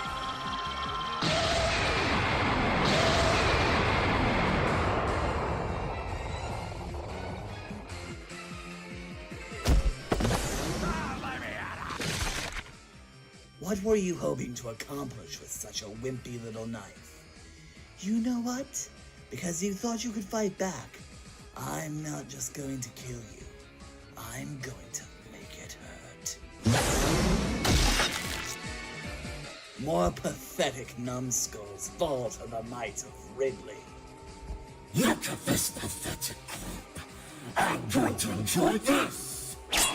What were you hoping to accomplish with such a wimpy little knife? You know what? Because you thought you could fight back, I'm not just going to kill you. I'm going to make it hurt. More pathetic numbskulls fall to the might of Ridley. Look at this pathetic group. I'm going to enjoy this. Is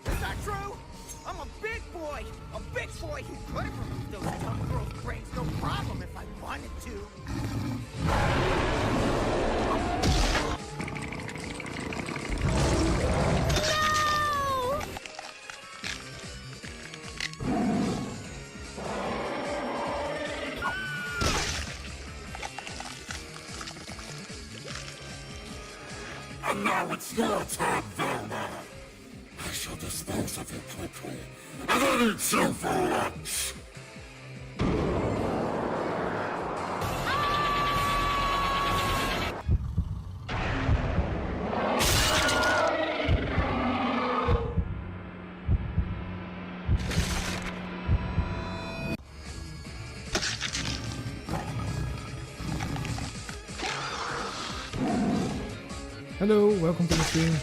that true? I'm a big boy who could have removed those dumb girls' brains, no problem if I wanted to. And now it's your turn, Velma. I shall dispose of you quickly, and I'll eat you for lunch. Hello, welcome to the stream.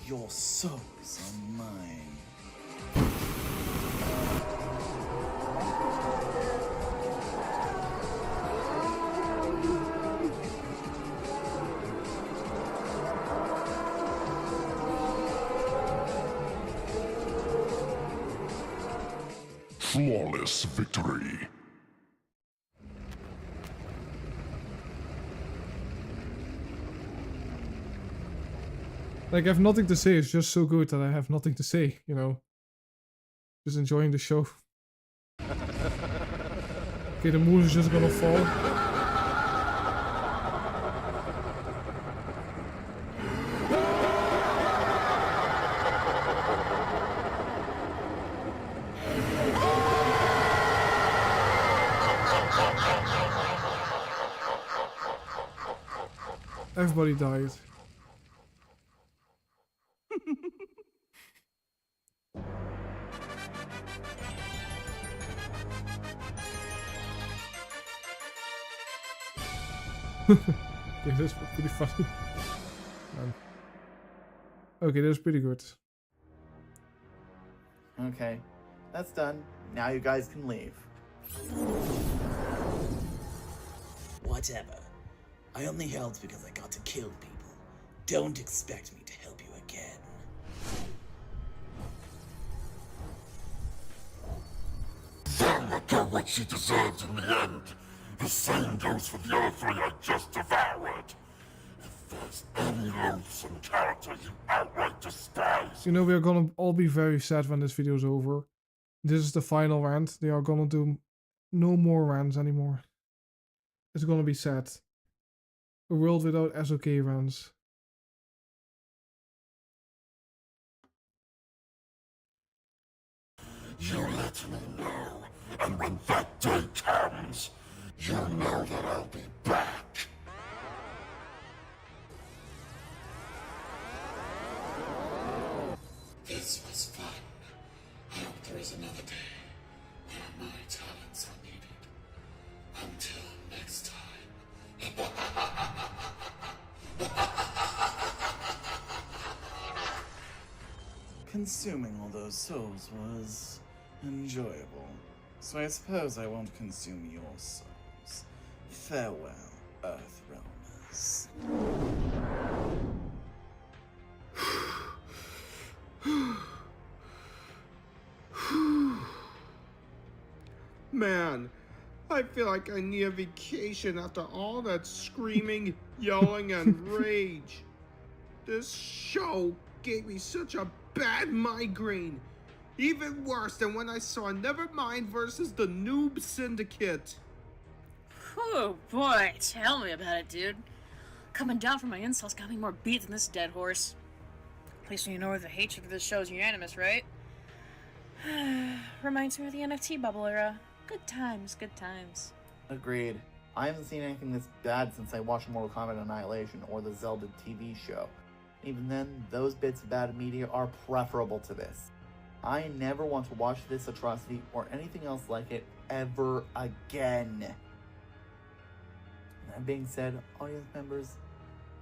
Your souls are mine. Flawless victory. Like, I have nothing to say, it's just so good that I have nothing to say, you know. Just enjoying the show. Okay, the moon is just gonna fall. Everybody died. Okay, that's pretty funny. Okay, that's pretty good. Okay, that's done. Now you guys can leave. Whatever. I only helped because I got to kill people. Don't expect me to help you again. Velma got what she deserved in the end. The same goes for the other three I just devoured. If there's any loathsome character you outright despise... You know, we are gonna all be very sad when this video is over. This is the final rant. They are gonna do no more rants anymore. It's gonna be sad. A world without SOK rants. You let me know, and when that day comes, you'll know that I'll be back. This was fun. I hope there is another day where my talents are needed. Until next time. Consuming all those souls was enjoyable, so I suppose I won't consume your souls. Farewell, Earth Realmers. Man, I feel like I need a vacation after all that screaming, yelling, and rage. This show gave me such a bad migraine. Even worse than when I saw Nevermind versus the Noob Syndicate. Oh boy, tell me about it, dude. Coming down from my insults got me more beat than this dead horse. At least you know the hatred for this show is unanimous, right? Reminds me of the NFT bubble era. Good times, good times. Agreed. I haven't seen anything this bad since I watched Mortal Kombat Annihilation or the Zelda TV show. Even then, those bits of bad media are preferable to this. I never want to watch this atrocity or anything else like it ever again. That being said, audience members,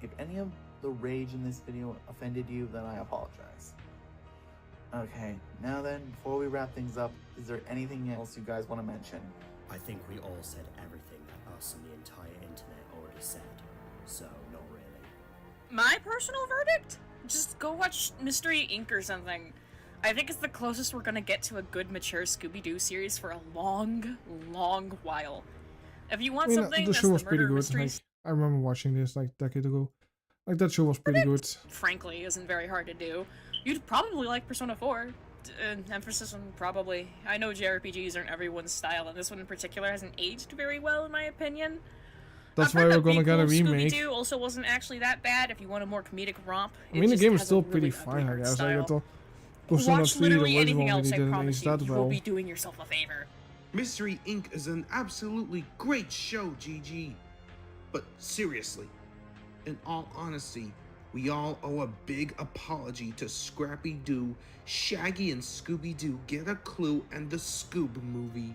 if any of the rage in this video offended you, then I apologize. Okay, now then, before we wrap things up, is there anything else you guys want to mention? I think we all said everything that us and the entire internet already said, so not really. My personal verdict? Just go watch Mystery Inc. or something. I think it's the closest we're gonna get to a good, mature Scooby-Doo series for a long, long while. If you want something the that's show was the pretty murder good. mysteries, I remember watching this like a decade ago. Like that show was pretty good. frankly, isn't very hard to do. You'd probably like Persona 4. Emphasis on probably. I know JRPGs aren't everyone's style, and this one in particular hasn't aged very well, in my opinion. That's why we're gonna get a remake. Scooby-Doo also wasn't actually that bad if you want a more comedic romp. I mean, the game is still pretty fine, I guess. Like, I thought Persona 3, the literally anything original, else, really I didn't promise age you, that you will well. be doing yourself a favor. Mystery Inc. is an absolutely great show, GG. But seriously, in all honesty, we all owe a big apology to Scrappy-Doo, Shaggy, and Scooby-Doo Get a Clue and the Scoob movie.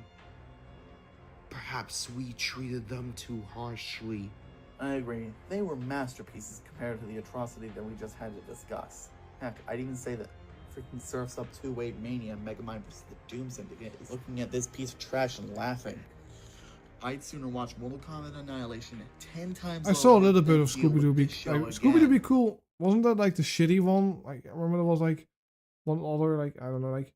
Perhaps we treated them too harshly. I agree. They were masterpieces compared to the atrocity that we just had to discuss. Heck, I'd even say that freaking Surf's Up 2 Wade Mania and Megamind vs. the Doom Syndicate is looking at this piece of trash and laughing. I'd sooner watch Mortal Kombat Annihilation 10 times I saw a over little bit than of deal with Scooby-Doo be this show Scooby-Doo again. be cool. Wasn't that like the shitty one? Like I remember there was like one other, like I don't know, like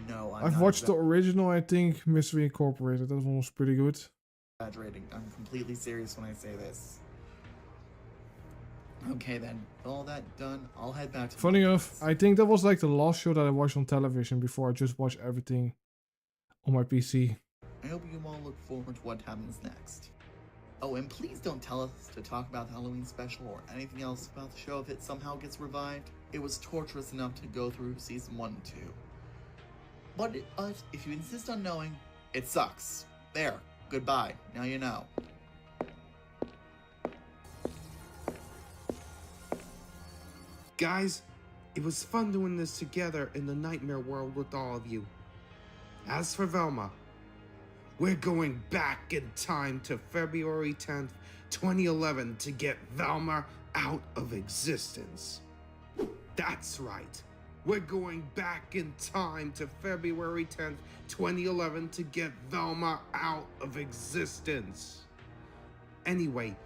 No, I've watched the original, I think, Mystery Incorporated. That one was pretty good. Exaggerating. I'm completely serious when I say this. Okay then, with all that done, I'll head back to Funny enough, I think that was like the last show that I watched on television before I just watched everything on my PC. I hope you all look forward to what happens next. Oh, and please don't tell us to talk about the Halloween special or anything else about the show if it somehow gets revived. It was torturous enough to go through season 1 and 2. But if you insist on knowing, it sucks. There, goodbye. Now you know. Guys, it was fun doing this together in the nightmare world with all of you. As for Velma, we're going back in time to February 10th, 2011 to get Velma out of existence. That's right. We're going back in time to February 10th, 2011 to get Velma out of existence. Anyway,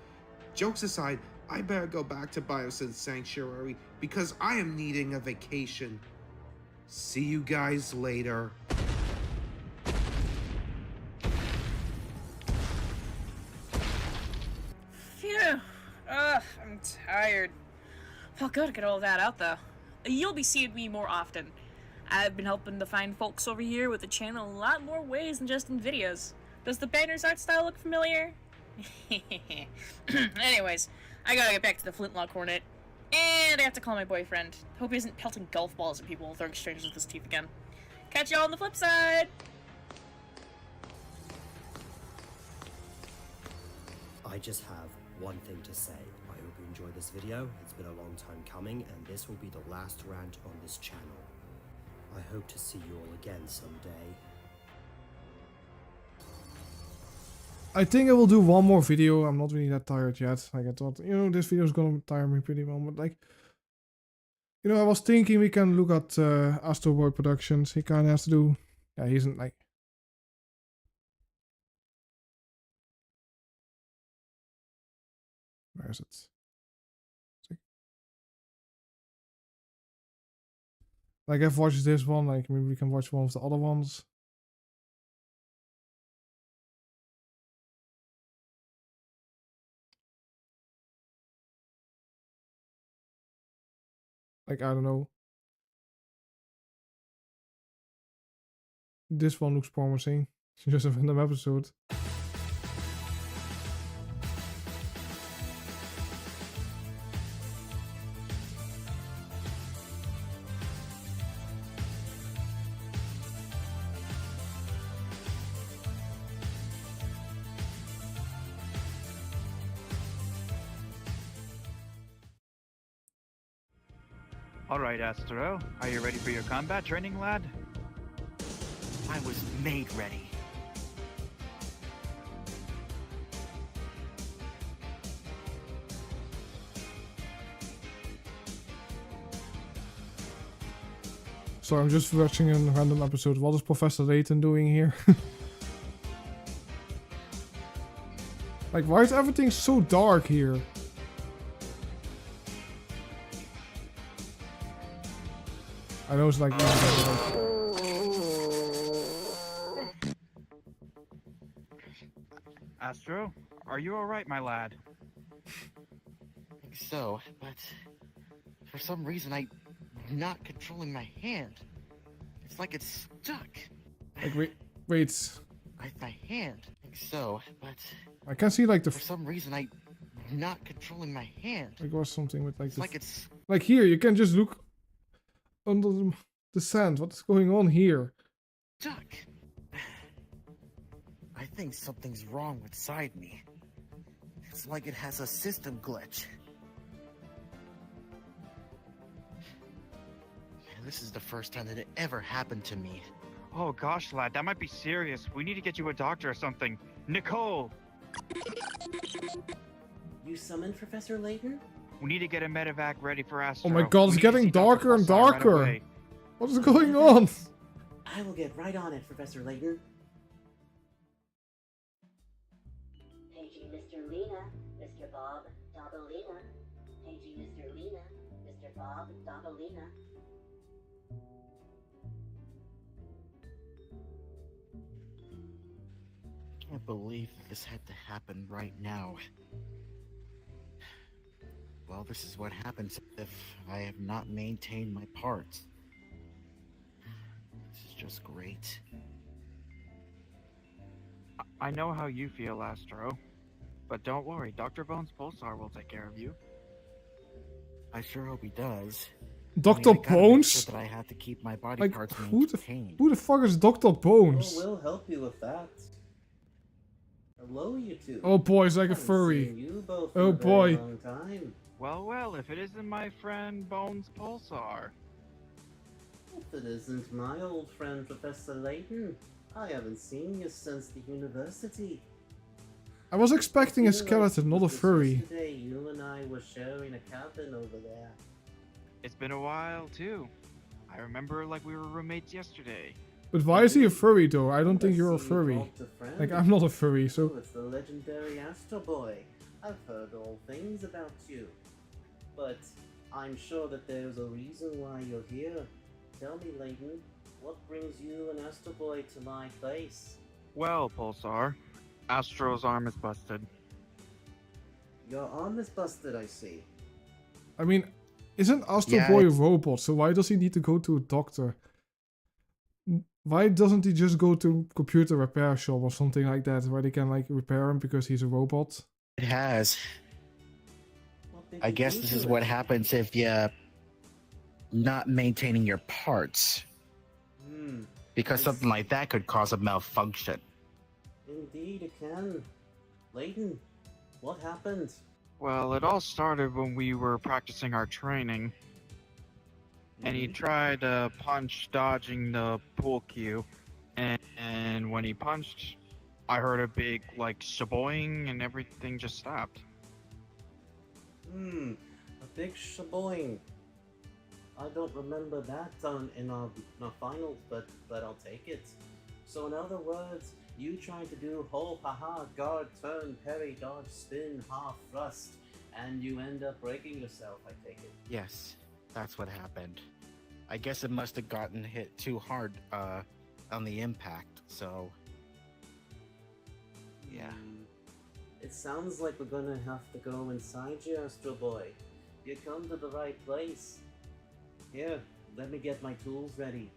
jokes aside, I better go back to Biosyn Sanctuary because I am needing a vacation. See you guys later. Phew. Ugh, I'm tired. Felt good to get all that out, though. You'll be seeing me more often. I've been helping to find folks over here with the channel in a lot more ways than just in videos. Does the banner's art style look familiar? Anyways, I gotta get back to the flintlock hornet. And I have to call my boyfriend. Hope he isn't pelting golf balls at people and throwing strangers with his teeth again. Catch y'all on the flip side! I just have one thing to say. I hope you enjoyed this video. It's been a long time coming, and this will be the last rant on this channel. I hope to see you all again someday. I think I will do one more video. I'm not really that tired yet. Like I thought, you know, this video is gonna tire me pretty well, but like, you know, I was thinking we can look at Astro Boy Productions. He kind of has to do, yeah, he isn't like. Where is it? Like I've watched this one, like maybe we can watch one of the other ones. Like, I don't know. This one looks promising. Just a random episode. Alright, Astro. Are you ready for your combat training, lad? I was made ready. So I'm just watching a random episode. What is Professor Layton doing here? Like, why is everything so dark here? I know it's like... Astro, are you alright, my lad? I think so, but for some reason I'm not controlling my hand. It's like it's stuck. Like, wait. My hand. I think so, but I can see like the... For some reason I'm not controlling my hand. Like, was something with like it's like it's... Like here, you can just look under the sand. What's going on here? Stuck. I think something's wrong inside me. It's like it has a system glitch. This is the first time that it ever happened to me. Oh gosh, lad, that might be serious. We need to get you a doctor or something. Nicole! You summoned Professor Layton? We need to get a medevac ready for Astro. Oh my god, it's getting darker and darker. Right what is going on? I will get right on it, Professor Layton. Paging Mr. Lena, Mr. Bob, Dobalina. Paging Mr. Lena, Mr. Bob, Dobalina. I can't believe this had to happen right now. Well, this is what happens if I have not maintained my parts. This is just great. I know how you feel, Astro. But don't worry, Dr. Bones Pulsar will take care of you. I sure hope he does. Dr. Bones? Sure that I have to keep my body Like, parts who maintained. the fuck is Dr. Bones? Oh, we'll help you with that. Hello, you two. Oh boy, it's like a Haven't furry. seen you both Oh in a very boy. long time. Well, if it isn't my friend Bones Pulsar. If it isn't my old friend Professor Layton, I haven't seen you since the university. I was expecting a skeleton, not a furry. Yesterday, you and I were sharing a cabin over there. It's been a while, too. I remember like we were roommates yesterday. But why is he a furry though? I don't think you're a furry. Like, I'm not a furry, Oh, so... it's the legendary Astro Boy. I've heard all things about you. But I'm sure that there's a reason why you're here. Tell me, Layton, what brings you and Astro Boy to my place? Well, Pulsar, Astro's arm is busted. Your arm is busted, I see. I mean, isn't Astro Yeah, Boy a it's- robot, so why does he need to go to a doctor? Why doesn't he just go to computer repair shop or something like that, where they can like repair him because he's a robot? It has. What I did you guess do this to is it? what happens if you're not maintaining your parts. Hmm. Because something like that could cause a malfunction. Indeed, it can. Layton, what happened? Well, it all started when we were practicing our training. And he tried punch dodging the pool cue. And when he punched, I heard a big, like, shaboing and everything just stopped. A big shaboing. I don't remember that in our finals, but I'll take it. So in other words, you tried to do ho haha, guard, turn, parry, dodge, spin, half thrust, and you end up breaking yourself, I take it. Yes, that's what happened. I guess it must have gotten hit too hard on the impact, so... Yeah. It sounds like we're gonna have to go inside you, Astro Boy. You come to the right place. Here, let me get my tools ready.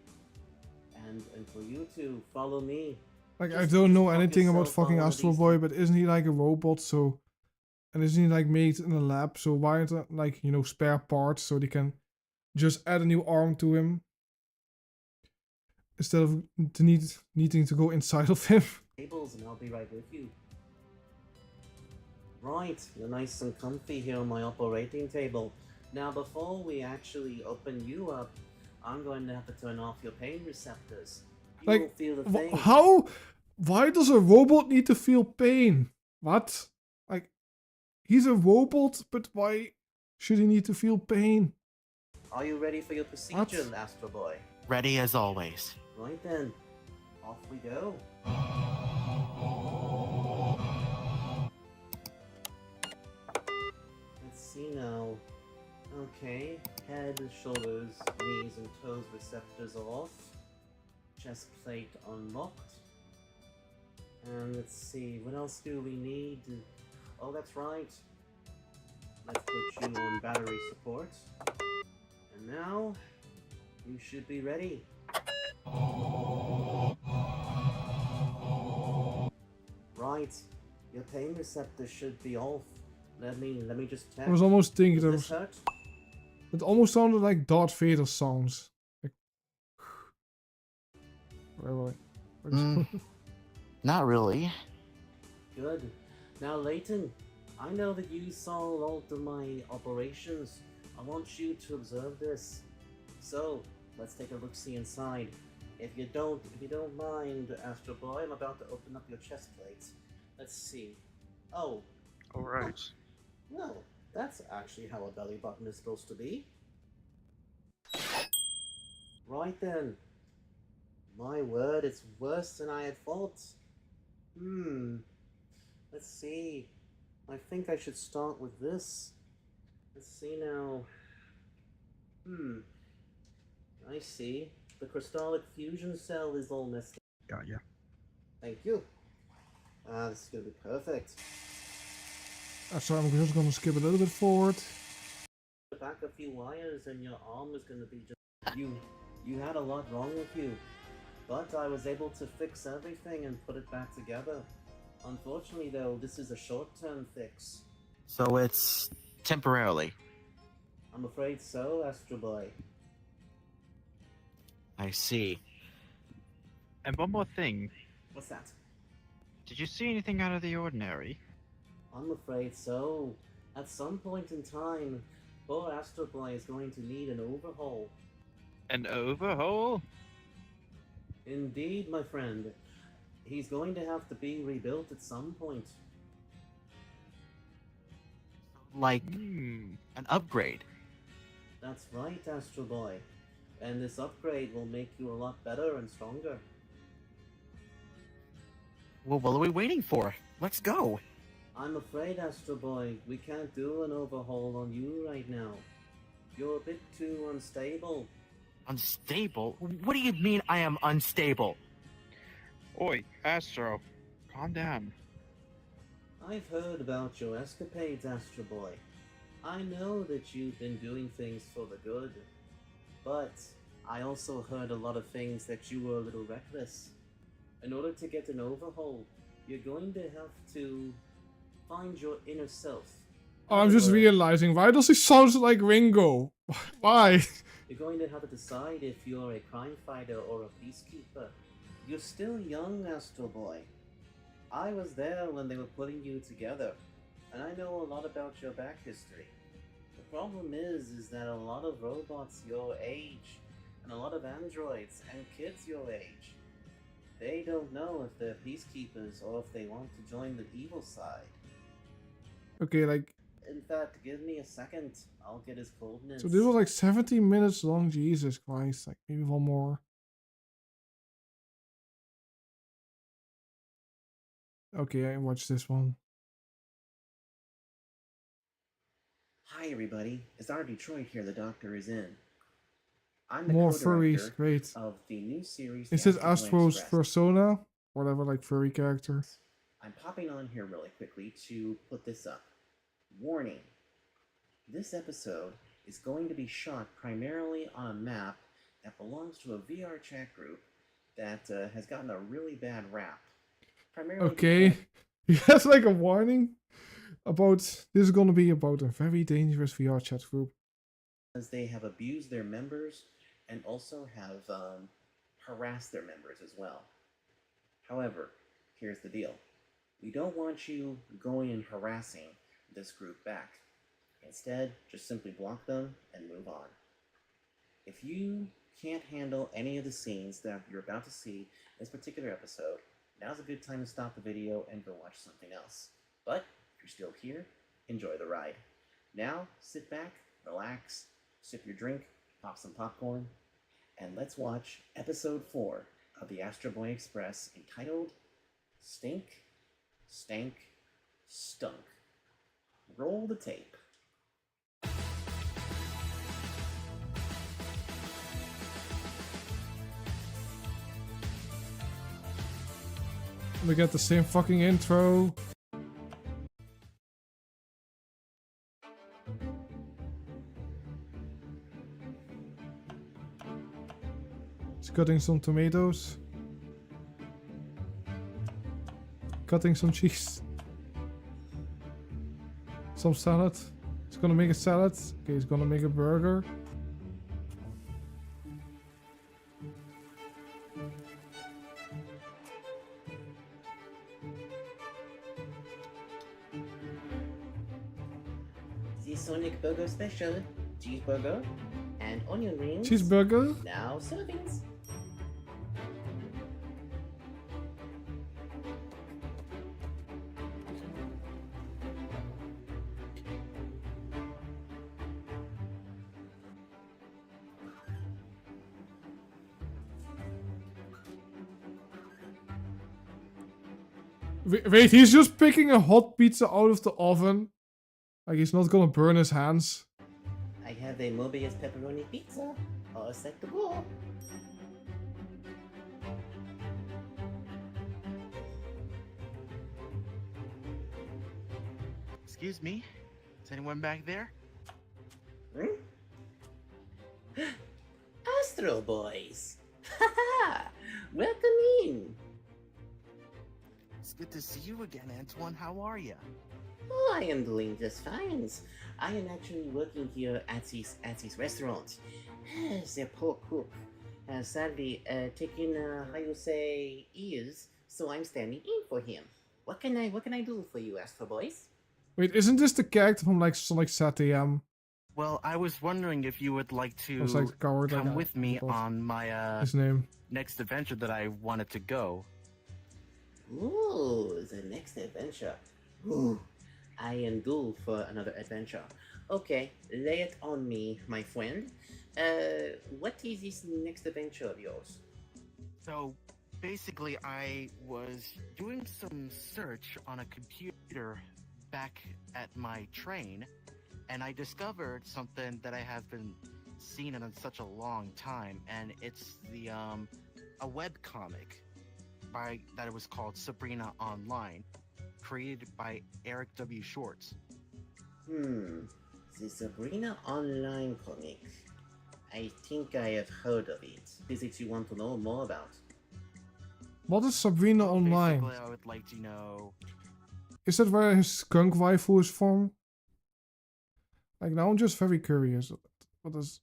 And for you to follow me. Like, I Just don't know fuck anything about yourself on fucking one of Astro these Boy, but isn't he like a robot, so... And isn't he like made in a lab, so why aren't there, like, you know, spare parts so they can just add a new arm to him? Instead of needing to go inside of him. tables and I'll be right with you. Right, you're nice and comfy here on my operating table. Now before we actually open you up, I'm going to have to turn off your pain receptors. You Like, will feel the thing. how? Why does a robot need to feel pain? What? Like, he's a robot, but why should he need to feel pain? Are you ready for your procedure, Astro Boy? Ready as always. Right then, off we go. Let's see now. Okay, head, shoulders, knees and toes receptors are off. Chest plate unlocked. And let's see, what else do we need? Oh, that's right. Let's put you on battery support. And now, you should be ready. Right, your pain receptor should be off. Let me just check. I was almost thinking Does this hurt? it almost sounded like Darth Vader sounds. Like, Not really. Good. Now, Layton, I know that you saw all of my operations. I want you to observe this. So, let's take a look-see inside. If you don't mind, Astro Boy, I'm about to open up your chest plate. Let's see. Oh. Alright. No, that's actually how a belly button is supposed to be. Right then. My word, it's worse than I had thought. Let's see. I think I should start with this. Let's see now. I see. The crystallic fusion cell is all messed up. Yeah. Thank you. This is gonna be perfect. Sorry, I'm just gonna skip a little bit forward. Back a few wires and your arm is gonna be just... You had a lot wrong with you. But I was able to fix everything and put it back together. Unfortunately though, this is a short-term fix. So it's temporarily. I'm afraid so, Astro Boy. I see. And one more thing. What's that? Did you see anything out of the ordinary? I'm afraid so. At some point in time, poor Astro Boy is going to need an overhaul. An overhaul? Indeed, my friend. He's going to have to be rebuilt at some point. Like an upgrade. That's right, Astro Boy. And this upgrade will make you a lot better and stronger. Well, what are we waiting for? Let's go. I'm afraid, Astro Boy, we can't do an overhaul on you right now. You're a bit too unstable. Unstable? What do you mean I am unstable? Oi, Astro, calm down. I've heard about your escapades, Astro Boy. I know that you've been doing things for the good, but I also heard a lot of things that you were a little reckless. In order to get an overhaul, you're going to have to find your inner self. I'm just realizing, why does he sound like Ringo? Why? You're going to have to decide if you're a crime fighter or a peacekeeper. You're still young, Astro Boy. I was there when they were putting you together, and I know a lot about your back history. The problem is that a lot of robots your age, and a lot of androids and kids your age, they don't know if they're peacekeepers or if they want to join the evil side. Okay, like, In fact, give me a second. I'll get his coordinates. so this was like 17 minutes long. Jesus Christ, like maybe one more. Okay, I watched this one. Hi everybody, it's our Detroit here, the doctor is in. I'm the More co-director furries, great. of the new series, Is The this Astro Boy Astro's Express. persona? Whatever, like furry character. I'm popping on here really quickly to put this up. Warning. This episode is going to be shot primarily on a map that belongs to a VR chat group that has gotten a really bad rap. Primarily Okay, he has like a warning about this is gonna be about a very dangerous VR chat group. because they have abused their members and also have harassed their members as well. However, here's the deal. We don't want you going and harassing this group back. Instead, just simply block them and move on. If you can't handle any of the scenes that you're about to see in this particular episode, now's a good time to stop the video and go watch something else. But if you're still here, enjoy the ride. Now, sit back, relax, sip your drink, pop some popcorn, and let's watch episode 4 of the Astro Boy Express entitled Stink, Stank, Stunk. Roll the tape. We get the same fucking intro. He's cutting some tomatoes. Cutting some cheese. Some salad. He's gonna make a salad. Okay, he's gonna make a burger. The Sonic Burger Special, cheeseburger, and onion rings. Cheeseburger? Now servings. Wait, he's just picking a hot pizza out of the oven. Like he's not gonna burn his hands. I have a Mobius pepperoni pizza, all set to go. Excuse me? Is anyone back there? Astro Boys! Haha! Welcome in! It's good to see you again, Antoine. How are you? Oh, I am doing just fine. I am actually working here at this restaurant. The poor cook has sadly taken, how you say, ears, so I'm standing in for him. What can I do for you, Astro Boys? Wait, isn't this the character from like Sonic SATM? Well, I was wondering if you would like to Looks like the coward, come like, with me boss. on my His name. next adventure that I wanted to go. Ooh, the next adventure. Ooh, I am due for another adventure. Okay, lay it on me, my friend. What is this next adventure of yours? So, basically, I was doing some search on a computer back at my train, and I discovered something that I have been seeing in such a long time, and it's the a webcomic that it was called Sabrina Online, created by Eric W. Shorts. The Sabrina Online comic. I think I have heard of it. Physics you want to know more about? What is Sabrina Online? Basically, I would like to know. Is that where his skunk waifu is from? Like, now I'm just very curious. What is...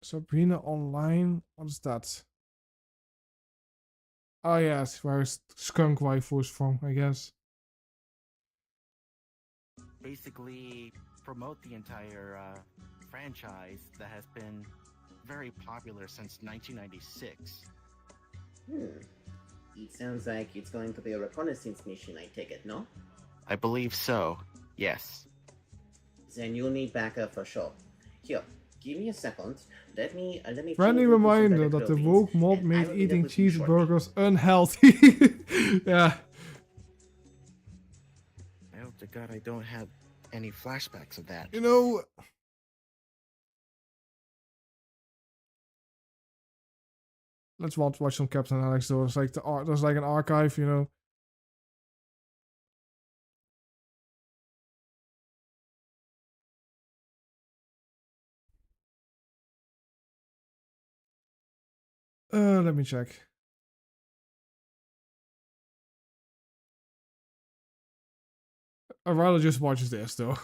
Sabrina Online? What is that? Oh yes, where his skunk waifu is from, I guess. Basically, promote the entire franchise that has been very popular since 1996. It sounds like it's going to be a reconnaissance mission, I take it, no? I believe so, yes. Then you'll need backup for sure. Here, give me a second. Let me Friendly change into some reminder better that the clothing, woke mob and I made will meet up eating with you shortly. cheeseburgers unhealthy. Yeah. I hope to God I don't have any flashbacks of that. You know... Let's watch some Captain Alex though. It's like there's like an archive, you know. Let me check. I'd rather just watch this though.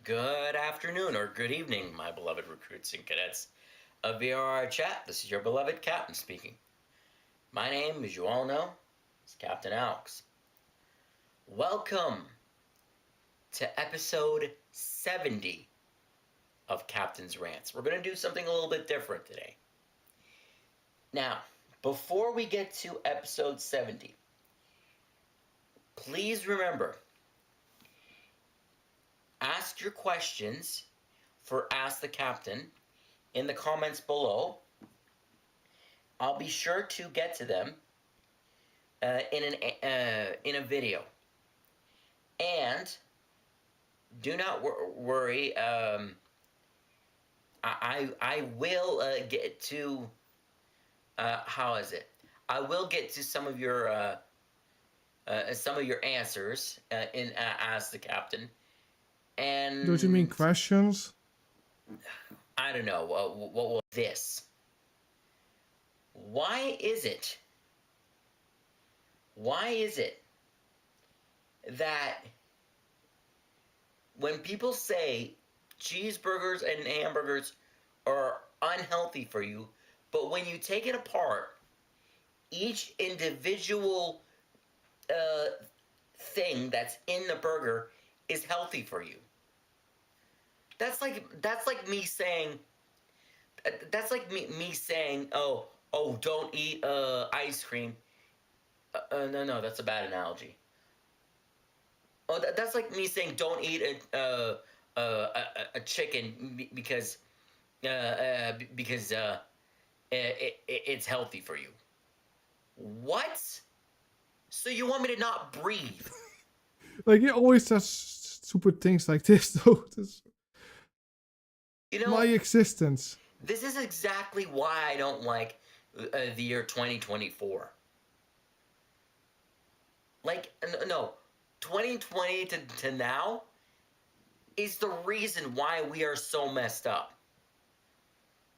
Good afternoon or good evening, my beloved recruits and cadets of VRR Chat. This is your beloved Captain speaking. My name, as you all know, is Captain Alex. Welcome to episode 70 of Captain's Rants. We're going to do something a little bit different today. Now, before we get to episode 70, please remember, ask your questions for Ask the Captain in the comments below. I'll be sure to get to them in a video. And do not worry. I will get to how is it? I will get to some of your answers in Ask the Captain. And Don't you mean questions? I don't know. What will this? Why is it that when people say cheeseburgers and hamburgers are unhealthy for you, but when you take it apart, each individual thing that's in the burger is healthy for you? That's like me saying, oh, don't eat ice cream. No, that's a bad analogy. Oh, that's like me saying don't eat a chicken because it's healthy for you. What? So you want me to not breathe? Like he always says stupid things like this though. You know, my existence. This is exactly why I don't like the year 2024. Like, no, 2020 to now is the reason why we are so messed up.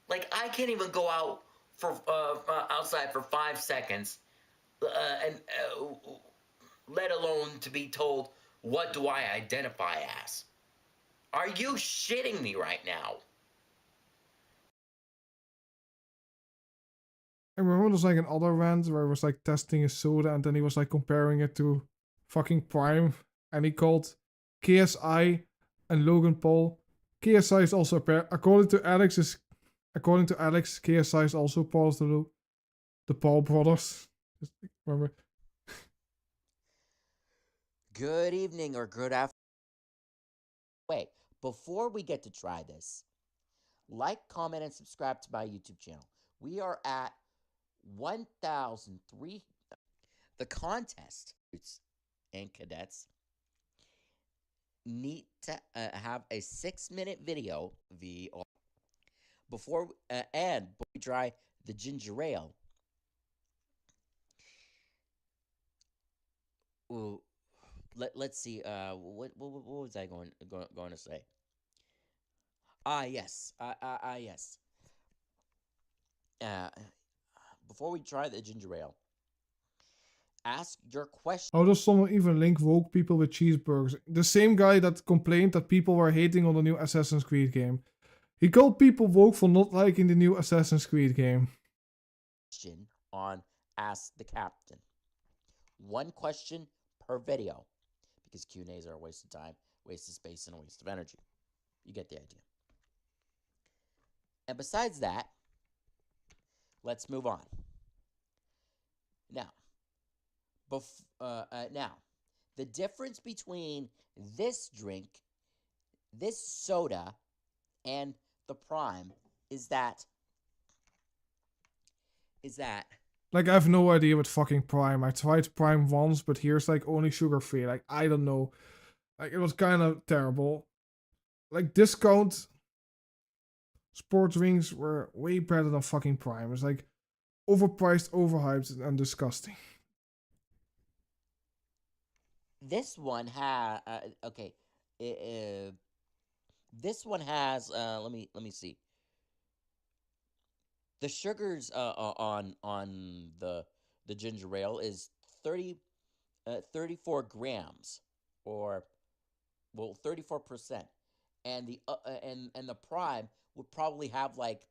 Like, I can't even go out for outside for 5 seconds, and let alone to be told what do I identify as. Are you shitting me right now? I remember there's like another rant where he was like testing a soda and then he was like comparing it to fucking Prime and he called KSI and Logan Paul. KSI is also a pair. According to Alex, KSI is also part of the Paul brothers. Just remember. Good evening or good afternoon. Wait, before we get to try this, like, comment, and subscribe to my YouTube channel. We are at 1,003. The contest and cadets need to have a 6-minute video before we try the ginger ale. Ooh, let's see. What was I going to say? Yes. Yes. Before we try the ginger ale, ask your question. How does someone even link woke people with cheeseburgers? The same guy that complained that people were hating on the new Assassin's Creed game. He called people woke for not liking the new Assassin's Creed game. On Ask the Captain. One question per video, because Q&As are a waste of time, waste of space, and a waste of energy. You get the idea. And besides that, let's move on. Now, the difference between this drink, this soda, and the Prime is that Like, I have no idea what fucking Prime. I tried Prime once, but here's like only sugar free. Like, I don't know. Like, it was kind of terrible. Like, discount sports drinks were way better than fucking Prime. It's like overpriced, overhyped, and disgusting. this one has okay. This one has let me see. The sugars on the ginger ale is 34 grams, or well 34%, and the and the Prime would probably have like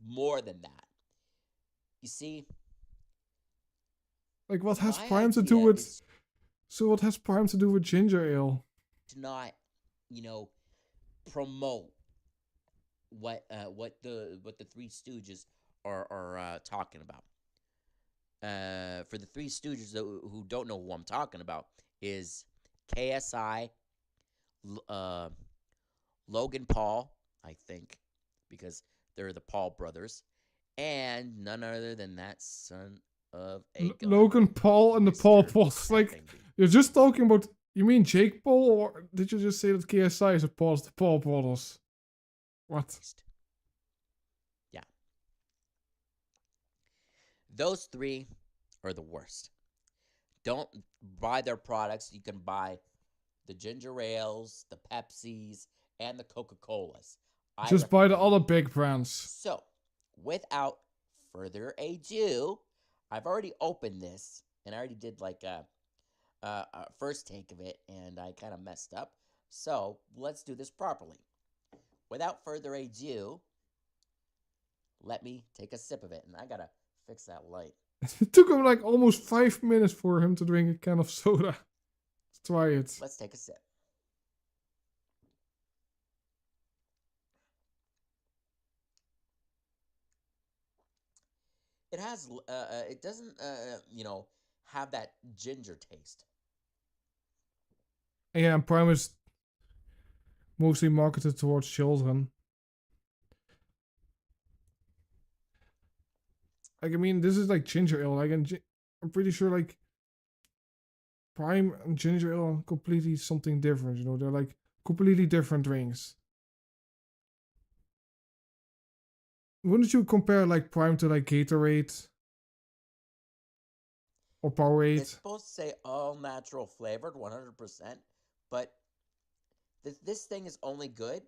more than that. You see, Like, what has my Prime to do idea with... is So what has Prime to do with ginger ale? to not, promote what the Three Stooges are talking about. For the Three Stooges who don't know who I'm talking about, is KSI, Logan Paul, I think, because they're the Paul brothers, and none other than that son of a gun. Logan Paul and the Paul Pots. Like, you're just talking about... You mean Jake Paul, or did you just say that KSI is a part of the Paul brothers? What? Yeah. Those three are the worst. Don't buy their products. You can buy the ginger ales, the Pepsis, and the Coca-Colas. Just buy the other big brands. So, without further ado, I've already opened this, and I already did like a first take of it, and I kind of messed up. So, let's do this properly. Without further ado, let me take a sip of it, and I gotta fix that light. It took him like almost 5 minutes for him to drink a can of soda. Let's try it. Let's take a sip. It has, it doesn't, have that ginger taste. Yeah, and Prime is mostly marketed towards children. Like, I mean, this is like ginger ale. Like, I'm pretty sure like Prime and ginger ale are completely something different. They're like completely different drinks. Wouldn't you compare like Prime to like Gatorade or Powerade? It's supposed to say all natural flavored, 100%, but this thing is only good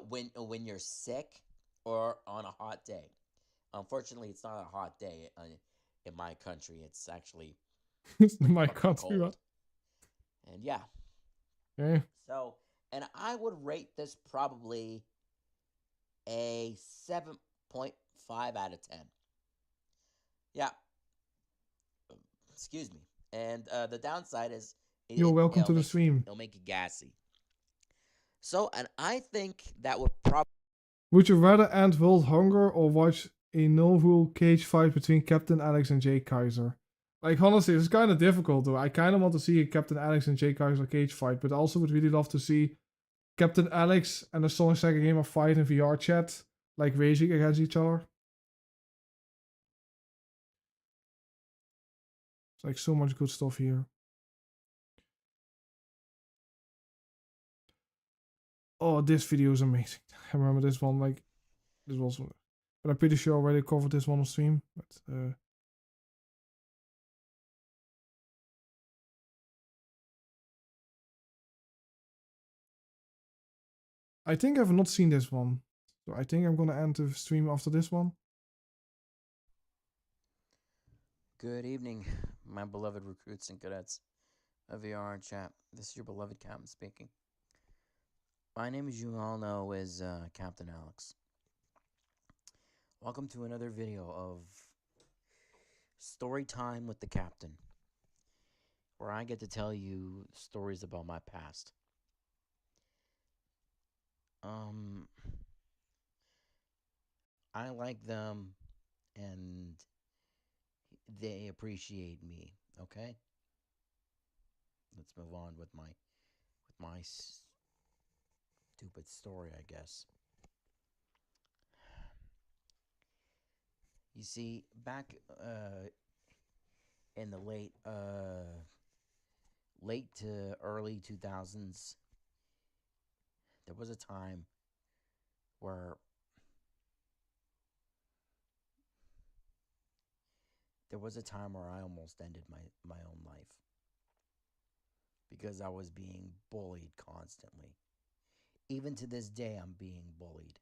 when you're sick or on a hot day. Unfortunately, it's not a hot day in my country. It's actually My country, cold. And yeah. Okay. So, and I would rate this probably a 7.5 out of 10. Yeah. Excuse me. And the downside is... You're welcome to the stream. It'll make you gassy. So, and I think that would probably... Would you rather end world hunger or watch a no-rule cage fight between Captain Alex and Jay Kaiser? Like, honestly, it's kind of difficult, though. I kind of want to see a Captain Alex and Jay Kaiser cage fight, but also would really love to see Captain Alex and the Sonic Sega Gamer fight in VR chat, like raging against each other. It's like so much good stuff here. Oh, this video is amazing. I remember this one, like, this was, but I'm pretty sure I already covered this one on stream, but I think I've not seen this one. So I think I'm gonna end the stream after this one. Good evening, my beloved recruits and cadets of VR chat. This is your beloved Captain speaking. My name, as you all know, is Captain Alex. Welcome to another video of Story Time with the Captain, where I get to tell you stories about my past. I like them, and they appreciate me. Okay, let's move on with my stupid story, I guess. You see, back in the late to early 2000s, there was a time where I almost ended my own life because I was being bullied constantly. Even to this day, I'm being bullied.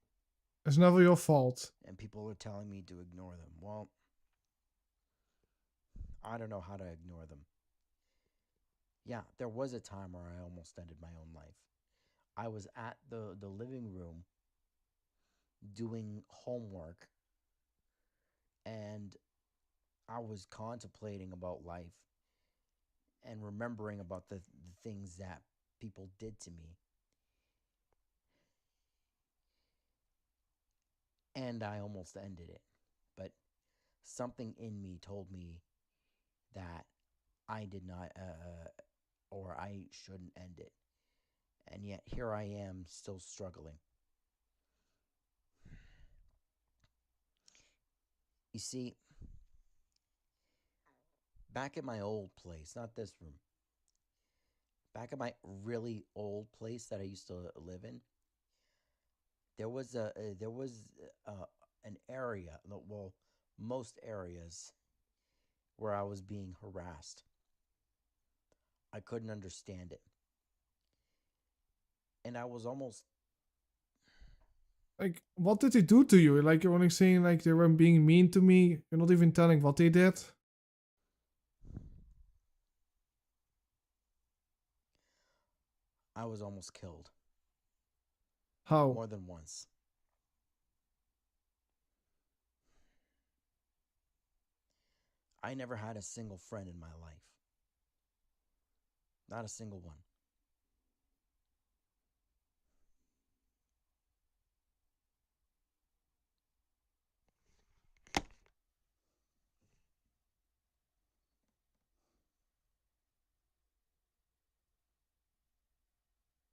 It's never your fault. And people are telling me to ignore them. Well, I don't know how to ignore them. Yeah, there was a time where I almost ended my own life. I was at the living room doing homework, and I was contemplating about life and remembering about the things that people did to me. And I almost ended it. But something in me told me that I did not, or I shouldn't end it. And yet here I am still struggling. You see, back at my old place, not this room, back at my really old place that I used to live in, there was an area, well, most areas where I was being harassed. I couldn't understand it. And I was almost... Like, what did they do to you? Like, you're only saying, like, they were being mean to me. You're not even telling what they did. I was almost killed. How? More than once. I never had a single friend in my life. Not a single one.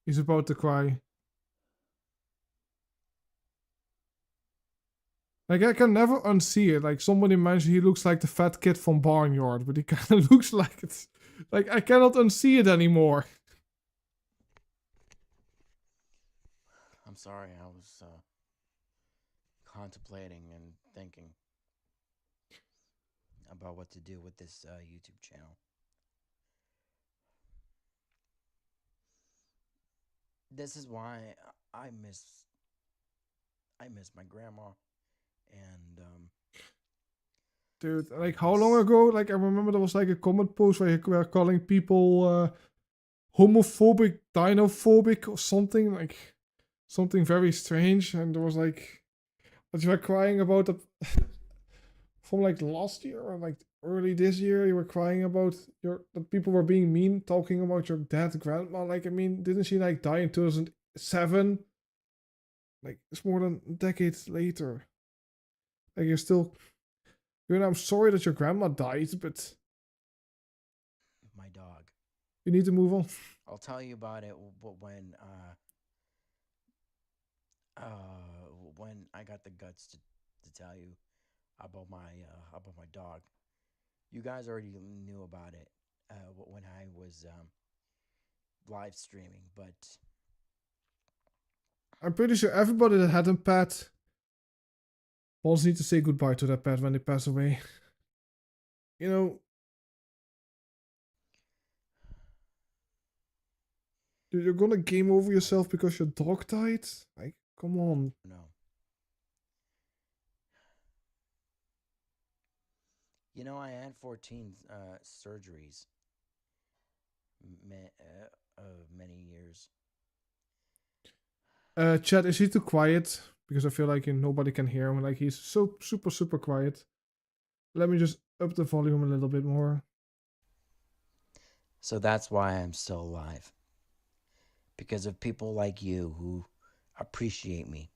He's about to cry. Like, I can never unsee it. Like, somebody mentioned he looks like the fat kid from Barnyard, but he kind of looks like it. Like, I cannot unsee it anymore. I'm sorry, I was contemplating and thinking about what to do with this YouTube channel. This is why I miss my grandma, and Dude, like, how long ago? Like, I remember there was like a comment post where you were calling people homophobic, dinophobic, or something. Like, something very strange. And there was like, that you were crying about the, from like last year or like early this year, you were crying about that people were being mean, talking about your dead grandma. Like, I mean, didn't she like die in 2007? Like, it's more than a decade later. Like, you're still... I'm sorry that your grandma died, but... my dog. You need to move on. I'll tell you about it when I got the guts to tell you about my dog. You guys already knew about it when I was live streaming, but I'm pretty sure everybody that had a pet wants need to say goodbye to that pet when they pass away. You know, You're gonna game over yourself because your dog died? Like, come on. No. You know, I had 14 surgeries. Many years. Chat, is he too quiet? Because I feel like nobody can hear him. Like, he's so super quiet. Let me just up the volume a little bit more. So that's why I'm still alive. Because of people like you who appreciate me.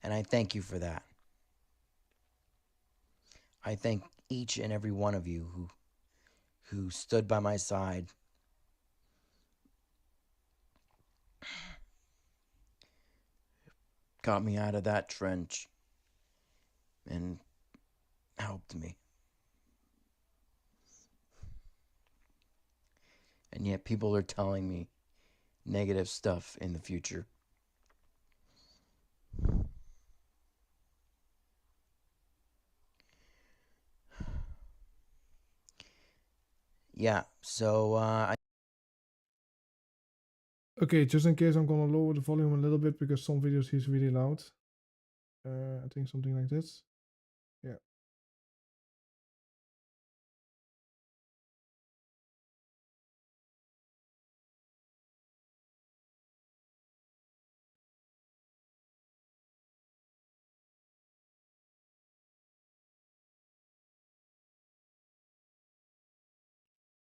And I thank you for that. I thank each and every one of you who stood by my side. Got me out of that trench and helped me. And yet people are telling me negative stuff in the future. Yeah, so Okay, just in case, I'm gonna lower the volume a little bit because some videos he's really loud. I think something like this. Yeah.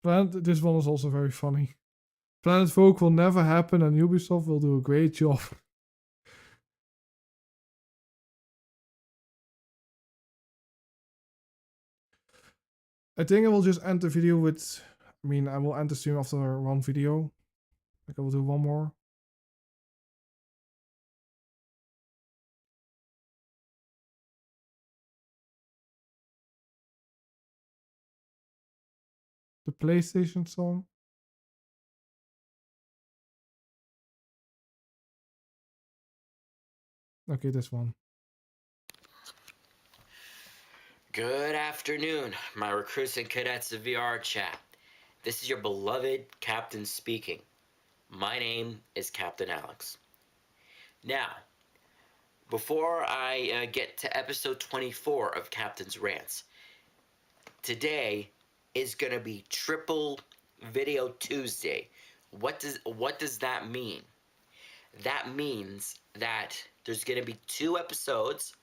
This one is also very funny. Planet Folk will never happen and Ubisoft will do a great job. I think I will just end the video with... I mean, I will end the stream after one video. Like, I will do one more. The PlayStation song. Okay, this one. Good afternoon, my recruits and cadets of VR chat. This is your beloved captain speaking. My name is Captain Alex. Now, before I get to episode 24 of Captain's Rants, today is gonna be Triple Video Tuesday. What does that mean? That means that there's gonna be 2 episodes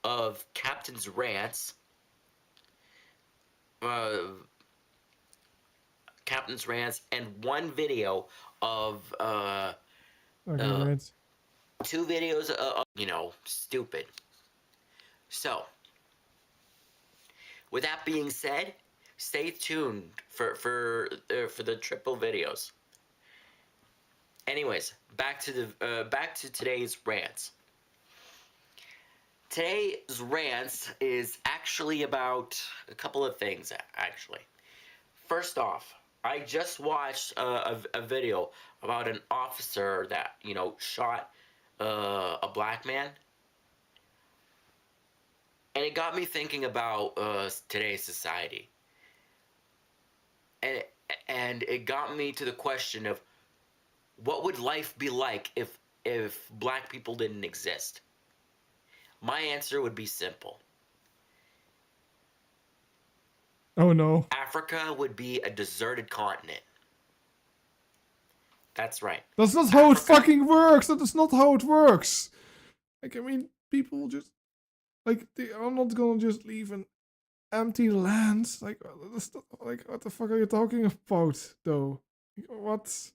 of Captain's Rants. Captain's Rants and 1 video of Okay, great. 2 videos of stupid. So, with that being said, stay tuned for the triple videos. Anyways, back to today's rants. Today's rants is actually about a couple of things, actually. First off, I just watched a video about an officer that, shot a black man. And it got me thinking about today's society. And it got me to the question of, what would life be like if black people didn't exist? My answer would be simple. Oh no. Africa would be a deserted continent. That's right. That's not how it fucking works. That is not how it works. Like, I mean, people just... Like, they are not gonna just leave an empty land. Like, that's not, like, what the fuck are you talking about, though? What?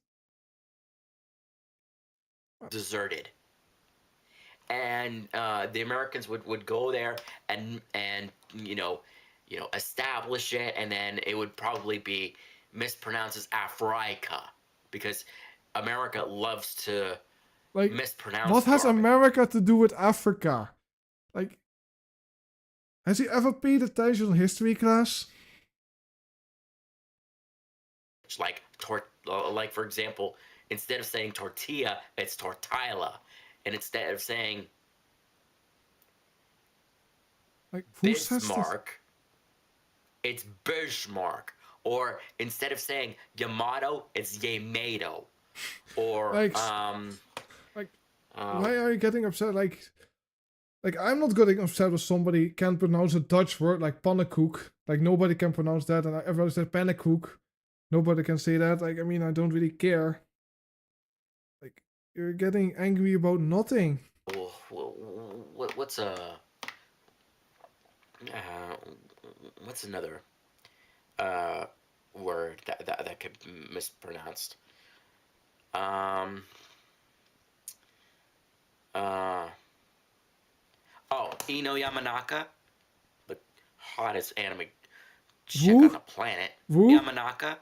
Deserted. And the Americans would go there and establish it, and then it would probably be mispronounced as Africa, because America loves to mispronounce. What has America to do with Africa? Like, has he ever paid attention in history class? Like for example, instead of saying tortilla, it's tortilla, and instead of saying like, who says Bismarck, it's Bismarck. Or instead of saying Yamato, it's Yamato. Or Like, why are you getting upset? Like I'm not getting upset if somebody can't pronounce a Dutch word like pannenkoek. Like nobody can pronounce that, and everyone says pannenkoek. Nobody can say that. Like, I mean, I don't really care. Like, you're getting angry about nothing. What's another word that could be mispronounced? Ino Yamanaka, the hottest anime chick on the planet. Yamanaka.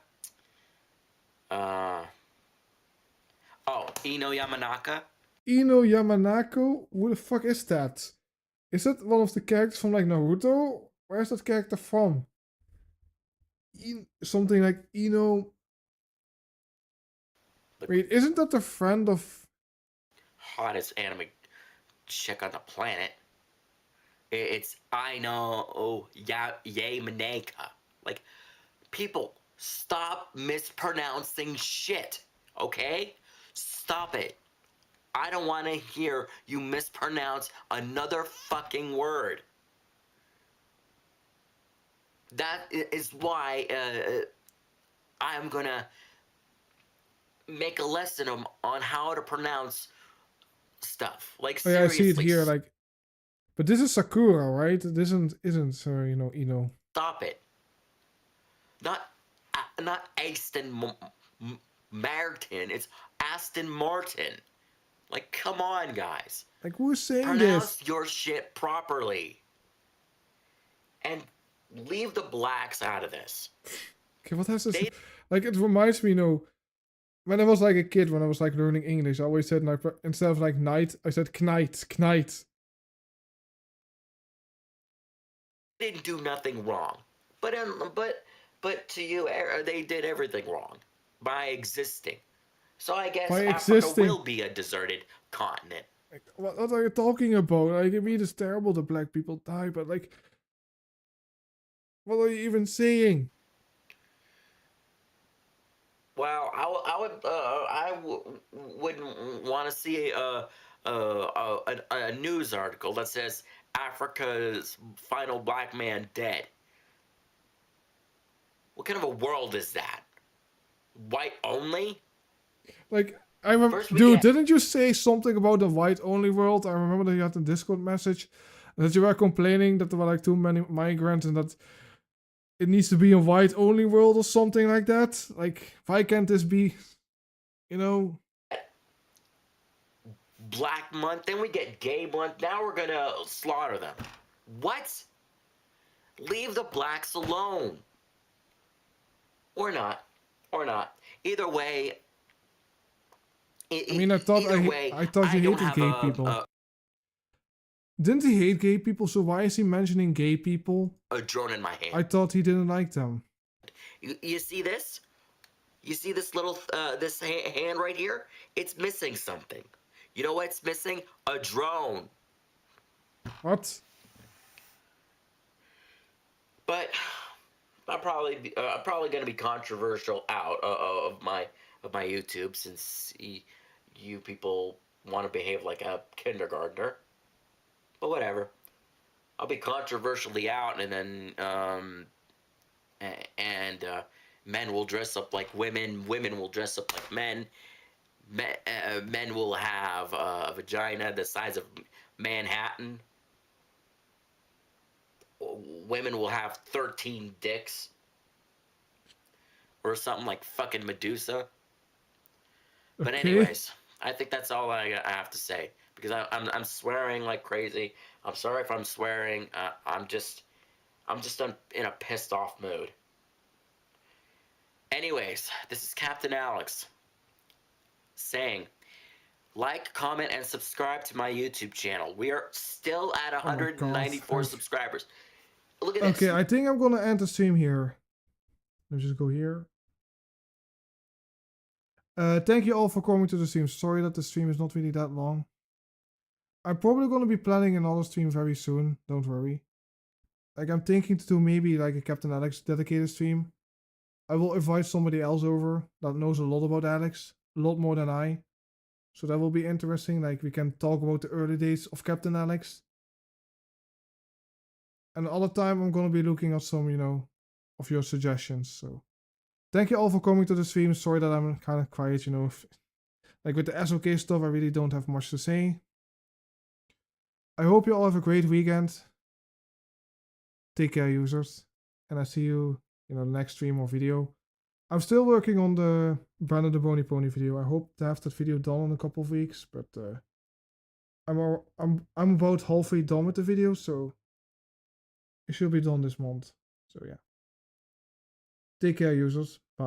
Ino Yamanaka. Ino Yamanako? Who the fuck is that? Is that one of the characters from like Naruto? Where's that character from? Something like Ino. Wait, isn't that the friend of hottest anime chick on the planet? It's Ino Yamanaka. Like, people, stop mispronouncing shit, okay? Stop it. I don't want to hear you mispronounce another fucking word. That is why I'm gonna make a lesson on how to pronounce stuff. Like, Oh yeah, I see it seriously, here. Like, but this is Sakura, right? This isn't Ino. stop it. Not Aston Martin. It's Aston Martin. Like, come on, guys. Like, who is saying Pronounce this? your shit properly. And leave the blacks out of this. Okay, what has this? Like, it reminds me, when I was like a kid, when I was like learning English, I always said, like, instead of like night, I said knight. Didn't do nothing wrong. But to you, they did everything wrong by existing. So I guess Africa will be a deserted continent. Like, what are you talking about? Like, I mean, it's terrible that black people die, but like, what are you even saying? Well, I wouldn't want to see a news article that says Africa's final black man dead. What kind of a world is that? White only? Like, I remember, dude, didn't you say something about the white only world? I remember that you had a Discord message that you were complaining that there were like too many migrants and that it needs to be a white only world or something like that. Like, why can't this be, Black month, then we get gay month. Now we're gonna slaughter them. What? Leave the blacks alone. Or not. Either way. I mean, I thought he hated gay people. Didn't he hate gay people? So why is he mentioning gay people? A drone in my hand. I thought he didn't like them. You see this? You see this little this hand right here? It's missing something. You know what's missing? A drone. What? But I'm probably gonna be controversial out of my YouTube, since you people want to behave like a kindergartner. But whatever. I'll be controversially out, and then men will dress up like women. Women will dress up like men. Men will have a vagina the size of Manhattan. Women will have 13 dicks. Or something like fucking Medusa. But anyways, I think that's all I have to say. Because I'm swearing like crazy. I'm sorry if I'm swearing. I'm just in a pissed off mood. Anyways, this is Captain Alex saying, like, comment, and subscribe to my YouTube channel. We are still at 194 subscribers. Look at this. Okay, I think I'm gonna end the stream here. Let's just go here. Thank you all for coming to the stream. Sorry that the stream is not really that long. I'm probably gonna be planning another stream very soon. Don't worry. Like, I'm thinking to do maybe like a Captain Alex dedicated stream. I will invite somebody else over that knows a lot about Alex, a lot more than I. So that will be interesting. Like, we can talk about the early days of Captain Alex. And all the time, I'm gonna be looking at some, of your suggestions. So, thank you all for coming to the stream. Sorry that I'm kind of quiet, Like with the SOK stuff, I really don't have much to say. I hope you all have a great weekend. Take care, users. And I see you, the next stream or video. I'm still working on the Brandon the Bony Pony video. I hope to have that video done in a couple of weeks, but I'm about halfway done with the video, so it should be done this month. So yeah. Take care, users. Bye.